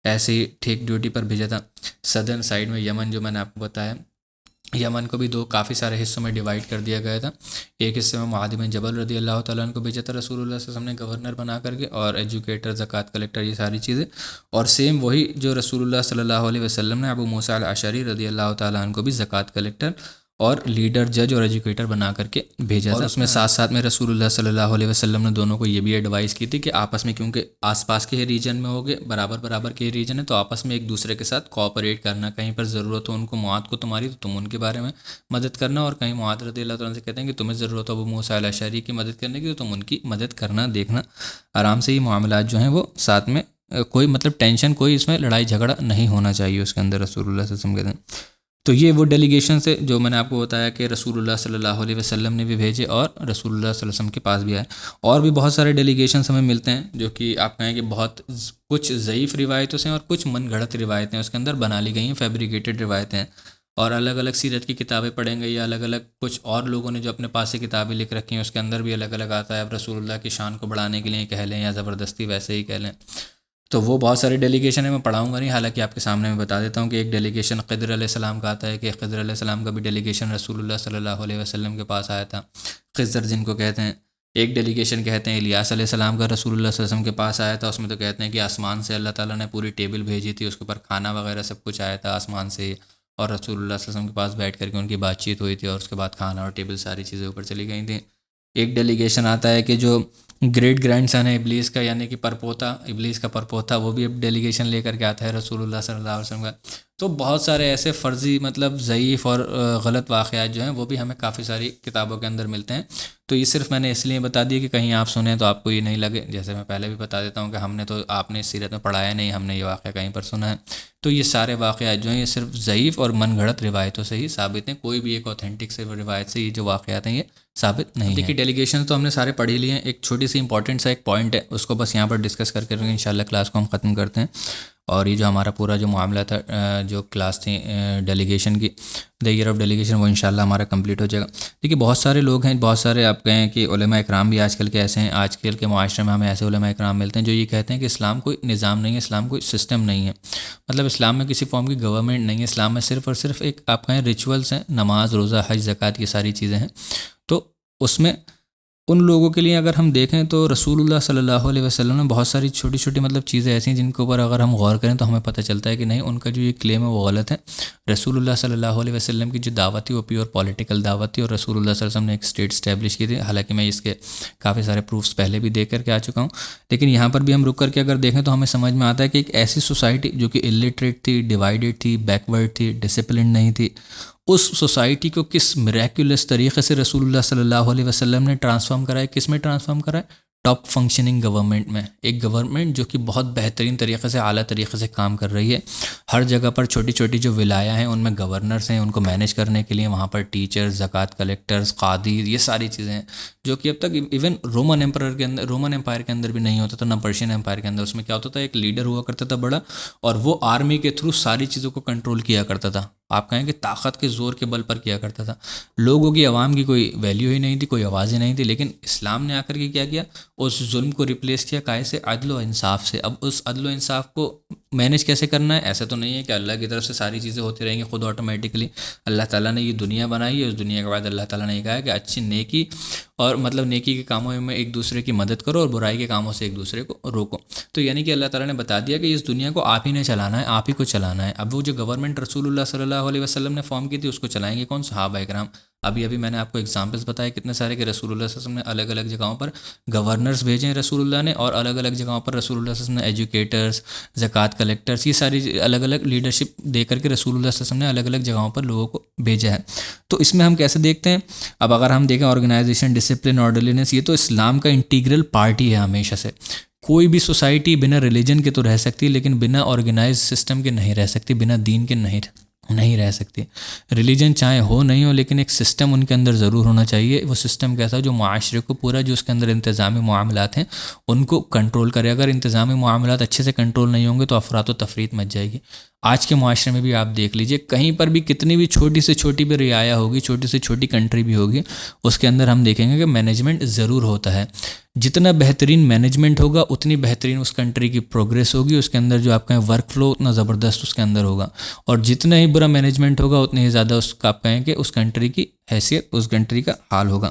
ایسے ہی ٹھیک ڈیوٹی پر بھیجا تھا۔ صدرن سائیڈ میں یمن، جو میں نے آپ کو بتایا، یمن کو بھی کافی سارے حصوں میں ڈیوائیڈ کر دیا گیا تھا۔ ایک حصے میں معاذ بن جبل رضی اللہ تعالیٰ عنہ کو بھیجا تھا رسول اللہ صلی اللہ علیہ وسلم نے گورنر بنا کر کے، اور ایجوکیٹر، زکوٰۃ کلیکٹر، یہ ساری چیزیں، اور سیم وہی جو رسول اللہ صلی اللہ علیہ وسلم نے ابو موسیٰ الاشعری رضی اللہ تعالیٰ عنہ کو بھی زکوٰۃ کلیکٹر اور لیڈر، جج اور ایجوکیٹر بنا کر کے بھیجا تھا۔ اس میں ساتھ ساتھ میں رسول اللہ صلی اللہ علیہ وسلم نے دونوں کو یہ بھی ایڈوائز کی تھی کہ آپس میں، کیونکہ آس پاس کے ریجن میں ہوگے، برابر کے ریجن ہے، تو آپس میں ایک دوسرے کے ساتھ کوآپریٹ کرنا، کہیں پر ضرورت ہو ان کو، معاذ کو تمہاری، تو تم ان کے بارے میں مدد کرنا، اور کہیں معاذ رضی اللہ تعالیٰ سے کہتے ہیں کہ تمہیں ضرورت ہو ابو موسیٰ الاشعری کی مدد کرنے کی، تو تم ان کی مدد کرنا، دیکھنا آرام سے، یہ معاملات جو ہیں وہ ساتھ میں، کوئی ٹینشن، کوئی اس میں لڑائی جھگڑا نہیں ہونا چاہیے اس کے اندر، رسول اللہ صلی اللہ علیہ وسلم کہتے ہیں۔ تو یہ وہ ڈیلیگیشن سے جو میں نے آپ کو بتایا کہ رسول اللہ صلی اللہ علیہ وسلم نے بھی بھیجے، اور رسول اللہ صلی اللہ علیہ وسلم کے پاس بھی آئے۔ اور بھی بہت سارے ڈیلیگیشنس ہمیں ملتے ہیں جو کہ آپ کہیں کہ بہت کچھ ضعیف روایتوں سے اور کچھ من گھڑت روایتیں اس کے اندر بنا لی گئی ہیں، فیبریکیٹڈ روایتیں، اور الگ الگ سیرت کی کتابیں پڑھیں گے، یا الگ الگ کچھ اور لوگوں نے جو اپنے پاس سے کتابیں لکھ رکھی ہیں، اس کے اندر بھی الگ الگ آتا ہے، اب رسول اللہ کی شان کو بڑھانے کے لیے کہہ لیں یا زبردستی ویسے ہی کہہ لیں، تو وہ بہت ساری ڈیلیگیشن ہے، میں پڑھاؤں گا نہیں، حالانکہ آپ کے سامنے میں بتا دیتا ہوں کہ ایک ڈیلیگیشن خضر علیہ السلام کا آتا ہے کہ خضر علیہ السلام کا بھی ڈیلیگیشن رسول اللہ صلی اللہ علیہ وسلم کے پاس آیا تھا، خضر جن کو کہتے ہیں۔ ایک ڈیلیگیشن کہتے ہیں الیاس علیہ السلام کا رسول اللہ صلی اللہ علیہ وسلم کے پاس آیا تھا، اس میں تو کہتے ہیں کہ آسمان سے اللہ تعالیٰ نے پوری ٹیبل بھیجی تھی، اس کے اوپر کھانا وغیرہ سب کچھ آیا تھا آسمان سے، اور رسول اللہ صلی اللہ علیہ وسلم کے پاس بیٹھ کر کے ان کی بات چیت ہوئی تھی، اور اس کے بعد کھانا اور ٹیبل ساری چیزیں اوپر چلی گئی تھیں۔ ایک ڈیلیگیشن آتا ہے کہ جو گریٹ گرینڈ سن ہے ابلیس کا، یعنی کہ پرپوتا، ابلیس کا پرپوتا، وہ بھی اب ڈیلیگیشن لے کر کے آتا ہے رسول اللہ صلی اللہ علیہ وسلم کا۔ تو بہت سارے ایسے فرضی ضعیف اور غلط واقعات جو ہیں وہ بھی ہمیں کافی ساری کتابوں کے اندر ملتے ہیں۔ تو یہ صرف میں نے اس لیے بتا دی کہ کہیں آپ سنیں تو آپ کو یہ نہیں لگے، جیسے میں پہلے بھی بتا دیتا ہوں کہ ہم نے تو، آپ نے سیرت میں پڑھایا نہیں، ہم نے یہ واقعہ کہیں پر سنا ہے، تو یہ سارے واقعات جو ہیں یہ صرف ضعیف اور من گھڑت روایتوں سے ہی ثابت ہیں، کوئی بھی ایک اوتھینٹک سے روایت سے یہ جو واقعات ہیں یہ ثابت نہیں ہے۔ دیکھیے ڈیلیگیشن تو ہم نے سارے پڑھ ہی لیے ہیں، ایک چھوٹی سی امپورٹنٹ سا ایک پوائنٹ ہے، اس کو بس یہاں پر ڈسکس کر کے انشاءاللہ کلاس کو ہم ختم کرتے ہیں، اور یہ جو ہمارا پورا جو معاملہ تھا، جو کلاس تھی ڈیلیگیشن کی، دا ایئر آف ڈیلیگیشن، وہ انشاءاللہ ہمارا کمپلیٹ ہو جائے گا۔ دیکھیے بہت سارے لوگ ہیں، بہت سارے آپ کہیں کہ علماء اکرام بھی آج کل کے ایسے ہیں، آج کل کے معاشرے میں ہمیں ایسے علماء اکرام ملتے ہیں جو یہ کہتے ہیں کہ اسلام کوئی نظام نہیں ہے، اسلام کوئی سسٹم نہیں ہے، اسلام میں کسی فارم کی گورنمنٹ نہیں ہے، اسلام میں صرف اور صرف ایک آپ کہیں ریچولس ہیں، نماز، روزہ، حج، زکوٰۃ، یہ ساری چیزیں ہیں، تو اس میں ان لوگوں کے لیے اگر ہم دیکھیں تو رسول اللہ صلی اللہ علیہ وسلم نے بہت ساری چھوٹی چھوٹی چیزیں ایسی ہیں جن کے اوپر اگر ہم غور کریں تو ہمیں پتہ چلتا ہے کہ نہیں، ان کا جو یہ کلیم ہے وہ غلط ہے۔ رسول اللہ صلی اللہ علیہ وسلم کی جو دعوت تھی وہ پیور پولیٹیکل دعوت تھی، اور رسول اللہ صلی اللہ علیہ وسلم نے ایک اسٹیٹ اسٹیبلش کی تھی۔ حالانکہ میں اس کے کافی سارے پروفس پہلے بھی دیکھ کر کے آ چکا ہوں، لیکن یہاں پر بھی ہم رک کر کے اگر دیکھیں تو ہمیں سمجھ میں آتا ہے کہ ایک ایسی سوسائٹی جو کہ الٹریٹ تھی، ڈیوائیڈڈ تھی، بیکورڈ تھی، ڈسپلنڈ نہیں تھی، اس سوسائٹی کو کس میریکولس طریقے سے رسول اللہ صلی اللہ علیہ وسلم نے ٹرانسفارم کرا ہے۔ کس میں ٹرانسفارم کرا ہے؟ ٹاپ فنکشننگ گورنمنٹ میں۔ ایک گورنمنٹ جو کہ بہت بہترین طریقے سے، اعلیٰ طریقے سے کام کر رہی ہے۔ ہر جگہ پر چھوٹی چھوٹی جو ولایہ ہیں ان میں گورنرز ہیں، ان کو مینیج کرنے کے لیے وہاں پر ٹیچرز، زکوٰۃ کلیکٹرز، قاضی، یہ ساری چیزیں ہیں جو کہ اب تک ایون رومن امپائر کے اندر بھی نہیں ہوتا تھا، نہ پرشین امپائر کے اندر۔ اس میں کیا ہوتا تھا، ایک لیڈر ہوا کرتا تھا بڑا، اور وہ آرمی کے تھرو ساری چیزوں کو کنٹرول کیا کرتا تھا۔ آپ کہیں کہ طاقت کے زور کے بل پر کیا کرتا تھا۔ لوگوں کی، عوام کی کوئی ویلیو ہی نہیں تھی، کوئی آواز ہی نہیں تھی۔ لیکن اسلام نے آ کر کے کیا کیا، اس ظلم کو ریپلیس کیا کائے سے؟ عدل و انصاف سے۔ اب اس عدل و انصاف کو مینیج کیسے کرنا ہے؟ ایسا تو نہیں ہے کہ اللہ کی طرف سے ساری چیزیں ہوتی رہیں گی خود آٹومیٹکلی۔ اللہ تعالیٰ نے یہ دنیا بنائی ہے، اس دنیا کے بعد اللہ تعالیٰ نے یہ کہا ہے کہ اچھی نیکی اور نیکی کے کاموں میں ایک دوسرے کی مدد کرو اور برائی کے کاموں سے ایک دوسرے کو روکو۔ تو یعنی کہ اللہ تعالیٰ نے بتا دیا کہ اس دنیا کو آپ ہی نے چلانا ہے، آپ ہی کو چلانا ہے۔ اب وہ جو گورنمنٹ رسول اللہ صلی اللہ علیہ وسلم نے فارم کی تھی، اس کو چلائیں گے کون؟ صحابہ کرام۔ ابھی میں نے آپ کو اگزامپلس بتائے کتنے سارے کہ رسول اللہ صلی اللہ علیہ وسلم نے الگ الگ جگہوں پر گورنرز بھیجے ہیں رسول اللہ نے، اور الگ الگ جگہوں پر رسول اللہ صلی اللہ علیہ وسلم نے ایجوکیٹرز، زکوٰۃ کلیکٹرز، یہ ساری الگ الگ لیڈرشپ دے کر کے رسول اللہ صلی اللہ علیہ وسلم نے الگ الگ جگہوں پر لوگوں کو بھیجا ہے۔ تو اس میں ہم کیسے دیکھتے ہیں؟ اب اگر ہم دیکھیں آرگنائزیشن، ڈسپلن، آرڈرلینس، یہ تو اسلام کا انٹیگرل پارٹی ہے ہمیشہ سے۔ کوئی بھی سوسائٹی بنا ریلیجن کے تو رہ سکتی ہے، لیکن بنا آرگنائز سسٹم کے نہیں رہ سکتی، بنا دین کے نہیں رہ سکتی۔ ریلیجن چاہے ہو نہیں ہو، لیکن ایک سسٹم ان کے اندر ضرور ہونا چاہیے۔ وہ سسٹم کیسا؟ جو معاشرے کو پورا، جو اس کے اندر انتظامی معاملات ہیں ان کو کنٹرول کرے۔ اگر انتظامی معاملات اچھے سے کنٹرول نہیں ہوں گے تو افراط و تفریط مچ جائے گی۔ آج کے معاشرے میں بھی آپ دیکھ لیجئے، کہیں پر بھی کتنی بھی چھوٹی سے چھوٹی بھی رعایا ہوگی، چھوٹی سے چھوٹی کنٹری بھی ہوگی، اس کے اندر ہم دیکھیں گے کہ مینجمنٹ ضرور ہوتا ہے۔ جتنا بہترین مینجمنٹ ہوگا اتنی بہترین اس کنٹری کی پروگریس ہوگی، اس کے اندر جو آپ کہیں ورک فلو اتنا زبردست اس کے اندر ہوگا، اور جتنا ہی برا مینجمنٹ ہوگا اتنی ہی زیادہ اس کا آپ کہیں کہ اس کنٹری کی حیثیت، اس کنٹری کا حال ہوگا۔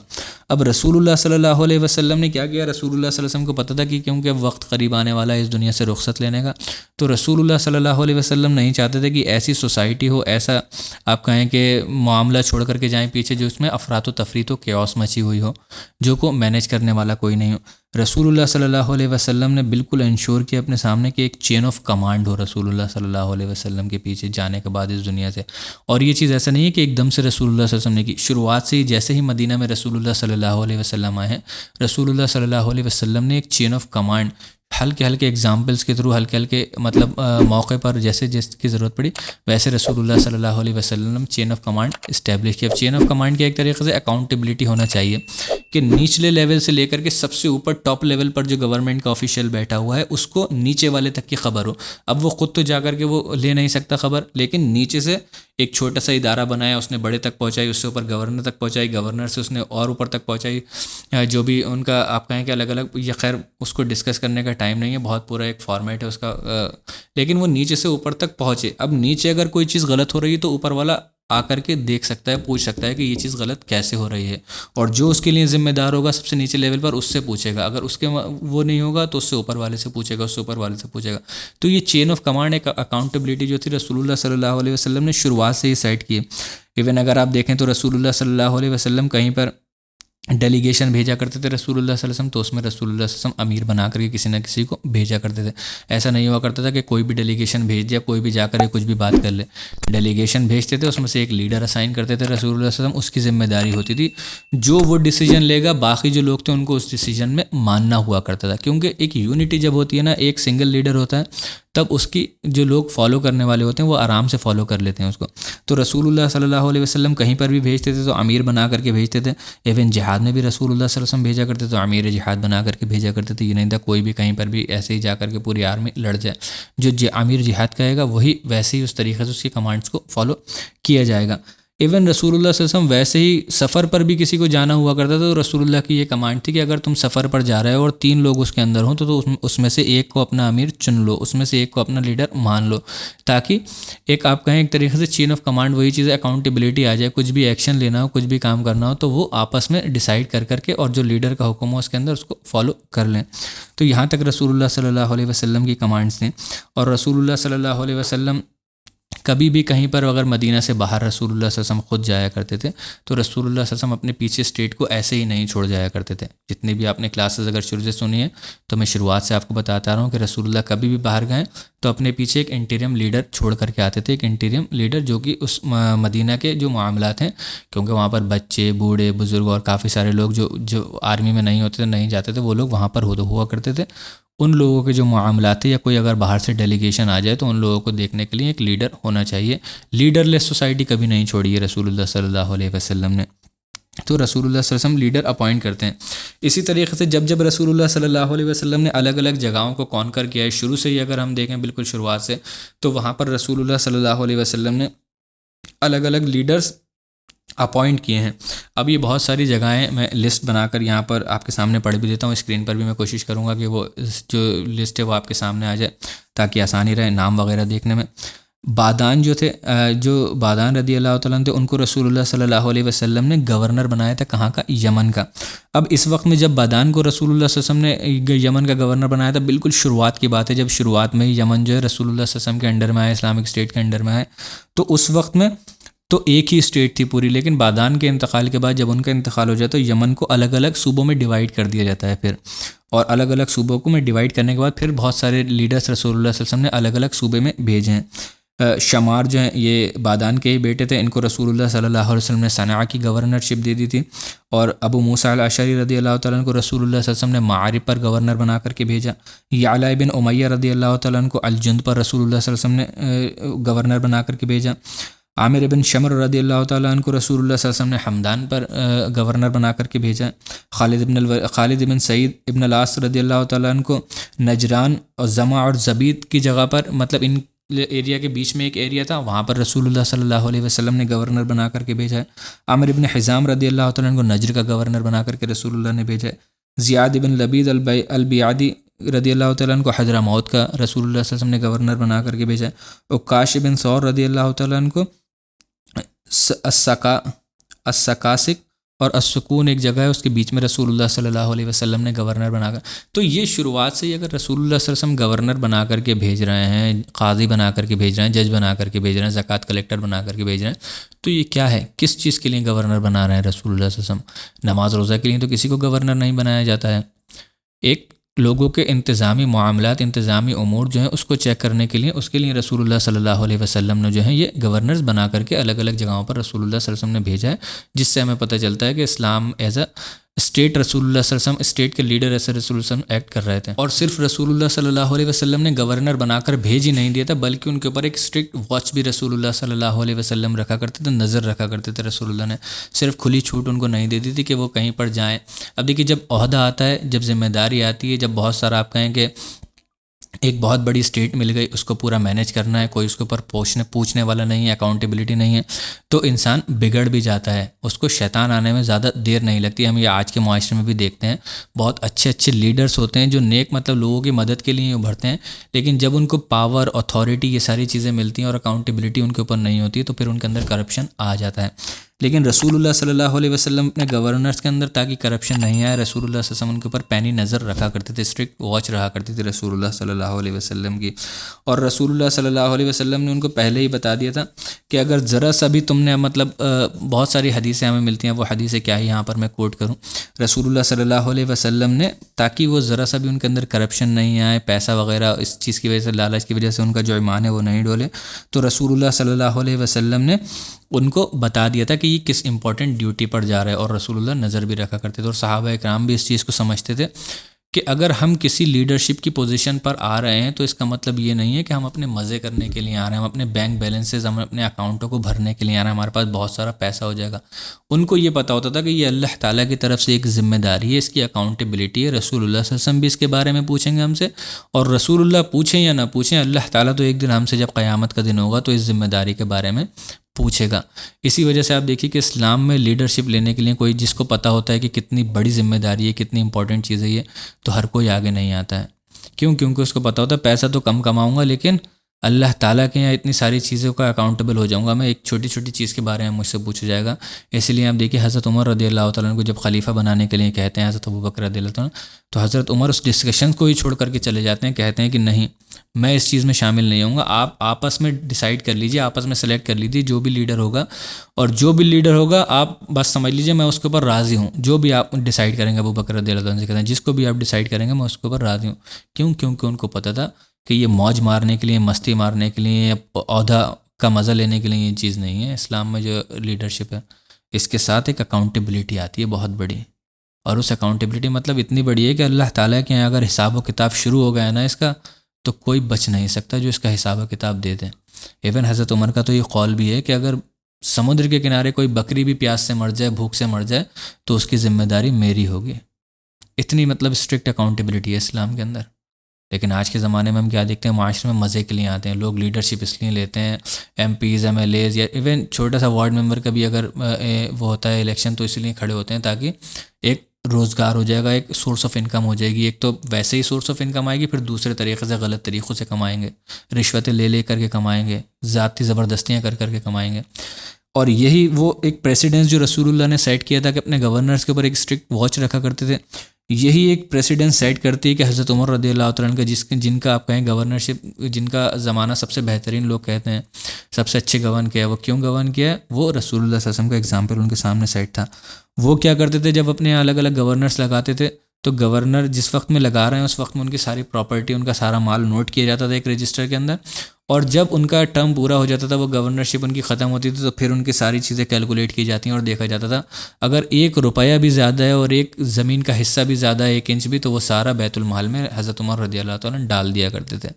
اب رسول اللہ صلی اللہ علیہ وسلم نے کیا کیا؟ رسول اللہ صلی اللہ علیہ وسلم کو پتہ تھا کہ کیونکہ اب وقت قریب آنے والا ہے اس دنیا سے رخصت لینے کا، تو رسول اللہ صلی اللہ علیہ وسلم نہیں چاہتے تھے کہ ایسی سوسائٹی ہو، ایسا آپ کہیں کہ معاملہ چھوڑ کر کے جائیں پیچھے جو اس میں افراط و تفریط و کیوس مچی ہوئی ہو، جو کو مینیج کرنے والا کوئی نہیں ہو۔ رسول اللہ صلی اللہ علیہ وسلم نے بالکل انشور کیا اپنے سامنے کہ ایک چین آف کمانڈ ہو رسول اللہ صلی اللہ علیہ وسلم کے پیچھے جانے کے بعد اس دنیا سے۔ اور یہ چیز ایسا نہیں ہے کہ ایک دم سے رسول اللہ صلی اللہ علیہ وسلم نے کی، شروعات سے ہی جیسے ہی مدینہ میں رسول اللہ صلی اللہ علیہ وسلم آئے ہیں، رسول اللہ صلی اللہ علیہ وسلم نے ایک چین آف کمانڈ ہلکے ایگزامپلس کے تھرو، ہلکے موقع پر جیسے جس کی ضرورت پڑی ویسے رسول اللہ صلی اللہ علیہ وسلم چین آف کمانڈ اسٹیبلش کیا۔ چین آف کمانڈ کی ایک طریقے سے اکاؤنٹیبلٹی ہونا چاہیے کہ نچلے لیول سے لے کر کے سب سے اوپر ٹاپ لیول پر جو گورنمنٹ کا آفیشیل بیٹھا ہوا ہے اس کو نیچے والے تک کی خبر ہو۔ اب وہ خود تو جا کر کے وہ لے نہیں سکتا خبر، لیکن نیچے سے ایک چھوٹا سا ادارہ بنایا، اس نے بڑے تک پہنچائی، اس سے اوپر گورنر تک پہنچائی، گورنر سے اس نے اور اوپر تک پہنچائی، جو بھی ان کا آپ کہیں کہ الگ الگ، یہ خیر اس کو ڈسکس کرنے کا ٹائم نہیں ہے، بہت پورا ایک فارمیٹ ہے اس کا، لیکن وہ نیچے سے اوپر تک پہنچے۔ اب نیچے اگر کوئی چیز غلط ہو رہی ہے تو اوپر والا آ کر کے دیکھ سکتا ہے، پوچھ سکتا ہے کہ یہ چیز غلط کیسے ہو رہی ہے، اور جو اس کے لیے ذمہ دار ہوگا سب سے نیچے لیول پر اس سے پوچھے گا، اگر اس کے وہ نہیں ہوگا تو اس سے اوپر والے سے پوچھے گا، اس سے اوپر والے سے پوچھے گا۔ تو یہ چین آف کمانڈ، ایک اکاؤنٹیبلٹی جو تھی رسول اللہ صلی اللہ علیہ وسلم نے شروعات سے ہی سیٹ کی۔ ایون اگر آپ دیکھیں تو رسول اللہ صلی اللہ علیہ وسلم کہیں پر ڈیلیگیشن بھیجا کرتے تھے رسول اللہ صلی اللہ علیہ وسلم، تو اس میں رسول اللہ صلی اللہ علیہ وسلم امیر بنا کر کے کسی نہ کسی کو بھیجا کرتے تھے۔ ایسا نہیں ہوا کرتا تھا کہ کوئی بھی ڈیلیگیشن بھیج دیا، کوئی بھی جا کر کچھ بھی بات کر لے۔ ڈیلیگیشن بھیجتے تھے، اس میں سے ایک لیڈر اسائن کرتے تھے رسول اللہ صلی اللہ علیہ وسلم، اس کی ذمہ داری ہوتی تھی جو وہ ڈیسیجن لے گا باقی جو لوگ تھے ان کو اس ڈیسیجن میں ماننا ہوا کرتا تھا، کیونکہ ایک یونٹی جب ہوتی ہے نا، ایک سنگل لیڈر ہوتا ہے تب اس کی جو لوگ فالو کرنے والے ہوتے ہیں وہ آرام سے فالو کر لیتے ہیں اس کو۔ تو رسول اللہ صلی اللہ علیہ وسلم کہیں پر بھی بھیجتے تھے تو امیر بنا کر کے بھیجتے تھے۔ ایون جہاد میں بھی رسول اللہ صلی اللہ علیہ وسلم بھیجا کرتے تو امیر جہاد بنا کر کے بھیجا کرتے تھے۔ یہ نہیں تھا کوئی بھی کہیں پر بھی ایسے ہی جا کر کے پوری آرمی لڑ جائے، جو امیر جہاد کہے گا وہی ویسے ہی اس طریقے سے اس کی کمانڈس کو فالو کیا جائے گا۔ ایون رسول اللہ صلی اللہ علیہ وسلم ویسے ہی سفر پر بھی کسی کو جانا ہوا کرتا تھا تو رسول اللہ کی یہ کمانڈ تھی کہ اگر تم سفر پر جا رہے ہو اور 3 لوگ اس کے اندر ہوں تو اس میں سے ایک کو اپنا امیر چن لو، اس میں سے ایک کو اپنا لیڈر مان لو، تاکہ ایک آپ کہیں ایک طریقے سے چین آف کمانڈ وہی چیز ہے، اکاؤنٹیبلٹی آ جائے، کچھ بھی ایکشن لینا ہو، کچھ بھی کام کرنا ہو تو وہ آپس میں ڈیسائیڈ کر کے اور جو لیڈر کا حکم ہو اس کے اندر اس کو فالو کر لیں۔ تو یہاں تک رسول اللہ صلی اللہ علیہ وسلم کی کمانڈس تھیں۔ اور رسول اللہ صلی اللہ علیہ وسلم کبھی بھی کہیں پر اگر مدینہ سے باہر رسول اللہ صلی اللہ علیہ وسلم خود جایا کرتے تھے تو رسول اللہ صلی اللہ علیہ وسلم اپنے پیچھے اسٹیٹ کو ایسے ہی نہیں چھوڑ جایا کرتے تھے۔ جتنی بھی آپ نے کلاسز اگر شروع سے سنی ہے تو میں شروعات سے آپ کو بتاتا رہا ہوں کہ رسول اللہ کبھی بھی باہر گئے تو اپنے پیچھے ایک انٹیریم لیڈر چھوڑ کر کے آتے تھے، ایک انٹیریم لیڈر جو کہ اس مدینہ کے جو معاملات ہیں، کیونکہ وہاں پر بچے، بوڑھے، بزرگ اور کافی سارے لوگ جو آرمی میں نہیں ہوتے تھے، نہیں جاتے تھے، وہ لوگ وہاں پر ہوا کرتے تھے۔ ان لوگوں کے جو معاملات ہیں یا کوئی اگر باہر سے ڈیلیگیشن آ جائے تو ان لوگوں کو دیکھنے کے لیے ایک لیڈر ہونا چاہیے۔ لیڈر لیس سوسائٹی کبھی نہیں چھوڑی ہے رسول اللہ صلی اللہ علیہ وسلم نے، تو رسول اللہ صلی اللہ علیہ وسلم لیڈر اپوائنٹ کرتے ہیں۔ اسی طریقے سے جب رسول اللہ صلی اللہ علیہ وسلم نے الگ الگ جگہوں کو کانکر کیا ہے، شروع سے ہی اگر ہم دیکھیں بالکل شروعات سے، تو وہاں پر رسول اللہ صلی اللہ علیہ وسلم نے الگ الگ لیڈرز اپوائنٹ کیے ہیں۔ اب یہ بہت ساری جگہیں میں لسٹ بنا کر یہاں پر آپ کے سامنے پڑھ بھی دیتا ہوں، اسکرین پر بھی میں کوشش کروں گا کہ وہ جو لسٹ ہے وہ آپ کے سامنے آ جائے تاکہ آسانی رہے نام وغیرہ دیکھنے میں۔ بادان جو بادان رضی اللہ تعالیٰ عنہ تھے، ان کو رسول اللہ صلی اللہ علیہ وسلم نے گورنر بنایا تھا، کہاں کا؟ یمن کا۔ اب اس وقت میں جب بادان کو رسول اللہ صلی اللہ علیہ وسلم نے یمن کا گورنر بنایا تھا، بالکل شروعات کی بات ہے، جب شروعات میں ہی یمن جو ہے رسول اللہ صلی اللہ علیہ وسلم کے انڈر میں آئے، اسلامک اسٹیٹ کے انڈر میں آئے، تو اس وقت میں تو ایک ہی اسٹیٹ تھی پوری، لیکن بادان کے انتقال کے بعد جب ان کا انتقال ہو جائے تو یمن کو الگ الگ صوبوں میں ڈیوائیڈ کر دیا جاتا ہے پھر، اور الگ الگ صوبوں کو میں ڈیوائیڈ کرنے کے بعد پھر بہت سارے لیڈرز رسول اللہ صلی اللہ علیہ وسلم نے الگ الگ صوبے میں بھیجے ہیں۔ شمار جو ہیں یہ بادان کے ہی بیٹے تھے، ان کو رسول اللہ صلی اللہ علیہ وسلم نے صنعاء کی گورنرشپ دے دی تھی، اور ابو موسیٰ الاشعری رضی اللہ تعالیٰ عنہ کو رسول اللہ صلی اللہ علیہ وسلم نے معارب پر گورنر بنا کر کے بھیجا۔ یعلا بن امیہ رضی اللہ تعالیٰ عنہ کو الجند پر رسول اللہ صلی اللہ علیہ وسلم نے گورنر بنا کر کے بھیجا۔ عامر بن شمر رضی اللہ تعالیٰ عنہ کو رسول اللہ صلی اللہ علیہ وسلم نے حمدان پر گورنر بنا کر کے بھیجا۔ خالد بن سعید ابن العاص رضی اللہ تعالیٰ عنہ کو نجران اور زما اور زبید کی جگہ پر، مطلب ان ایریا کے بیچ میں ایک ایریا تھا، وہاں پر رسول اللہ صلی اللہ علیہ وسلم نے گورنر بنا کر کے بھیجا ہے۔ عامر بن حزام رضی اللہ تعالیٰ عنہ کو نجر کا گورنر بنا کر کے رسول اللہ نے بھیجا ہے۔ زیاد بن لبید البیعدی رضی اللہ تعالیٰ عنہ کو حضرموت کا رسول اللہ صلی اللہ علیہ وسلم نے گورنر بنا کر کے بھیجا ہے۔ عکاش بن ثور رضی اللہ تعالیٰ عنہ کو السکاسک اور السکون ایک جگہ ہے، اس کے بیچ میں رسول اللہ صلی اللہ علیہ وسلم نے گورنر بنا کر، تو یہ شروعات سے ہی اگر رسول اللہ صلی اللہ علیہ وسلم گورنر بنا کر کے بھیج رہے ہیں، قاضی بنا کر کے بھیج رہے ہیں، جج بنا کر کے بھیج رہے ہیں، زکوٰۃ کلیکٹر بنا کر کے بھیج رہے ہیں، تو یہ کیا ہے؟ کس چیز کے لیے گورنر بنا رہے ہیں رسول اللہ صلی اللہ علیہ وسلم؟ نماز روزہ کے لیے تو کسی کو گورنر نہیں بنایا جاتا ہے، ایک لوگوں کے انتظامی معاملات، انتظامی امور جو ہیں اس کو چیک کرنے کے لیے، اس کے لیے رسول اللہ صلی اللہ علیہ وسلم نے جو ہے یہ گورنرز بنا کر کے الگ الگ جگہوں پر رسول اللہ صلی اللہ علیہ وسلم نے بھیجا ہے، جس سے ہمیں پتہ چلتا ہے کہ اسلام ایز اے اسٹیٹ رسول اللہ صلی اللہ علیہ وسلم، اسٹیٹ کے لیڈر ایسے رسول اللہ صلی اللہ علیہ وسلم ایکٹ کر رہے تھے۔ اور صرف رسول اللہ صلی اللہ علیہ وسلم نے گورنر بنا کر بھیج ہی نہیں دیا تھا، بلکہ ان کے اوپر ایک اسٹرکٹ واچ بھی رسول اللہ صلی اللہ علیہ وسلم رکھا کرتے تھے، نظر رکھا کرتے تھے رسول اللہ نے، صرف کھلی چھوٹ ان کو نہیں دے دی تھی کہ وہ کہیں پر جائیں۔ اب دیکھیے جب عہدہ آتا ہے، جب ذمہ داری آتی ہے، جب بہت سارا آپ کہیں کہ ایک بہت بڑی اسٹیٹ مل گئی، اس کو پورا مینیج کرنا ہے، کوئی اس کے اوپر پوچھنے والا نہیں ہے، اکاؤنٹیبلٹی نہیں ہے، تو انسان بگڑ بھی جاتا ہے، اس کو شیطان آنے میں زیادہ دیر نہیں لگتی۔ ہم یہ آج کے معاشرے میں بھی دیکھتے ہیں، بہت اچھے اچھے لیڈرز ہوتے ہیں جو نیک مطلب لوگوں کی مدد کے لیے ابھرتے ہیں، لیکن جب ان کو پاور، اتھارٹی، یہ ساری چیزیں ملتی ہیں اور اکاؤنٹیبلٹی ان کے اوپر نہیں ہوتی تو پھر ان کے اندر کرپشن آ جاتا ہے۔ لیکن رسول اللہ صلی اللہ علیہ وسلم اپنے گورنرز کے اندر تاکہ کرپشن نہیں آئے، رسول اللہ صلی اللہ علیہ وسلم ان کے اوپر پینی نظر رکھا کرتے تھے، اسٹرکٹ واچ رہا کرتی تھی رسول اللہ صلی اللہ علیہ وسلم کی۔ اور رسول اللہ صلی اللہ علیہ وسلم نے ان کو پہلے ہی بتا دیا تھا کہ اگر ذرا سا بھی تم نے مطلب بہت ساری حدیثیں ہمیں ملتی ہیں، وہ حدیثیں کیا ہی یہاں پر میں کوٹ کروں، رسول اللہ صلی اللہ علیہ وسلم نے تاکہ وہ ذرا سا بھی ان کے اندر کرپشن نہیں آئے، پیسہ وغیرہ اس چیز کی وجہ سے، لالچ کی وجہ سے ان کا جو ایمان ہے وہ نہیں ڈولے، تو رسول اللہ صلی اللہ علیہ وسلم نے ان کو بتا دیا تھا کہ یہ کس امپورٹنٹ ڈیوٹی پر جا رہا ہے، اور رسول اللہ نظر بھی رکھا کرتے تھے، اور صحابہ اکرام بھی اس چیز کو سمجھتے تھے کہ اگر ہم کسی لیڈرشپ کی پوزیشن پر آ رہے ہیں تو اس کا مطلب یہ نہیں ہے کہ ہم اپنے مزے کرنے کے لیے آ رہے ہیں، ہم اپنے بینک بیلنسز، ہم اپنے اکاؤنٹوں کو بھرنے کے لیے آ رہے ہیں، ہمارے پاس بہت سارا پیسہ ہو جائے گا۔ ان کو یہ پتہ ہوتا تھا کہ یہ اللہ تعالیٰ کی طرف سے ایک ذمہ داری ہے، اس کی اکاؤنٹیبلٹی ہے، رسول اللہ صلی اللہ علیہ وسلم بھی اس کے بارے میں پوچھیں گے ہم سے، اور رسول اللہ پوچھیں یا نہ پوچھیں، اللہ تعالیٰ تو ایک دن ہم سے جب قیامت کا دن ہوگا تو اس ذمہ داری کے بارے میں پوچھے گا. اسی وجہ سے آپ دیکھیے کہ اسلام میں لیڈرشپ لینے کے لیے کوئی جس کو پتہ ہوتا ہے کہ کتنی بڑی ذمہ داری ہے، کتنی امپورٹنٹ چیز ہے یہ، تو ہر کوئی آگے نہیں آتا ہے. کیونکہ اس کو پتہ ہوتا ہے پیسہ تو کم کماؤں گا لیکن اللہ تعالیٰ کے یہاں اتنی ساری چیزوں کا اکاؤنٹیبل ہو جاؤں گا میں، ایک چھوٹی چھوٹی چیز کے بارے میں مجھ سے پوچھا جائے گا. اس لیے آپ دیکھیے حضرت عمر رضی اللہ تعالیٰ عنہ کو جب خلیفہ بنانے کے لیے کہتے ہیں حضرت ابوبکر رضی اللہ تعالیٰ عنہ، تو حضرت عمر اس ڈسکشن کو ہی چھوڑ کر کے چلے جاتے ہیں، کہتے ہیں کہ نہیں میں اس چیز میں شامل نہیں ہوں گا، آپ آپس میں ڈیسائیڈ کر لیجئے، آپس میں سلیکٹ کر لیجیے جو بھی لیڈر ہوگا، اور جو بھی لیڈر ہوگا آپ بس سمجھ لیجئے میں اس کے اوپر راضی ہوں، جو بھی آپ ڈیسائیڈ کریں گے. ابوبکر رضی اللہ عنہ سے کہتے ہیں جس کو بھی آپ ڈیسائیڈ کریں گے میں اس کے اوپر راضی ہوں. کیونکہ ان کو پتہ تھا کہ یہ موج مارنے کے لیے، مستی مارنے کے لیے، عہدہ کا مزہ لینے کے لیے یہ چیز نہیں ہے. اسلام میں جو لیڈرشپ ہے اس کے ساتھ ایک اکاؤنٹیبلٹی آتی ہے بہت بڑی، اور اس اکاؤنٹیبلٹی مطلب اتنی بڑی ہے کہ اللہ تعالیٰ کے یہاں اگر حساب و کتاب شروع ہو گیا ہے نا اس کا، تو کوئی بچ نہیں سکتا جو اس کا حساب و کتاب دے دیں. ایون حضرت عمر کا تو یہ قول بھی ہے کہ اگر سمندر کے کنارے کوئی بکری بھی پیاس سے مر جائے، بھوک سے مر جائے، تو اس کی ذمہ داری میری ہوگی. اتنی مطلب اسٹرکٹ اکاؤنٹیبلٹی ہے اسلام کے اندر. لیکن آج کے زمانے میں ہم کیا دیکھتے ہیں، معاشرے میں مزے کے لیے آتے ہیں لوگ، لیڈرشپ اس لیے لیتے ہیں، MPs, MLAs, یا ایون چھوٹا سا وارڈ ممبر کا بھی اگر وہ ہوتا ہے الیکشن، تو اس لیے کھڑے ہوتے ہیں تاکہ ایک روزگار ہو جائے گا، ایک سورس آف انکم ہو جائے گی. ایک تو ویسے ہی سورس آف انکم آئے گی، پھر دوسرے طریقے سے غلط طریقوں سے کمائیں گے، رشوتیں لے کر کے کمائیں گے، ذاتی زبردستیاں کر کے کمائیں گے. اور یہی وہ ایک پریسیڈنس جو رسول اللہ نے سیٹ کیا تھا کہ اپنے گورنرز کے اوپر ایک اسٹرکٹ واچ رکھا کرتے تھے، یہی ایک پریسیڈنس سیٹ کرتی ہے کہ حضرت عمر رضی اللہ تعالیٰ عنہ کا جن کا آپ کہیں گورنرشپ، جن کا زمانہ سب سے بہترین لوگ کہتے ہیں سب سے اچھے گورن کیا ہے، وہ کیوں گورن کیا ہے؟ وہ رسول اللہ صلی اللہ علیہ وسلم کا ایگزامپل ان کے سامنے سیٹ تھا. وہ کیا کرتے تھے جب اپنے الگ الگ گورنرز لگاتے تھے، تو گورنر جس وقت میں لگا رہے ہیں اس وقت میں ان کی ساری پراپرٹی، ان کا سارا مال نوٹ کیا جاتا تھا ایک رجسٹر کے اندر، اور جب ان کا ٹرم پورا ہو جاتا تھا، وہ گورنرشپ ان کی ختم ہوتی تھی، تو پھر ان کی ساری چیزیں کیلکولیٹ کی جاتی ہیں اور دیکھا جاتا تھا اگر 1 روپیہ بھی زیادہ ہے اور ایک زمین کا حصہ بھی زیادہ ہے 1 انچ بھی، تو وہ سارا بیت المال میں حضرت عمر رضی اللہ تعالیٰ نے ڈال دیا کرتے تھے.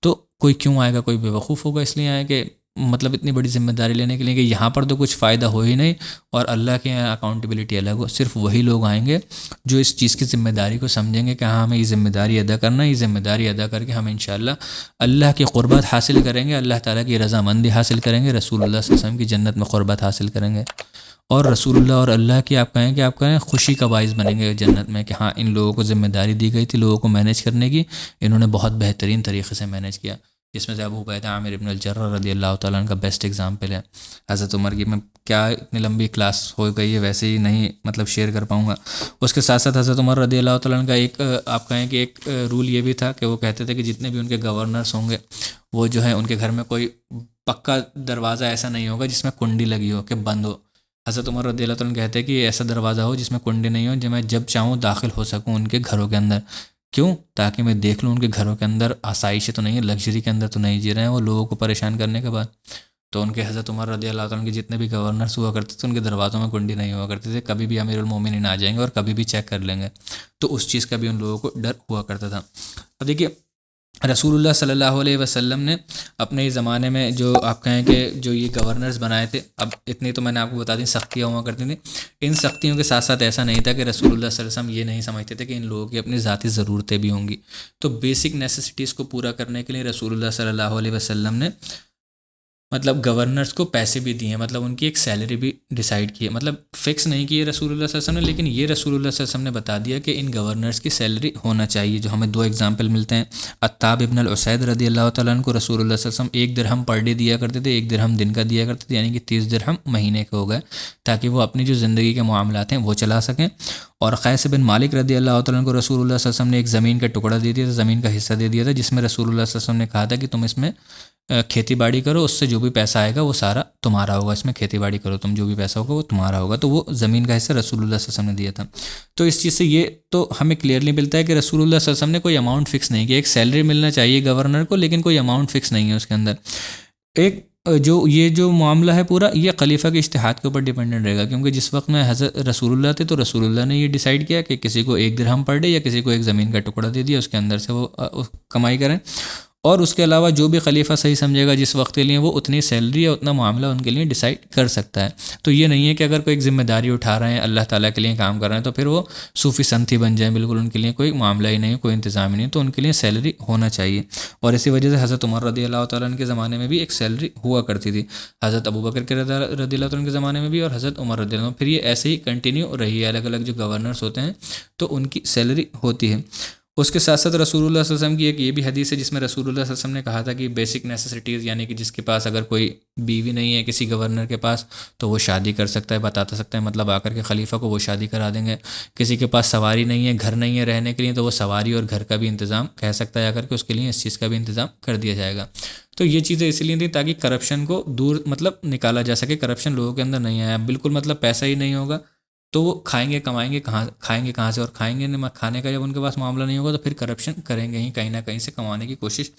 تو کوئی کیوں آئے گا؟ کوئی بیوقوف ہوگا اس لیے آئے کہ مطلب اتنی بڑی ذمہ داری لینے کے لیے کہ یہاں پر تو کچھ فائدہ ہو ہی نہیں، اور اللہ کے یہاں اکاؤنٹیبلٹی الگ ہو. صرف وہی لوگ آئیں گے جو اس چیز کی ذمہ داری کو سمجھیں گے کہ ہاں ہمیں یہ ذمہ داری ادا کرنا ہے، یہ ذمہ داری ادا کر کے ہم انشاءاللہ اللہ کی قربت حاصل کریں گے، اللہ تعالیٰ کی رضامندی حاصل کریں گے، رسول اللہ صلی اللہ علیہ وسلم کی جنت میں قربت حاصل کریں گے، اور رسول اللہ اور اللہ کی آپ کہیں خوشی کا باعث بنیں گے جنت میں کہ ہاں ان لوگوں کو ذمہ داری دی گئی تھی لوگوں کو مینیج کرنے کی، انہوں نے بہت بہترین طریقے سے مینیج کیا. جس میں سے ابو عبیدہ عامر ابن الجرح رضی اللہ تعالیٰ عنہ کا بیسٹ ایگزامپل ہے. حضرت عمر کی میں کیا اتنی لمبی کلاس ہو گئی ہے، ویسے ہی نہیں مطلب شیئر کر پاؤں گا. اس کے ساتھ ساتھ حضرت عمر رضی اللہ تعالیٰ عنہ کا ایک آپ کہیں کہ ایک رول یہ بھی تھا کہ وہ کہتے تھے کہ جتنے بھی ان کے گورنرس ہوں گے وہ جو ہے ان کے گھر میں کوئی پکا دروازہ ایسا نہیں ہوگا جس میں کنڈی لگی ہو کہ بند ہو. حضرت عمر رضی اللہ تعالیٰ عنہ کہتے ہیں کہ ایسا دروازہ ہو جس میں کنڈی نہیں ہو، جو میں جب چاہوں داخل ہو سکوں ان کے گھروں کے اندر. کیوں؟ تاکہ میں دیکھ لوں ان کے گھروں کے اندر آسائش تو نہیں ہے، لگژری کے اندر تو نہیں جی رہے ہیں وہ لوگوں کو پریشان کرنے کے بعد. تو ان کے حضرت عمر رضی اللہ تعالیٰ کے جتنے بھی گورنرس ہوا کرتے تھے ان کے دروازوں میں کنڈی نہیں ہوا کرتے تھے، کبھی بھی امیر المومنین آ جائیں گے اور کبھی بھی چیک کر لیں گے. تو اس چیز کا بھی ان لوگوں کو ڈر ہوا کرتا تھا. اب دیکھیے رسول اللہ صلی اللہ علیہ وسلم نے اپنے زمانے میں جو آپ کہیں کہ جو یہ گورنرز بنائے تھے، اب اتنی تو میں نے آپ کو بتا دیں سختیاں ہوا کرتی تھیں، ان سختیوں کے ساتھ ساتھ ایسا نہیں تھا کہ رسول اللہ صلی اللہ علیہ وسلم یہ نہیں سمجھتے تھے کہ ان لوگوں کی اپنی ذاتی ضرورتیں بھی ہوں گی. تو بیسک نیسیسٹیز کو پورا کرنے کے لیے رسول اللہ صلی اللہ علیہ وسلم نے مطلب گورنرز کو پیسے بھی دیے، مطلب ان کی ایک سیلری بھی ڈیسائیڈ کی ہے، مطلب فکس نہیں کی ہے رسول اللہ صلی اللہ علیہ وسلم نے، لیکن یہ رسول اللہ صلی اللہ علیہ وسلم نے بتا دیا کہ ان گورنرز کی سیلری ہونا چاہیے. جو ہمیں 2 ایگزامپل ملتے ہیں، عتاب ابن الاسید رضی اللہ تعالیٰ عنہ کو رسول اللہ صلی اللہ علیہ وسلم 1 درہم پر ڈے دیا کرتے تھے، 1 درہم دن کا دیا کرتے تھے، یعنی کہ 30 درہم مہینے کے ہو گئے، تاکہ وہ اپنی جو زندگی کے معاملات ہیں وہ چلا سکیں. اور قیس بن مالک رضی اللہ تعالیٰ عنہ کو رسول اللہ صلی اللہ علیہ وسلم نے ایک زمین کا ٹکڑا دے دیا تھا، زمین کا حصہ دے دیا تھا، جس میں رسول اللہ صلی اللہ علیہ وسلم نے کہا تھا کہ تم اس میں کھیتی باڑی کرو، اس سے جو بھی پیسہ آئے گا وہ سارا تمہارا ہوگا، اس میں کھیتی باڑی کرو تم، جو بھی پیسہ ہوگا وہ تمہارا ہوگا. تو وہ زمین کا حصہ رسول اللہ صلی اللہ علیہ وسلم نے دیا تھا. تو اس چیز سے یہ تو ہمیں کلیئرلی ملتا ہے کہ رسول اللہ صلی اللہ علیہ وسلم نے کوئی اماؤنٹ فکس نہیں کیا. ایک سیلری ملنا چاہیے گورنر کو، لیکن کوئی اماؤنٹ فکس نہیں ہے اس کے اندر. ایک جو معاملہ ہے پورا یہ خلیفہ کے اجتہاد کے اوپر ڈیپینڈنٹ رہے گا، کیونکہ جس وقت میں حضرت رسول اللہ تھے تو رسول اللہ نے یہ ڈیسائیڈ کیا کہ کسی کو 1 درہم پر ڈے یا کسی کو ایک زمین کا ٹکڑا دے دیا، اس کے اندر سے وہ کمائی کریں. اور اس کے علاوہ جو بھی خلیفہ صحیح سمجھے گا جس وقت کے لیے وہ اتنی سیلری یا اتنا معاملہ ان کے لیے ڈیسائیڈ کر سکتا ہے. تو یہ نہیں ہے کہ اگر کوئی ایک ذمہ داری اٹھا رہے ہیں اللہ تعالیٰ کے لیے کام کر رہے ہیں تو پھر وہ صوفی سنتھی بن جائیں، بالکل ان کے لیے کوئی معاملہ ہی نہیں ہے، کوئی انتظام ہی نہیں ہے. تو ان کے لیے سیلری ہونا چاہیے. اور اسی وجہ سے حضرت عمر رضی اللہ تعالیٰ عنہ کے زمانے میں بھی ایک سیلری ہوا کرتی تھی، حضرت ابوبکر کے رضی اللہ تعالیٰ عنہ کے زمانے میں بھی، اور حضرت عمر رضی اللہ عنہ. پھر یہ ایسے ہی کنٹینیو رہی ہے، الگ الگ جو گورنرس ہوتے ہیں تو ان کی سیلری ہوتی ہے. اس کے ساتھ ساتھ رسول اللہ صلی اللہ علیہ وسلم کی ایک یہ بھی حدیث ہے جس میں رسول اللہ صلی اللہ علیہ وسلم نے کہا تھا کہ بیسک نیسیسٹیز، یعنی کہ جس کے پاس اگر کوئی بیوی نہیں ہے کسی گورنر کے پاس تو وہ شادی کر سکتا ہے، بتاتا سکتا ہے، مطلب آ کر کے خلیفہ کو وہ شادی کرا دیں گے. کسی کے پاس سواری نہیں ہے، گھر نہیں ہے رہنے کے لیے، تو وہ سواری اور گھر کا بھی انتظام کہہ سکتا ہے آ کر کے، اس کے لیے اس چیز کا بھی انتظام کر دیا جائے گا. تو یہ چیزیں اس لیے تھیں تاکہ کرپشن کو دور مطلب نکالا جا سکے، کرپشن لوگوں کے اندر نہیں آیا. بالکل مطلب پیسہ ہی نہیں ہوگا تو وہ کھائیں گے کمائیں گے کہاں، کھائیں گے کہاں سے، اور کھائیں گے کھانے کا جب ان کے پاس معاملہ نہیں ہوگا تو پھر کرپشن کریں گے ہی، کہیں نہ کہیں سے کمانے کی کوشش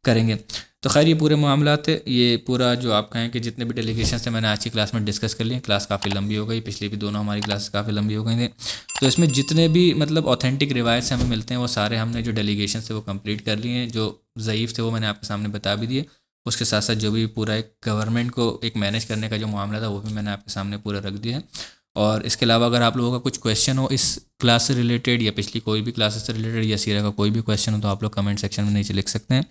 کریں گے. تو خیر یہ پورے معاملات تھے، یہ پورا جو آپ کہیں کہ جتنے بھی ڈیلیگیشنس تھے میں نے آج کی کلاس میں ڈسکس کر لیے. کلاس کافی لمبی ہو گئی، پچھلی بھی دونوں ہماری کلاسز کافی لمبی ہو گئی تھیں. تو اس میں جتنے بھی مطلب اوتھینٹک روایت سے ہمیں ملتے ہیں وہ سارے ہم نے جو ڈیلیگیشنس تھے وہ کمپلیٹ کر لیے ہیں. جو ضعیف تھے وہ میں نے آپ کے سامنے بتا بھی دیے. اس کے ساتھ ساتھ جو بھی پورا ایک گورنمنٹ کو ایک مینیج کرنے کا جو معاملہ تھا وہ بھی میں نے آپ کے سامنے پورا رکھ دیا ہے. اور اس کے علاوہ اگر آپ لوگوں کا کچھ کویشچن ہو اس کلاس سے ریلیٹڈ یا پچھلی کوئی بھی کلاسز سے ریلیٹڈ یا سیرہ کا کوئی بھی کویشچن ہو تو آپ لوگ کمنٹ سیکشن میں نیچے لکھ سکتے ہیں،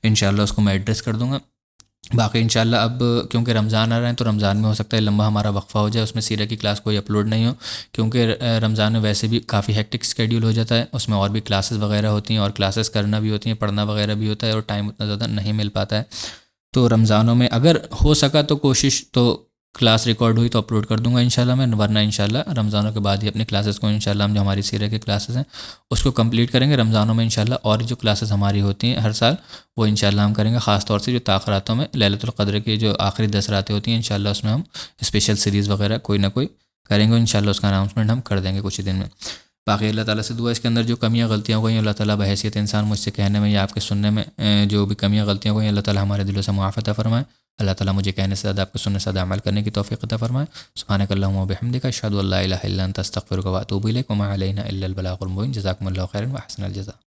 انشاءاللہ اس کو میں ایڈریس کر دوں گا. باقی انشاءاللہ اب کیونکہ رمضان آ رہے ہیں تو رمضان میں ہو سکتا ہے لمبا ہمارا وقفہ ہو جائے، اس میں سیرہ کی کلاس کوئی اپلوڈ نہیں ہو، کیونکہ رمضان میں ویسے بھی کافی ہیکٹک اسکیڈیول ہو جاتا ہے، اس میں اور بھی کلاسز وغیرہ ہوتی ہیں اور کلاسز کرنا بھی ہوتی ہیں، پڑھنا وغیرہ بھی ہوتا ہے اور ٹائم اتنا زیادہ نہیں مل پاتا ہے. تو رمضانوں میں اگر ہو سکا تو کوشش تو کلاس ریکارڈ ہوئی تو اپلوڈ کر دوں گا انشاءاللہ میں، ورنہ انشاءاللہ رمضانوں کے بعد ہی اپنی کلاسز کو انشاءاللہ ہم جو ہماری سیرہ کے کلاسز ہیں اس کو کمپلیٹ کریں گے. رمضانوں میں انشاءاللہ اور جو کلاسز ہماری ہوتی ہیں ہر سال وہ انشاءاللہ ہم کریں گے، خاص طور سے جو تاخراتوں میں لیلۃ القدر کی جو آخری 10 راتیں ہوتی ہیں انشاءاللہ اس میں ہم اسپیشل سیریز وغیرہ کوئی نہ کوئی کریں گے انشاءاللہ. اس کا اناؤنسمنٹ ہم کر دیں گے کچھ دن میں. باقی اللہ تعالیٰ سے دعا اس کے اندر جو کمیاں غلطیاں ہو گئی اللہ تعالیٰ بحیثیت انسان مجھ سے کہنے میں یا آپ کے سننے میں جو بھی کمیاں غلطیاں ہو گئی اللہ تعالیٰ ہمارے دلوں سے معاف عطا فرمائے. اللہ تعالیٰ مجھے کہنے سے زیادہ آپ کو سننے سے زیادہ عمل کرنے کی توفیق عطا فرمائے. سبحانک اللہم و بحمدک اشہد ان لا الہ الا انت استغفرک و اتوب الیک وما علینا الا البلاغ المبین. جزاکم اللہ خیرا و احسن الجزاء.